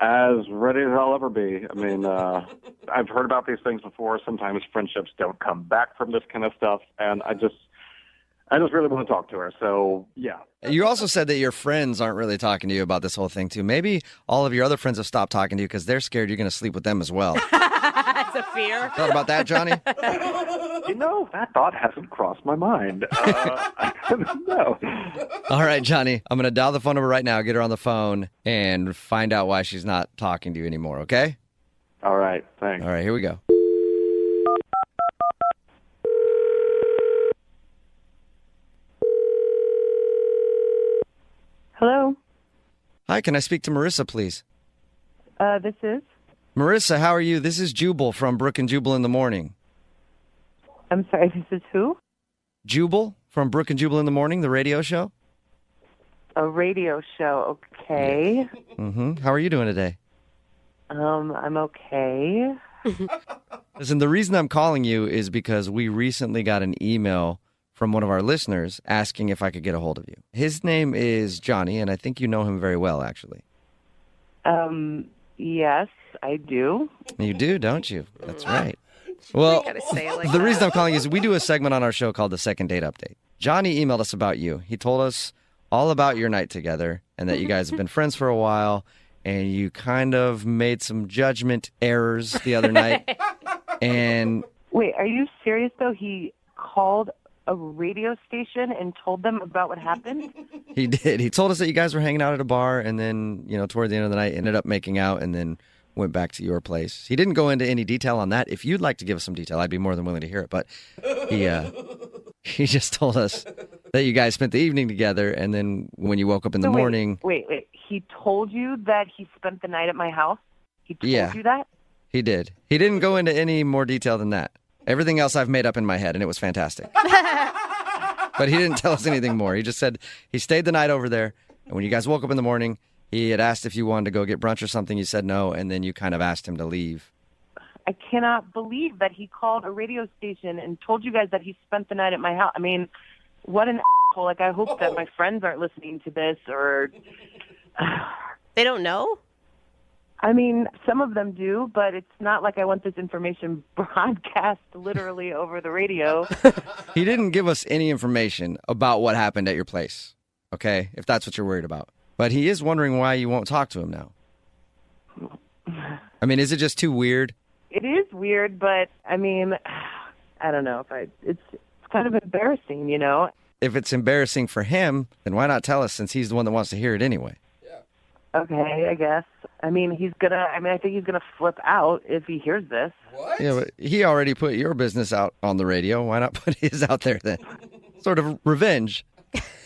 As ready as I'll ever be. I mean, I've heard about these things before. Sometimes friendships don't come back from this kind of stuff, and I just really want to talk to her. So, yeah. You also said that your friends aren't really talking to you about this whole thing, too. Maybe all of your other friends have stopped talking to you because they're scared you're going to sleep with them as well. That's a fear. Thought about that, Johnny? That thought hasn't crossed my mind. No. All right, Johnny. I'm going to dial the phone number right now, get her on the phone, and find out why she's not talking to you anymore, okay? All right, thanks. All right, here we go. Hello. Hi, can I speak to Marissa, please? This is? Marissa, how are you? This is Jubal from Brooke and Jubal in the morning. I'm sorry, this is who? Jubal from Brooke and Jubal in the morning, the radio show. A radio show, okay. Mm-hmm. How are you doing today? I'm okay. Listen, the reason I'm calling you is because we recently got an email from one of our listeners asking if I could get a hold of you. His name is Johnny, and I think you know him very well, actually. Yes, I do. You do, don't you? That's right. Well, the reason I'm calling is we do a segment on our show called the Second Date Update. Johnny emailed us about you. He told us all about your night together and that you guys have been friends for a while. and you kind of made some judgment errors the other night. And Wait, are you serious, though? He called a radio station and told them about what happened? he did. He told us that you guys were hanging out at a bar, and then, toward the end of the night, ended up making out, and then went back to your place. He didn't go into any detail on that. If you'd like to give us some detail, I'd be more than willing to hear it. But he just told us that you guys spent the evening together, and then when you woke up in the morning... Wait. He told you that he spent the night at my house? He told you that? He did. He didn't go into any more detail than that. Everything else I've made up in my head, and it was fantastic. But he didn't tell us anything more. He just said he stayed the night over there, and when you guys woke up in the morning, he had asked if you wanted to go get brunch or something. You said no, and then you kind of asked him to leave. I cannot believe that he called a radio station and told you guys that he spent the night at my house. I mean, what an asshole. Like, I hope that my friends aren't listening to this or... They don't know? I mean, some of them do, but it's not like I want this information broadcast literally over the radio. He didn't give us any information about what happened at your place, okay, if that's what you're worried about. But he is wondering why you won't talk to him now. I mean, is it just too weird? It is weird, but, I mean, I don't know. It's kind of embarrassing, If it's embarrassing for him, then why not tell us since he's the one that wants to hear it anyway? Okay, I guess. I mean, I think he's gonna flip out if he hears this. What? Yeah, but he already put your business out on the radio. Why not put his out there then? Sort of revenge.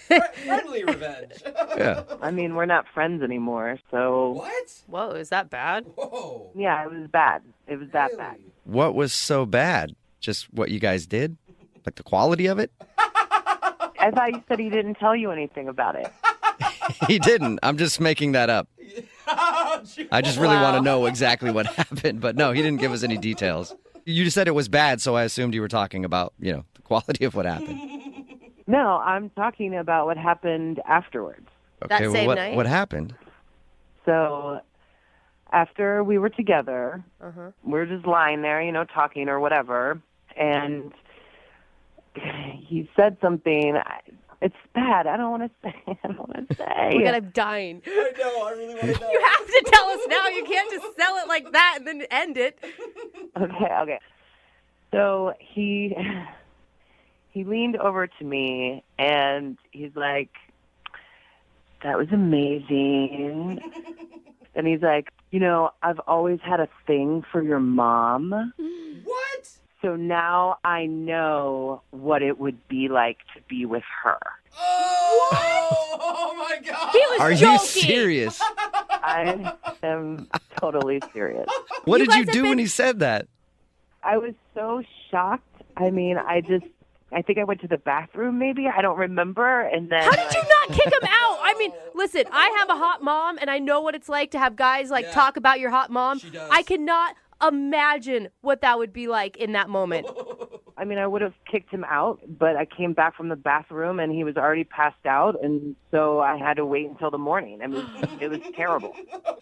Friendly revenge. Yeah. I mean, we're not friends anymore, so... What? Whoa, is that bad? Whoa. Yeah, it was bad. It was that bad. What was so bad? Just what you guys did? Like the quality of it? I thought you said he didn't tell you anything about it. He didn't. I'm just making that up. I just really want to know exactly what happened. But no, he didn't give us any details. You just said it was bad, so I assumed you were talking about, the quality of what happened. No, I'm talking about what happened afterwards. Okay, what happened? So after we were together, we're just lying there, talking or whatever, and he said something. It's bad. I don't want to say. Oh my God, I'm dying. I know. I really want to know. You have to tell us now. You can't just sell it like that and then end it. Okay. So he leaned over to me and he's like, "That was amazing." And he's like, "I've always had a thing for your mom." What? So now I know what it would be like to be with her. Oh my God. He was Are joking. you serious? I am totally serious. What did you do when he said that? I was so shocked. I mean, I think I went to the bathroom maybe. I don't remember. And then How did you not kick him out? I mean, listen, I have a hot mom and I know what it's like to have guys talk about your hot mom. She does. I cannot imagine what that would be like in that moment. I mean, I would have kicked him out, but I came back from the bathroom and he was already passed out, and so I had to wait until the morning. I mean, it was terrible.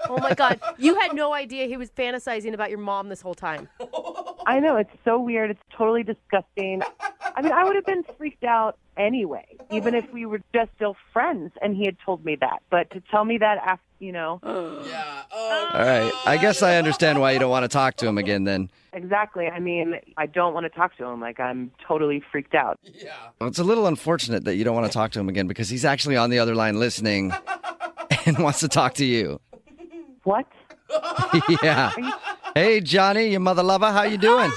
Oh my God. You had no idea he was fantasizing about your mom this whole time. I know, it's so weird. It's totally disgusting. I mean, I would have been freaked out anyway, even if we were just still friends and he had told me that. But to tell me that after, Yeah. All right. I guess I understand why you don't want to talk to him again then. Exactly. I mean, I don't want to talk to him. Like, I'm totally freaked out. Yeah. Well, it's a little unfortunate that you don't want to talk to him again because he's actually on the other line listening and wants to talk to you. What? Yeah. Hey, Johnny, your mother lover, how you doing?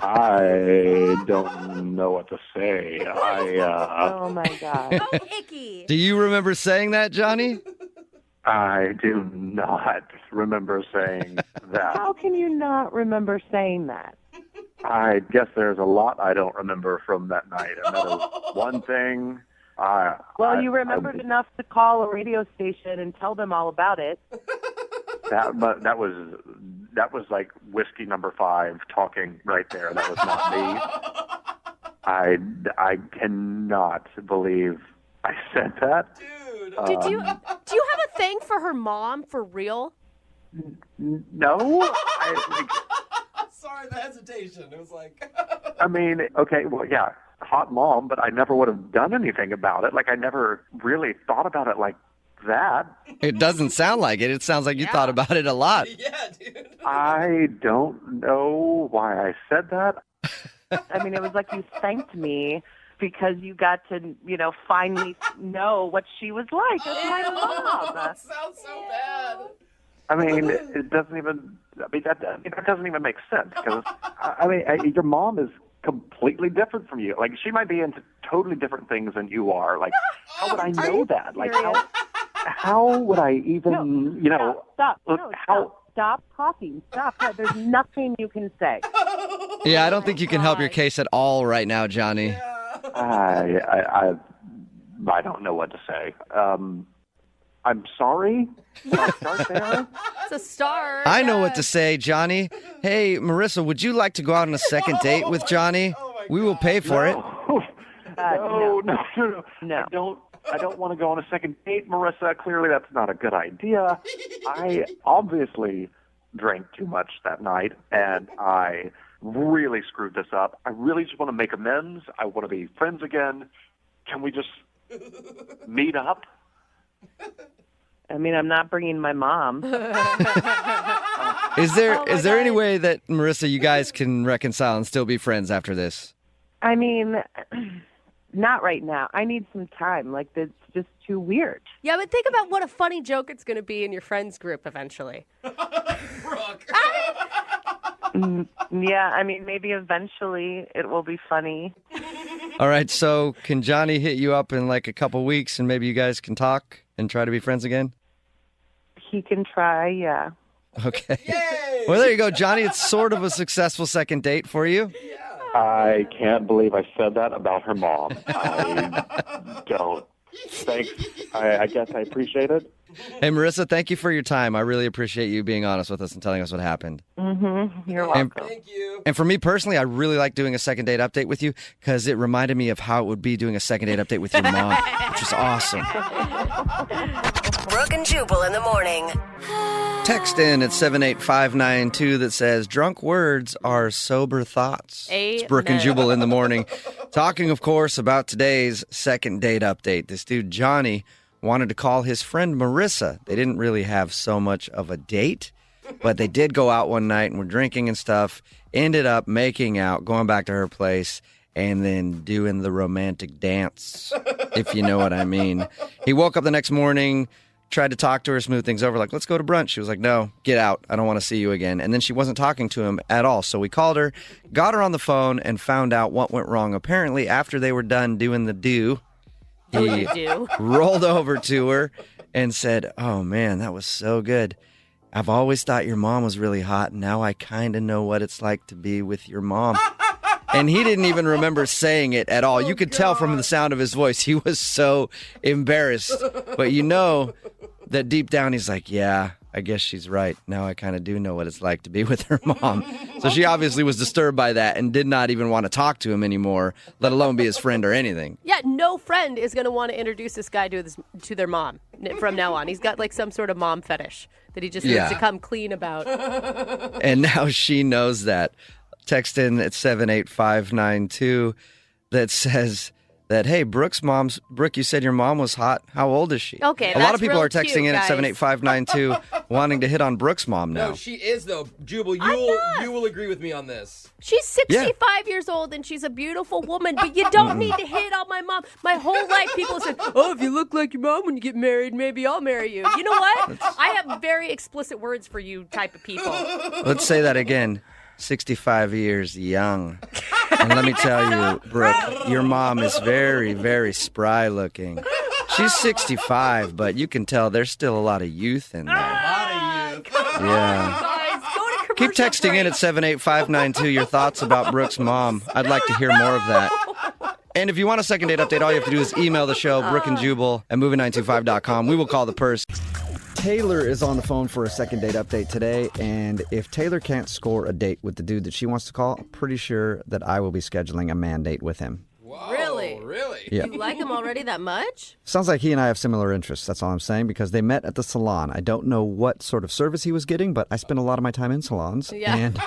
I don't know what to say. Oh, my God. Oh, icky. Do you remember saying that, Johnny? I do not remember saying that. How can you not remember saying that? I guess there's a lot I don't remember from that night. And that is one thing. Well, you remembered enough to call a radio station and tell them all about it. That was like whiskey number 5 talking right there. That was not me. I cannot believe I said that. Dude. Do you have a thing for her mom for real? No. Sorry, the hesitation. It was like... I mean, okay, well, yeah. hot mom, but I never would have done anything about it. Like, I never really thought about it like that. It doesn't sound like it. It sounds like you thought about it a lot. I don't know why I said that. I mean, it was like you thanked me because you got to, finally know what she was like as my mom. That sounds so bad. I mean, it doesn't even. That doesn't even make sense because your mom is completely different from you. Like, she might be into totally different things than you are. Like, how would I know that? Like, how would I even, Stop. Stop talking. Stop. There's nothing you can say. Yeah, I don't think you can help your case at all right now, Johnny. I don't know what to say. I'm sorry. Can I start there? It's a start. I know what to say, Johnny. Hey, Marissa, would you like to go out on a second date with Johnny? We will pay for it. No. I don't want to go on a second date, Marissa. Clearly, that's not a good idea. I obviously drank too much that night, and I really screwed this up. I really just want to make amends. I want to be friends again. Can we just meet up? I mean, I'm not bringing my mom. Is there any way that, Marissa, you guys can reconcile and still be friends after this? I mean, not right now. I need some time. Like, it's just too weird. Yeah, but think about what a funny joke it's going to be in your friends group eventually. Yeah, I mean, maybe eventually it will be funny. All right, so can Johnny hit you up in like a couple weeks and maybe you guys can talk and try to be friends again? He can try, yeah. Okay. Well, there you go, Johnny. It's sort of a successful second date for you. I can't believe I said that about her mom. I don't. Thanks. I guess I appreciate it. Hey, Marissa, thank you for your time. I really appreciate you being honest with us and telling us what happened. Mm-hmm. You're welcome. Thank you. And for me personally, I really like doing a second date update with you because it reminded me of how it would be doing a second date update with your mom, which is awesome. Brooke and Jubal in the morning. Text in at 78592 that says, drunk words are sober thoughts. It's Brooke and Jubal in the morning. Talking, of course, about today's second date update. This dude, Johnny, wanted to call his friend Marissa. They didn't really have so much of a date, but they did go out one night and were drinking and stuff. Ended up making out, going back to her place, and then doing the romantic dance, if you know what I mean. He woke up the next morning, tried to talk to her, smooth things over, like, let's go to brunch. She was like, no, get out. I don't want to see you again. And then she wasn't talking to him at all. So we called her, got her on the phone, and found out what went wrong. Apparently, after they were done doing the do, he rolled over to her and said, oh, man, that was so good. I've always thought your mom was really hot. Now I kind of know what it's like to be with your mom. And he didn't even remember saying it at all. You could tell from the sound of his voice. He was so embarrassed. But you know that deep down he's like, yeah, I guess she's right. Now I kind of do know what it's like to be with her mom. So she obviously was disturbed by that and did not even want to talk to him anymore, let alone be his friend or anything. Yeah, no friend is going to want to introduce this guy to their mom from now on. He's got like some sort of mom fetish that he just needs to come clean about. And now she knows that. Text in at 78592 that says that, hey, Brooke, you said your mom was hot. How old is she? Okay, a lot of people real are texting cute, in guys. at 78592 wanting to hit on Brooke's mom now. No, she is, though. Jubal, you will agree with me on this. She's 65 years old and she's a beautiful woman, but you don't need to hit on my mom. My whole life people said, oh, if you look like your mom when you get married, maybe I'll marry you. You know what? I have very explicit words for you type of people. Let's say that again. 65 years young. And let me tell you, Brooke, your mom is very, very spry looking. She's 65, but you can tell there's still a lot of youth in there. Yeah. Keep texting in at 78592 your thoughts about Brooke's mom. I'd like to hear more of that. And if you want a second date update, all you have to do is email the show, Brooke and Jubal at movie925.com. We will call the person. Taylor is on the phone for a second date update today, and if Taylor can't score a date with the dude that she wants to call, I'm pretty sure that I will be scheduling a man date with him. Whoa, Really? Yeah. You like him already that much? Sounds like he and I have similar interests, that's all I'm saying, because they met at the salon. I don't know what sort of service he was getting, but I spend a lot of my time in salons, and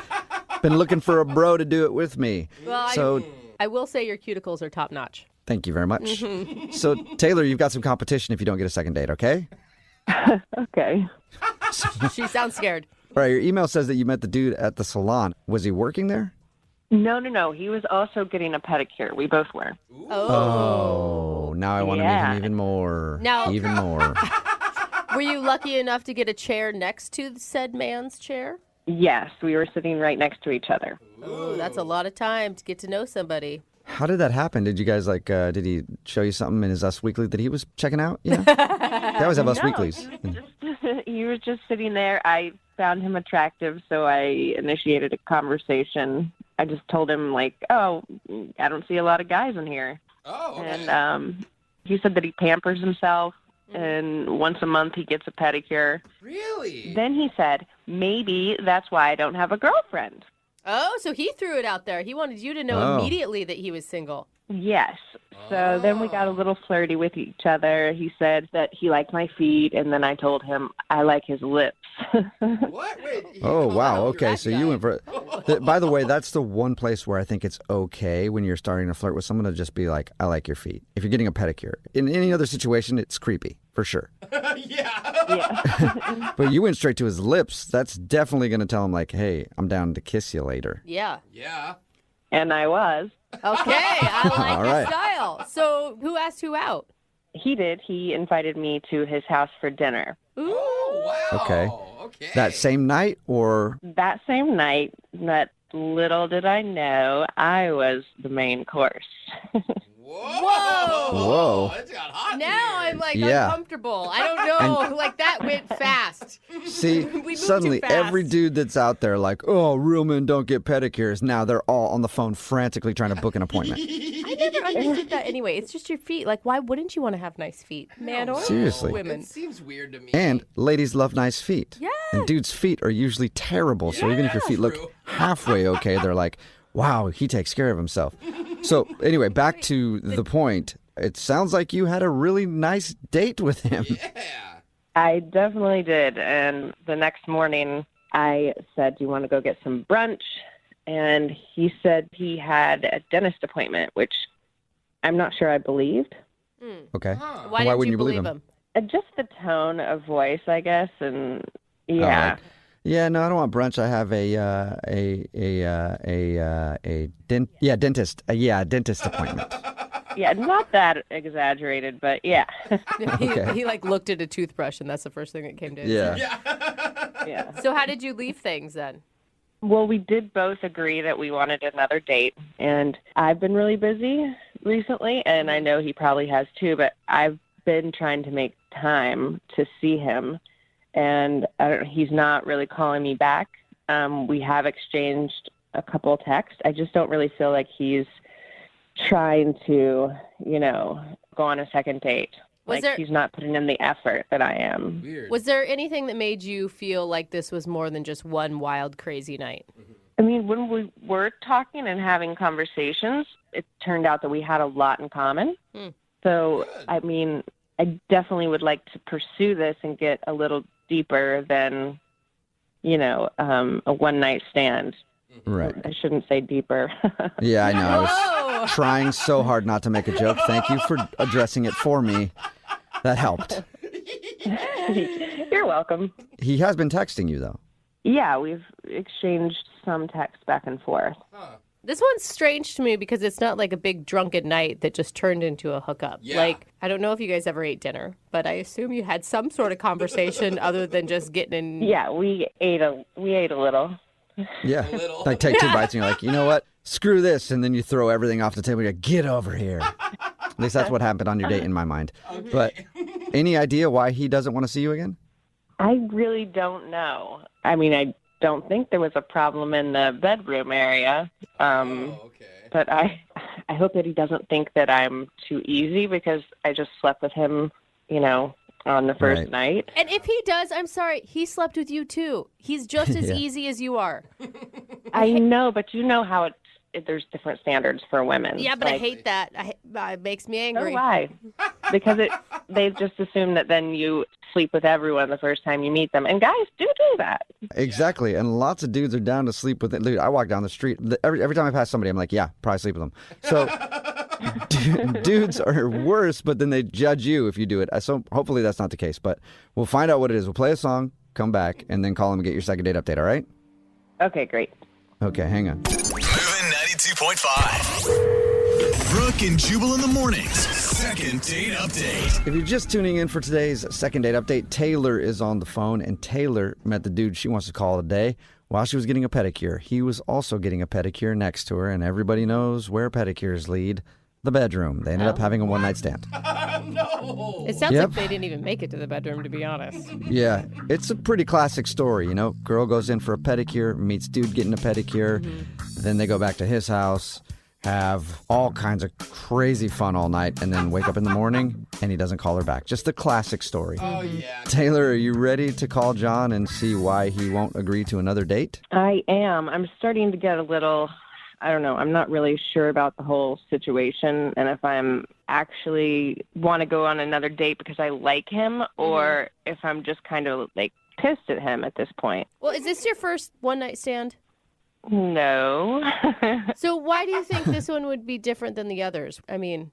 been looking for a bro to do it with me. Well, so I will say your cuticles are top notch. Thank you very much. So, Taylor, you've got some competition if you don't get a second date, okay? Okay. She sounds scared. All right, your email says that you met the dude at the salon. Was he working there? No. He was also getting a pedicure. We both were. Oh, now I want to meet him even more. Now- Even more. Were you lucky enough to get a chair next to said man's chair? Yes, we were sitting right next to each other. Oh, that's a lot of time to get to know somebody. How did that happen? Did you guys did he show you something in his Us Weekly that he was checking out? Yeah. They always have Us Weeklies. He was just sitting there. I found him attractive, so I initiated a conversation. I just told him, I don't see a lot of guys in here. Oh, okay. And he said that he pampers himself, and once a month he gets a pedicure. Really? Then he said, maybe that's why I don't have a girlfriend. Oh, so he threw it out there. He wanted you to know immediately that he was single. Yes. So then we got a little flirty with each other. He said that he liked my feet, and then I told him I like his lips. What? Wait. Oh, wow. Okay, so you went for by the way, that's the one place where I think it's okay when you're starting to flirt with someone to just be like, I like your feet. If you're getting a pedicure. In any other situation, it's creepy, for sure. Yeah. But you went straight to his lips. That's definitely going to tell him, hey, I'm down to kiss you later. Yeah. Yeah. And I was. Okay, I like All your right. style. So who asked who out? He did. He invited me to his house for dinner. Ooh. Wow. Okay. That same night or? That same night, but little did I know, I was the main course. Whoa. It's got hot. Now I'm Yeah. uncomfortable. I don't know. That went fast. See, We moved suddenly too fast. every dude that's out there real men don't get pedicures. Now they're all on the phone frantically trying to book an appointment. I never understood that anyway. It's just your feet. Why wouldn't you want to have nice feet? Man or Seriously. women? It seems weird to me. And ladies love nice feet. Yeah. And dudes' feet are usually terrible. So even if your feet look halfway okay, they're like, wow, he takes care of himself. So anyway, back to the point. It sounds like you had a really nice date with him. I definitely did. And the next morning, I said, do you want to go get some brunch? And he said he had a dentist appointment, which I'm not sure I believed. Okay. Why didn't wouldn't you believe him? Just the tone of voice, I guess. And yeah. Yeah, no, I don't want brunch. I have dentist appointment. Yeah, not that exaggerated, but yeah. He looked at a toothbrush, and that's the first thing that came to his head. Yeah. So how did you leave things then? Well, we did both agree that we wanted another date, and I've been really busy recently, and I know he probably has too, but I've been trying to make time to see him, and he's not really calling me back. We have exchanged a couple texts. I just don't really feel like he's trying to, go on a second date. He's not putting in the effort that I am. Weird. Was there anything that made you feel like this was more than just one wild, crazy night? I mean, when we were talking and having conversations, it turned out that we had a lot in common. So, I mean, I definitely would like to pursue this and get a little deeper than, a one-night stand. Right. I shouldn't say deeper. Yeah, I know. I was trying so hard not to make a joke. Thank you for addressing it for me. That helped. You're welcome. He has been texting you, though. Yeah, we've exchanged some texts back and forth. This one's strange to me because it's not like a big drunken night that just turned into a hookup. Yeah. I don't know if you guys ever ate dinner, but I assume you had some sort of conversation other than just getting in. Yeah, we ate a little. Yeah. Take 2 bites and you're like, you know what? Screw this. And then you throw everything off the table. You're like, get over here. At least that's what happened on your date in my mind. Okay. But any idea why he doesn't want to see you again? I really don't know. I mean, I don't think there was a problem in the bedroom area. But I hope that he doesn't think that I'm too easy because I just slept with him, on the first night. And if he does, I'm sorry, he slept with you too. He's just as easy as you are. I know, but you know how there's different standards for women. Yeah, but I hate that. It makes me angry. So why? because they just assume that then you sleep with everyone the first time you meet them. And guys do that. Exactly. And lots of dudes are down to sleep with it. Dude, I walk down the street. Every time I pass somebody, I'm like, yeah, probably sleep with them. So dudes are worse, but then they judge you if you do it. So hopefully that's not the case. But we'll find out what it is. We'll play a song, come back, and then call them and get your second date update, all right? Okay, great. Okay, hang on. Moving 92.5. Brooke and Jubal in the mornings. Second date update. If you're just tuning in for today's second date update, Taylor is on the phone, and Taylor met the dude she wants to call today while she was getting a pedicure. He was also getting a pedicure next to her, and everybody knows where pedicures lead. The bedroom. They ended up having a one-night stand. No. It sounds like they didn't even make it to the bedroom, to be honest. Yeah, it's a pretty classic story, you know. Girl goes in for a pedicure, meets dude getting a pedicure, then they go back to his house, have all kinds of crazy fun all night, and then wake up in the morning and he doesn't call her back. Just the classic story. Oh, yeah. Taylor, are you ready to call John and see why he won't agree to another date? I am. I'm starting to get a little, I don't know, I'm not really sure about the whole situation and if I'm actually want to go on another date because I like him or if I'm just kind of like pissed at him at this point. Well, is this your first one-night stand? No. So why do you think this one would be different than the others? I mean,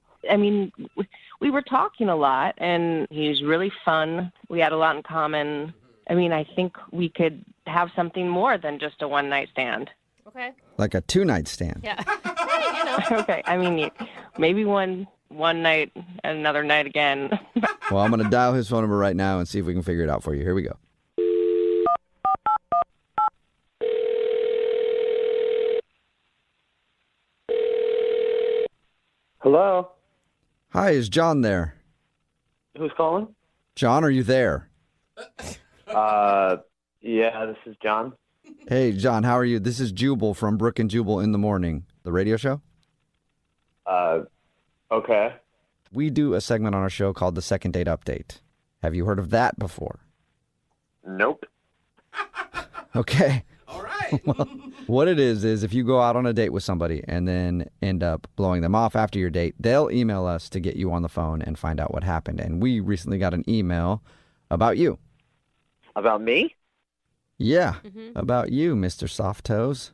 we were talking a lot, and he's really fun. We had a lot in common. I mean, I think we could have something more than just a one-night stand. Okay. Like a two-night stand. Yeah. Hey, you know. Okay. I mean, maybe one night, another night again. Well, I'm going to dial his phone number right now and see if we can figure it out for you. Here we go. Hello? Hi, is John there? Who's calling? John, are you there? Yeah, this is John. Hey, John, how are you? This is Jubal from Brooke and Jubal in the Morning, the radio show. Okay. We do a segment on our show called the Second Date Update. Have you heard of that before? Nope. Okay. All right. Well, what it is if you go out on a date with somebody and then end up blowing them off after your date, they'll email us to get you on the phone and find out what happened. And we recently got an email about you. About me? Yeah, about you, Mr. Soft Toes.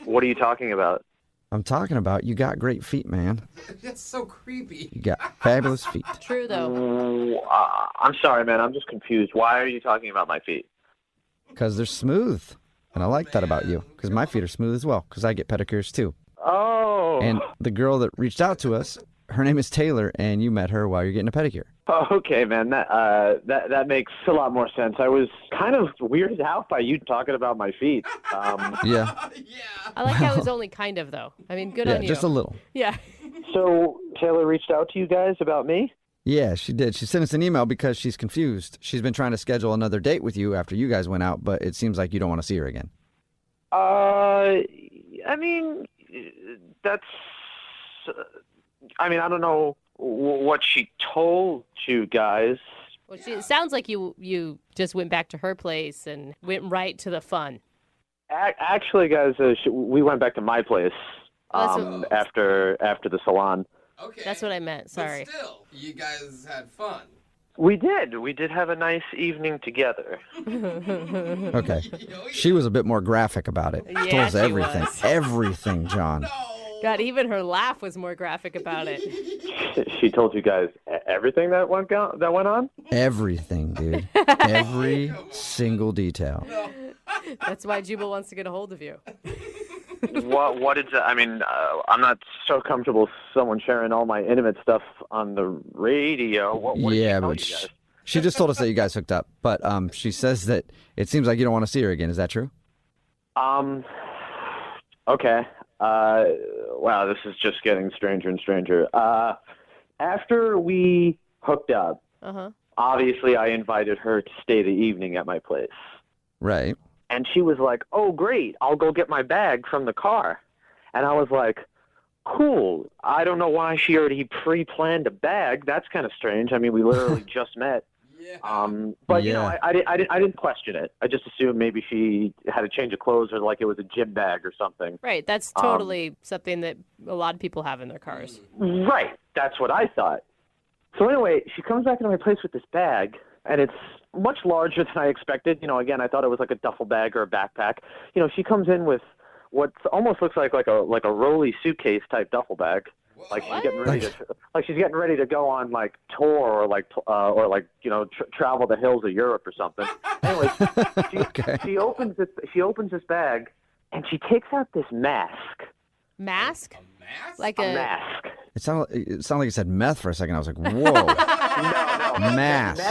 What are you talking about? I'm talking about you got great feet, man. That's so creepy. You got fabulous feet. True, though. I'm sorry, man. I'm just confused. Why are you talking about my feet? Because they're smooth. And I like that about you. Because my feet are smooth as well. Because I get pedicures, too. Oh. And the girl that reached out to us, her name is Taylor, and you met her while you're getting a pedicure. Oh, okay, man. That makes a lot more sense. I was kind of weirded out by you talking about my feet. Yeah. I like how it was only kind of, though. I mean, good on you. Just a little. Yeah. So Taylor reached out to you guys about me? Yeah, she did. She sent us an email because she's confused. She's been trying to schedule another date with you after you guys went out, but it seems like you don't want to see her again. I mean, that's... I mean, I don't know what she told you guys. Well, it sounds like you just went back to her place and went right to the fun. Actually, guys, we went back to my place after the salon. Okay. That's what I meant. Sorry. But still, you guys had fun. We did. We did have a nice evening together. Okay. She was a bit more graphic about it. Yeah, Told us she everything. was. Everything, John. God, even her laugh was more graphic about it. She told you guys everything that went on? Everything, dude. Every single detail. That's why Jubal wants to get a hold of you. What is that? I mean, I'm not so comfortable with someone sharing all my intimate stuff on the radio. What did she tell you guys? She just told us that you guys hooked up, but she says that it seems like you don't want to see her again. Is that true? Okay. Wow, this is just getting stranger and stranger. After we hooked up, obviously I invited her to stay the evening at my place. Right. And she was like, oh, great, I'll go get my bag from the car. And I was like, cool. I don't know why she already pre-planned a bag. That's kind of strange. I mean, we literally just met. But you know, I didn't question it. I just assumed maybe she had a change of clothes or like it was a gym bag or something. Right. That's totally something that a lot of people have in their cars. Right. That's what I thought. So anyway, she comes back into my place with this bag, and it's much larger than I expected. You know, again, I thought it was like a duffel bag or a backpack. You know, she comes in with what almost looks like a rolly suitcase type duffel bag. Like she's getting ready to go on like tour or like travel the hills of Europe or something. Anyway, she opens this bag and she takes out this mask. Mask? Like a mask. It sounded like you said meth for a second. I was like, whoa. Mask.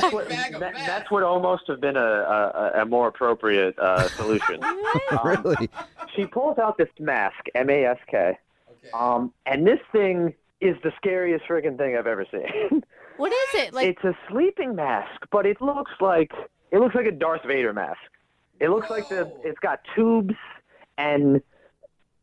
That's what almost have been a more appropriate solution. Really? She pulls out this mask, M-A-S-K. And this thing is the scariest friggin' thing I've ever seen. What is it? Like it's a sleeping mask, but it looks like a Darth Vader mask. It looks like it's got tubes and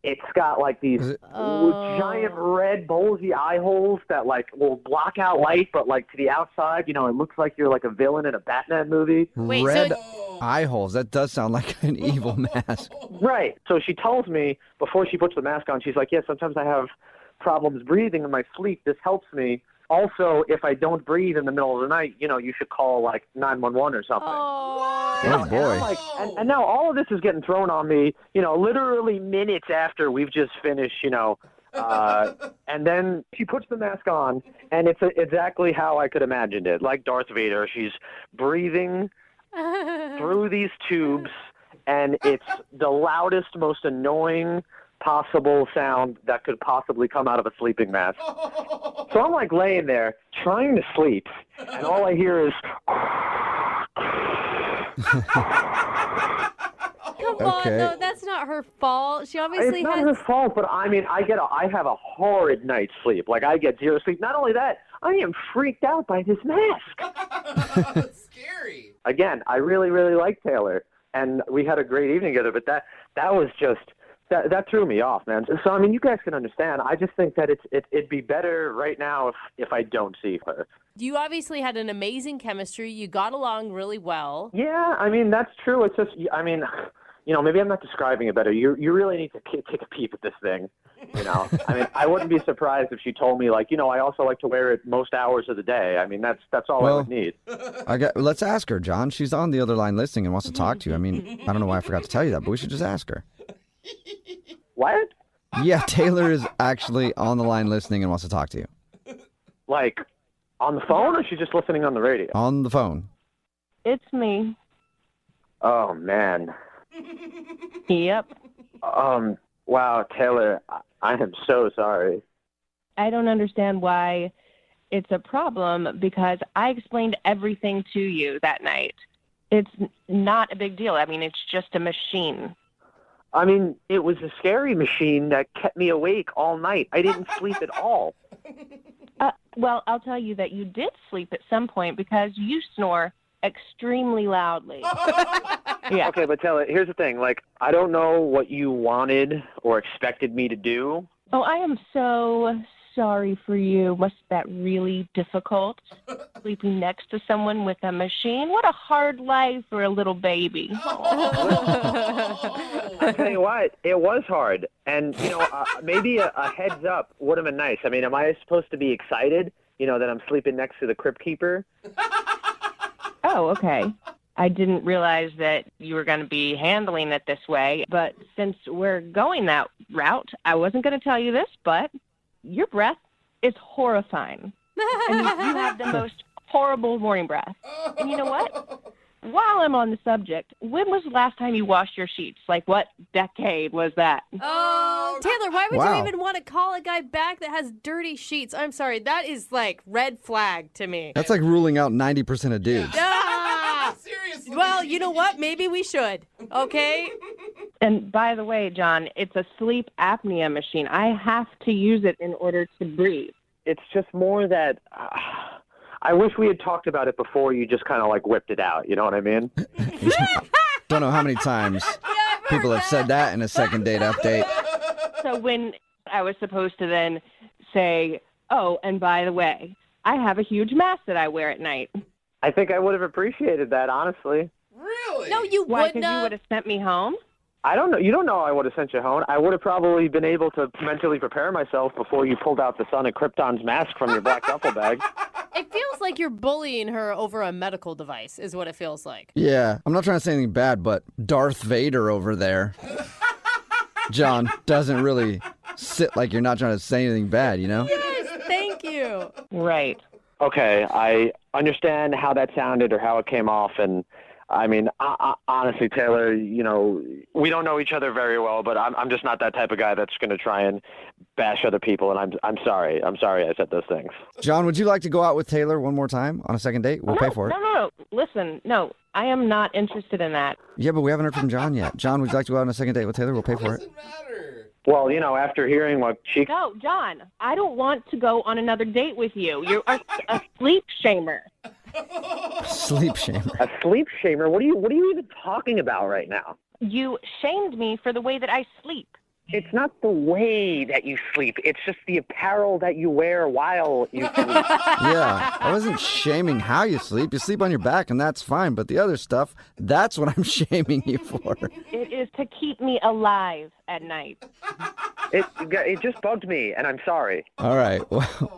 it's got like these giant red bulgy eye holes that like will block out light, but like to the outside, you know, it looks like you're like a villain in a Batman movie. Red eye holes. That does sound like an evil mask. Right. So she tells me before she puts the mask on, she's like, yeah, sometimes I have problems breathing in my sleep. This helps me. Also, if I don't breathe in the middle of the night, you know, you should call like 911 or something. Oh, boy. And I'm like, and now all of this is getting thrown on me, you know, literally minutes after we've just finished, you know. And then she puts the mask on, and it's exactly how I could imagine it, like Darth Vader. She's breathing through these tubes, and it's the loudest, most annoying possible sound that could possibly come out of a sleeping mask. So I'm like laying there trying to sleep, and all I hear is Come on, though. That's not her fault. She obviously it's not her fault, but I mean, I have a horrid night's sleep. Like, I get zero sleep. Not only that, I am freaked out by this mask. That's scary. Again, I really, really like Taylor, and we had a great evening together, but that was just... That threw me off, man. So, I mean, you guys can understand. I just think that it'd be better right now if I don't see her. You obviously had an amazing chemistry. You got along really well. Yeah, I mean, that's true. It's just, I mean, you know, maybe I'm not describing it better. You really need to take a peep at this thing, you know. I mean, I wouldn't be surprised if she told me, like, you know, I also like to wear it most hours of the day. I mean, that's all I would need. Let's ask her, John. She's on the other line listening and wants to talk to you. I mean, I don't know why I forgot to tell you that, but we should just ask her. What? Yeah, Taylor is actually on the line listening and wants to talk to you. Like, on the phone, or she's just listening on the radio? On the phone. It's me. Oh, man. Yep. Wow, Taylor, I am so sorry. I don't understand why it's a problem because I explained everything to you that night. It's not a big deal. I mean, it's just a machine. I mean, it was a scary machine that kept me awake all night. I didn't sleep at all. Well, I'll tell you that you did sleep at some point because you snore extremely loudly. Yeah. Okay, but Taylor, here's the thing. Like, I don't know what you wanted or expected me to do. Oh, I am so sorry for you. Was that really difficult? Sleeping next to someone with a machine? What a hard life for a little baby. I tell you what, it was hard. And, you know, maybe a heads up would have been nice. I mean, am I supposed to be excited, you know, that I'm sleeping next to the crypt keeper? Oh, okay. I didn't realize that you were going to be handling it this way. But since we're going that route, I wasn't going to tell you this, but your breath is horrifying. And you have the most horrible morning breath. And you know what? While I'm on the subject, when was the last time you washed your sheets? Like, what decade was that? Oh, Taylor, why would Wow. you even want to call a guy back that has dirty sheets? I'm sorry. That is like red flag to me. That's like ruling out 90% of dudes. Ah! Seriously. Well, you know what? Maybe we should. Okay? And by the way, John, it's a sleep apnea machine. I have to use it in order to breathe. It's just more that I wish we had talked about it before you just kind of like whipped it out. You know what I mean? Don't know how many times people have said that in a second date update. So when I was supposed to then say, oh, and by the way, I have a huge mask that I wear at night. I think I would have appreciated that, honestly. Really? No, you Why? wouldn't Because you have. would have sent me home? I don't know. You don't know I would have sent you home. I would have probably been able to mentally prepare myself before you pulled out the son of Krypton's mask from your black duffel bag. It feels like you're bullying her over a medical device, is what it feels like. Yeah, I'm not trying to say anything bad, but Darth Vader over there, John, doesn't really sit like you're not trying to say anything bad, you know? Yes, thank you. Right. Okay, I understand how that sounded or how it came off, and I mean, honestly, Taylor, you know, we don't know each other very well, but I'm just not that type of guy that's going to try and bash other people, and I'm sorry. I'm sorry I said those things. John, would you like to go out with Taylor one more time on a second date? We'll pay for it. No. Listen, no, I am not interested in that. Yeah, but we haven't heard from John yet. John, would you like to go out on a second date with Taylor? We'll pay for it. Well, you know, after hearing what she... No, John, I don't want to go on another date with you. You're a sleep shamer. Sleep shamer. A sleep shamer? What are you even talking about right now? You shamed me for the way that I sleep. It's not the way that you sleep. It's just the apparel that you wear while you sleep. Yeah, I wasn't shaming how you sleep. You sleep on your back, and that's fine. But the other stuff, that's what I'm shaming you for. It is to keep me alive at night. It just bugged me, and I'm sorry. All right.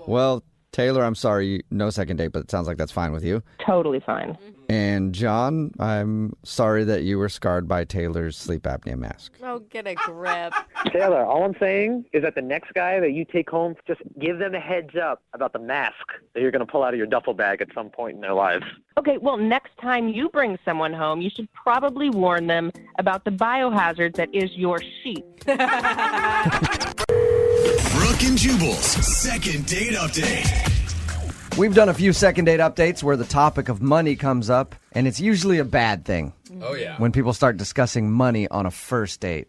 Well, Taylor, I'm sorry. No second date, but it sounds like that's fine with you. Totally fine. And John, I'm sorry that you were scarred by Taylor's sleep apnea mask. Oh, get a grip. Taylor, all I'm saying is that the next guy that you take home, just give them a heads up about the mask that you're going to pull out of your duffel bag at some point in their lives. Okay, well, next time you bring someone home, you should probably warn them about the biohazard that is your sheet. Brooke and Jubal's second date update. We've done a few second date updates where the topic of money comes up, and it's usually a bad thing. Oh, yeah. When people start discussing money on a first date.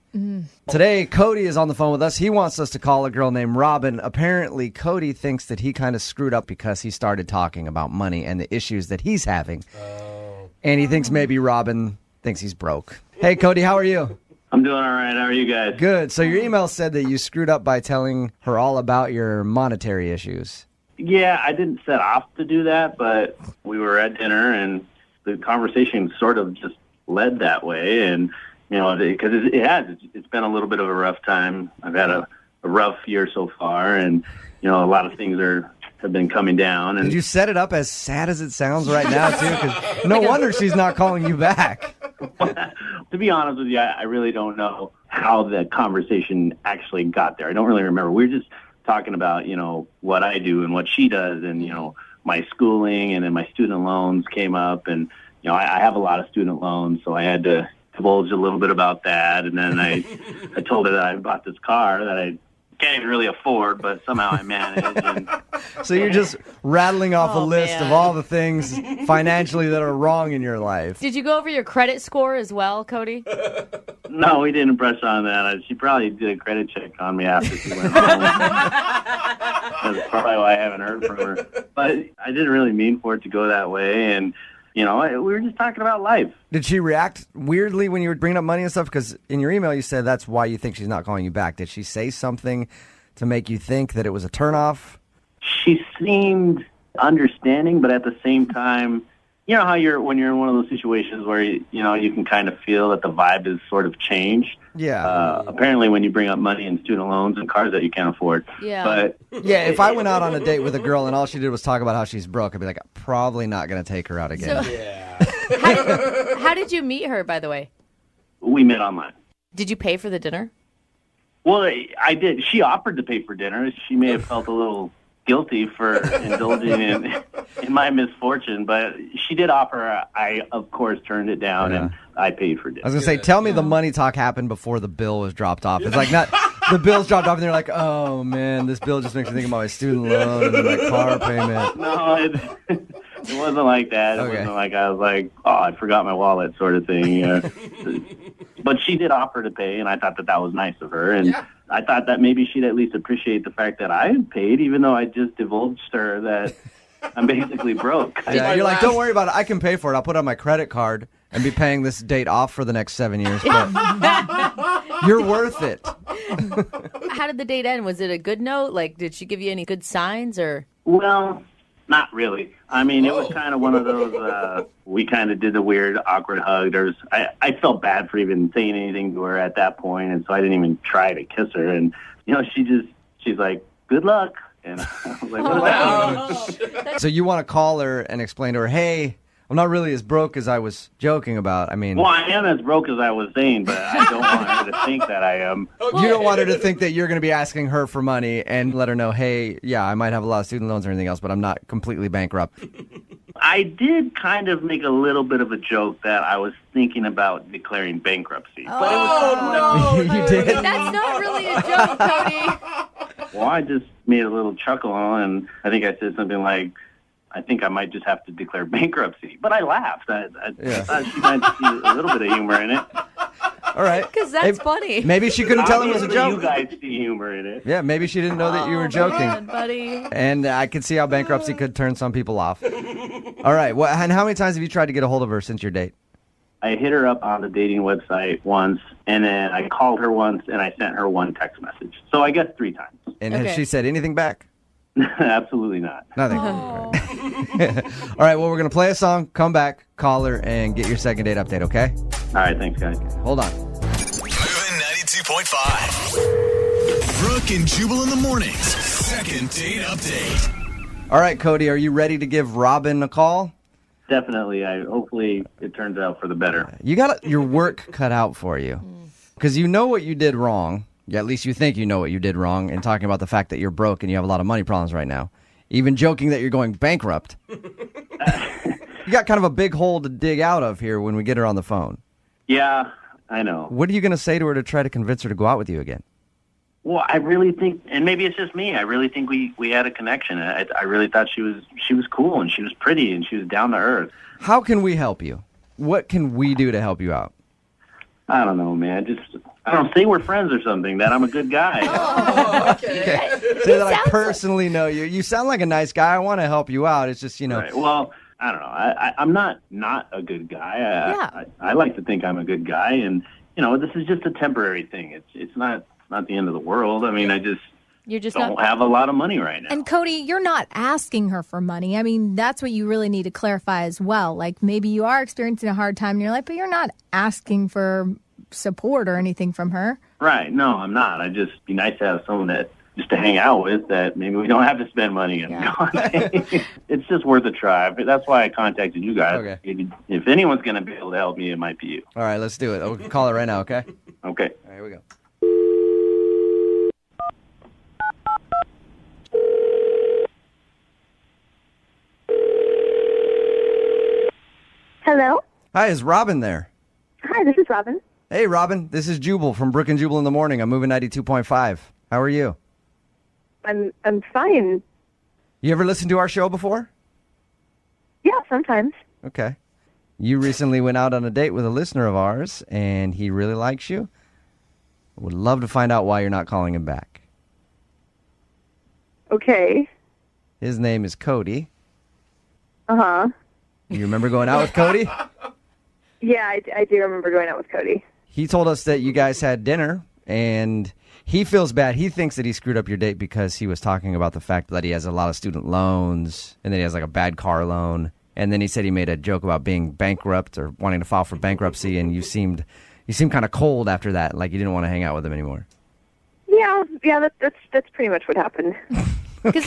Today, Cody is on the phone with us. He wants us to call a girl named Robin. Apparently, Cody thinks that he kind of screwed up because he started talking about money and the issues that he's having. And he thinks maybe Robin thinks he's broke. Hey, Cody, how are you? I'm doing all right. How are you guys? Good. So your email said that you screwed up by telling her all about your monetary issues. Yeah, I didn't set off to do that, but we were at dinner and the conversation sort of just led that way. And, you know, because it's been a little bit of a rough time. I've had a rough year so far, and, you know, a lot of things have been coming down. And did you set it up as sad as it sounds right now, too? 'Cause no wonder she's not calling you back. To be honest with you, I really don't know how the conversation actually got there. I don't really remember. We were just talking about, you know, what I do and what she does and, you know, my schooling, and then my student loans came up, and, you know, I have a lot of student loans, so I had to divulge a little bit about that. And then I told her that I bought this car that I can't even really afford, but somehow I managed. And so you're just rattling off a list of all the things financially that are wrong in your life. Did you go over your credit score as well, Cody? No, we didn't brush on that. She probably did a credit check on me after she went home. That's probably why I haven't heard from her. But I didn't really mean for it to go that way, and, you know, we were just talking about life. Did she react weirdly when you were bringing up money and stuff? Because in your email you said that's why you think she's not calling you back. Did she say something to make you think that it was a turnoff? She seemed understanding, but at the same time, you know how when you're in one of those situations where you know you can kind of feel that the vibe is sort of changed. Yeah. Apparently, when you bring up money and student loans and cars that you can't afford. Yeah. But yeah, if I went out on a date with a girl and all she did was talk about how she's broke, I'd be like, I'm probably not going to take her out again. So, how did you meet her, by the way? We met online. Did you pay for the dinner? Well, I did. She offered to pay for dinner. She may have felt a little guilty for indulging in my misfortune, but she did offer. I, of course, turned it down, and I paid for dinner. I was going to say, tell me the money talk happened before the bill was dropped off. It's like not the bill's dropped off, and they're like, oh, man, this bill just makes me think about my student loan and my car payment. No, it wasn't like that. It wasn't like I was like, oh, I forgot my wallet sort of thing. But she did offer to pay, and I thought that was nice of her. And I thought that maybe she'd at least appreciate the fact that I had paid, even though I just divulged her that I'm basically broke. Yeah, you're like, don't worry about it. I can pay for it. I'll put it on my credit card and be paying this date off for the next 7 years. But you're worth it. How did the date end? Was it a good note? Like, did she give you any good signs or? Well, Not really. I mean, it was kind of one of those, we kind of did the weird, awkward hug. I felt bad for even saying anything to her at that point, and so I didn't even try to kiss her. And, she's like, good luck. And I was like, what does that mean? So you want to call her and explain to her, hey, I'm not really as broke as I was joking about. I mean, Well, I am as broke as I was saying, but I don't want her to think that I am. you don't want her to think that you're going to be asking her for money and let her know, hey, yeah, I might have a lot of student loans or anything else, but I'm not completely bankrupt. I did kind of make a little bit of a joke that I was thinking about declaring bankruptcy. But it was You did? That's not really a joke, Cody. Well, I just made a little chuckle, and I think I said something like, I think I might just have to declare bankruptcy. But I laughed. I thought she might see a little bit of humor in it. All right. Because that's funny. Maybe she couldn't tell it was a Obviously, joke. You guys see humor in it. Yeah, maybe she didn't know that you were joking. Man, buddy. And I could see how bankruptcy could turn some people off. All right. Well, and how many times have you tried to get a hold of her since your date? I hit her up on the dating website once, and then I called her once, and I sent her one text message. So I guess 3 times. And has she said anything back? Absolutely not. Nothing. All right. Well, we're going to play a song, come back, call her, and get your second date update, okay? All right. Thanks, guys. Hold on. Moving 92.5. Brooke and Jubal in the mornings. Second date update. All right, Cody, are you ready to give Robin a call? Definitely. Hopefully it turns out for the better. You got your work cut out for you because you know what you did wrong. Yeah, at least you think you know what you did wrong in talking about the fact that you're broke and you have a lot of money problems right now. Even joking that you're going bankrupt. You got kind of a big hole to dig out of here when we get her on the phone. Yeah, I know. What are you going to say to her to try to convince her to go out with you again? Well, I really think, and maybe it's just me, I really think we had a connection. I really thought she was cool, and she was pretty, and she was down to earth. How can we help you? What can we do to help you out? I don't know, man. I don't say we're friends or something, that I'm a good guy. Okay. Say that I personally know you. You sound like a nice guy. I want to help you out. It's just, Right. Well, I don't know. I'm not a good guy. I like to think I'm a good guy, and, this is just a temporary thing. It's not the end of the world. I mean, You're just don't not have a lot of money right now. And Cody, you're not asking her for money. I mean, that's what you really need to clarify as well. Like maybe you are experiencing a hard time in your life, but you're not asking for support or anything from her. Right. No, I'm not. I'd just be nice to have someone just to hang out with that maybe we don't have to spend money on. It's just worth a try. That's why I contacted you guys. Okay. If anyone's going to be able to help me, it might be you. All right, let's do it. We'll call it right now, okay? Okay. All right, here we go. Hello? Hi, is Robin there? Hi, this is Robin. Hey, Robin. This is Jubal from Brooke and Jubal in the morning. I'm moving 92.5. How are you? I'm fine. You ever listened to our show before? Yeah, sometimes. Okay. You recently went out on a date with a listener of ours, and he really likes you. Would love to find out why you're not calling him back. Okay. His name is Cody. Uh-huh. You remember going out with Cody? Yeah, I do remember going out with Cody. He told us that you guys had dinner, and he feels bad. He thinks that he screwed up your date because he was talking about the fact that he has a lot of student loans, and then he has like a bad car loan. And then he said he made a joke about being bankrupt or wanting to file for bankruptcy, and you seemed kind of cold after that, like you didn't want to hang out with him anymore. Yeah, that's pretty much what happened. Because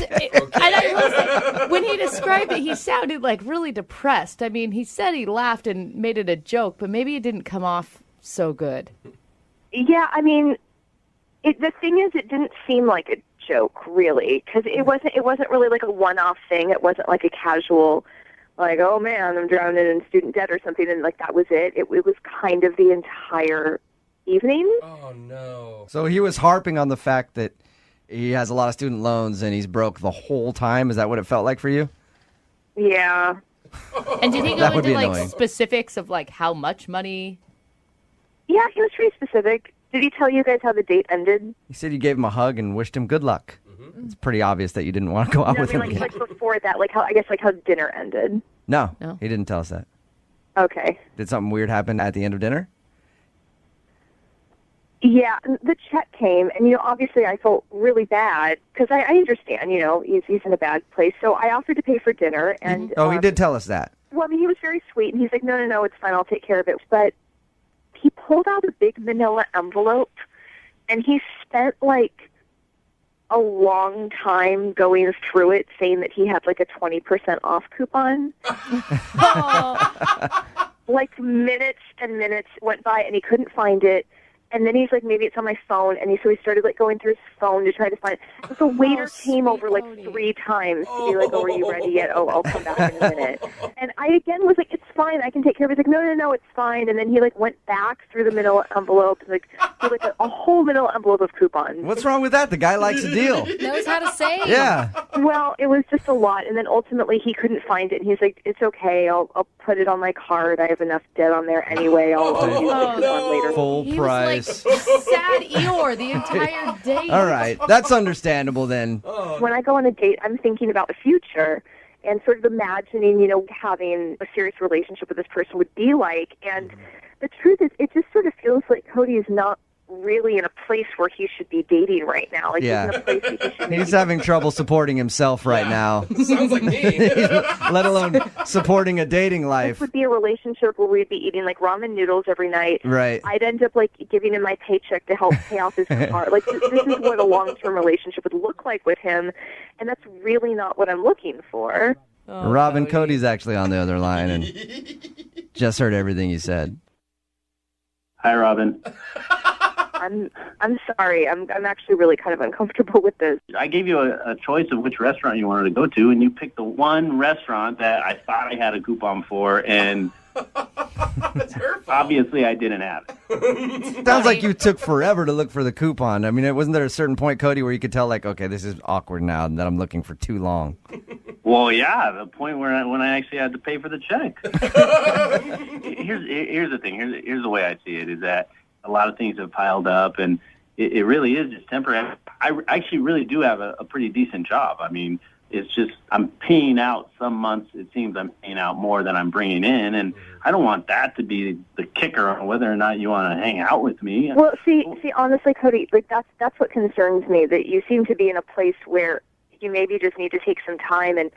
when he described it, he sounded like really depressed. I mean, he said he laughed and made it a joke, but maybe it didn't come off so good. Yeah, I mean, the thing is, it didn't seem like a joke, really, because it wasn't really like a one-off thing. It wasn't like a casual, like, oh man, I'm drowning in student debt or something, and like that was it. It was kind of the entire evening. Oh no! So he was harping on the fact that he has a lot of student loans and he's broke the whole time. Is that what it felt like for you? Yeah. And did he go That would into be like annoying. specifics of like how much money? Yeah, he was pretty specific. Did he tell you guys how the date ended? He said you gave him a hug and wished him good luck. It's pretty obvious that you didn't want to go out No, I with mean, him again. like before that, like how dinner ended. No, he didn't tell us that. Okay. Did something weird happen at the end of dinner? Yeah, and the check came, and, obviously I felt really bad because I understand, he's in a bad place. So I offered to pay for dinner. And Oh, he did tell us that. Well, he was very sweet, and he's like, no, it's fine, I'll take care of it. But he pulled out a big manila envelope, and he spent, a long time going through it, saying that he had, a 20% off coupon. Minutes and minutes went by, and he couldn't find it. And then he's like, maybe it's on my phone. And so he started going through his phone to try to find it. But the waiter came over 3 times to be like, are you ready yet? Oh, I'll come back in a minute. And I again was like, it's fine, I can take care of it. He's like, no, it's fine. And then he went back through the manila envelope, a whole manila envelope of coupons. What's wrong with that? The guy likes a deal. Knows how to save. Yeah. Well, it was just a lot. And then ultimately he couldn't find it. And he's like, it's okay, I'll put it on my card. I have enough debt on there anyway. I'll use the coupon later. Full price. Sad Eeyore the entire day. All right. That's understandable then. When I go on a date, I'm thinking about the future and sort of imagining, having a serious relationship with this person would be like. And the truth is, it just sort of feels like Cody is not really in a place where he should be dating right now. Yeah. He's in a place that he should He's having trouble supporting himself right now. Sounds like me. Let alone supporting a dating This life. would be a relationship where we'd be eating ramen noodles every night. Right. I'd end up giving him my paycheck to help pay off his car. This is what a long-term relationship would look like with him, and that's really not what I'm looking for. Robin, Cody's actually on the other line and just heard everything you said. Hi, Robin. I'm sorry. I'm actually really kind of uncomfortable with this. I gave you a choice of which restaurant you wanted to go to, and you picked the one restaurant that I thought I had a coupon for, and obviously I didn't have it. Sounds like you took forever to look for the coupon. I mean, wasn't there a certain point, Cody, where you could tell, okay, this is awkward now, and that I'm looking for too long? Well, yeah, the point when I actually had to pay for the check. Here's the thing. Here's the way I see it, is that a lot of things have piled up, and it really is just temporary. I actually really do have a pretty decent job. I mean, it's just I'm paying out some months. It seems I'm paying out more than I'm bringing in, and I don't want that to be the kicker on whether or not you want to hang out with me. Well, see, honestly, Cody, that's what concerns me, that you seem to be in a place where you maybe just need to take some time and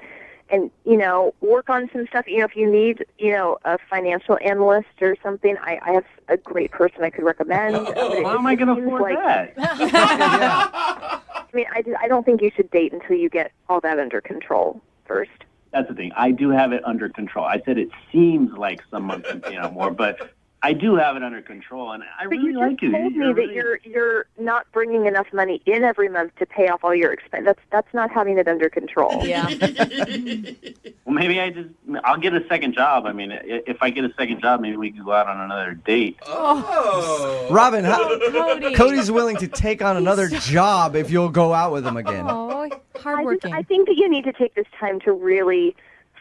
work on some stuff. If you need, a financial analyst or something, I have a great person I could recommend. How am I going to afford that? I mean, I don't think you should date until you get all that under control first. That's the thing. I do have it under control. I said it seems like some months I'm paying out more, but I do have it under control, and I really like you. But you just told me that you're not bringing enough money in every month to pay off all your expenses. That's not having it under control. Yeah. Well, maybe I'll get a second job. I mean, if I get a second job, maybe we can go out on another date. Oh. Robin, Cody. Cody's willing to take on another job if you'll go out with him again. Oh, hardworking. I think that you need to take this time to really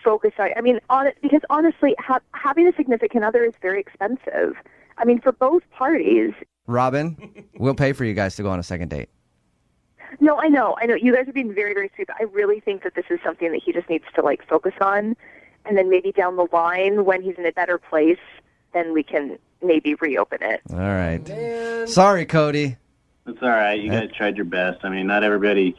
focus on. I mean, because honestly, having a significant other is very expensive. I mean, for both parties. Robin, we'll pay for you guys to go on a second date. No, I know. You guys are being very, very sweet. But I really think that this is something that he just needs to focus on, and then maybe down the line when he's in a better place, then we can maybe reopen it. All right. Sorry, Cody. It's all right. You guys tried your best. I mean, not everybody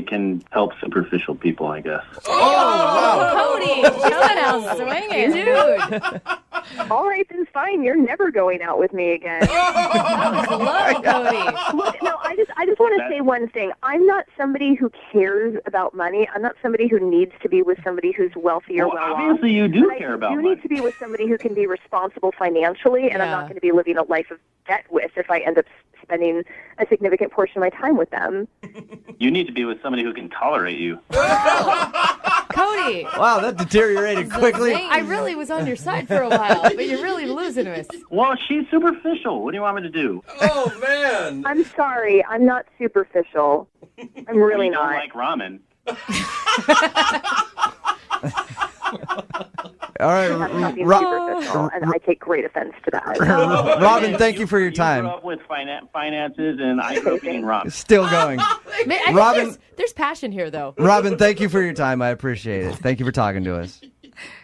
can help superficial people, I guess. Cody, she went out swinging, dude. All right, then fine. You're never going out with me again. That was low, Cody. Look, no, I just want to say one thing. I'm not somebody who cares about money. I'm not somebody who needs to be with somebody who's wealthy or well-off. Obviously, you do care about money. You need to be with somebody who can be responsible financially, and I'm not going to be living a life of debt with if I end up spending a significant portion of my time with them. You need to be with somebody who can tolerate you. Cody. Wow, that deteriorated quickly. I really was on your side for a while, but you're really losing us. Well, she's superficial. What do you want me to do? Oh, man. I'm sorry. I'm not superficial. I'm really You don't not. like ramen. All right, That's not being superficial, and I take great offense to that. Robin, thank you for your time. You grew up with finances, and I grew up eating ramen. Still going. I think Robin, there's passion here, though. Robin, thank you for your time. I appreciate it. Thank you for talking to us.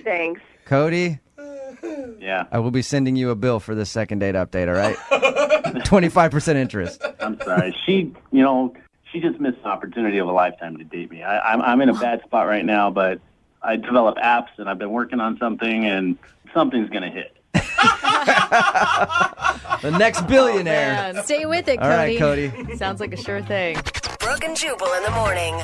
Thanks. Cody, Yeah. I will be sending you a bill for this second date update, all right? 25% interest. I'm sorry. She just missed an opportunity of a lifetime to date me. I'm in a bad spot right now, but I develop apps, and I've been working on something, and something's going to hit. The next billionaire. Man. Stay with it, Cody. All right, Cody. Sounds like a sure thing. Brooke and Jubal in the morning.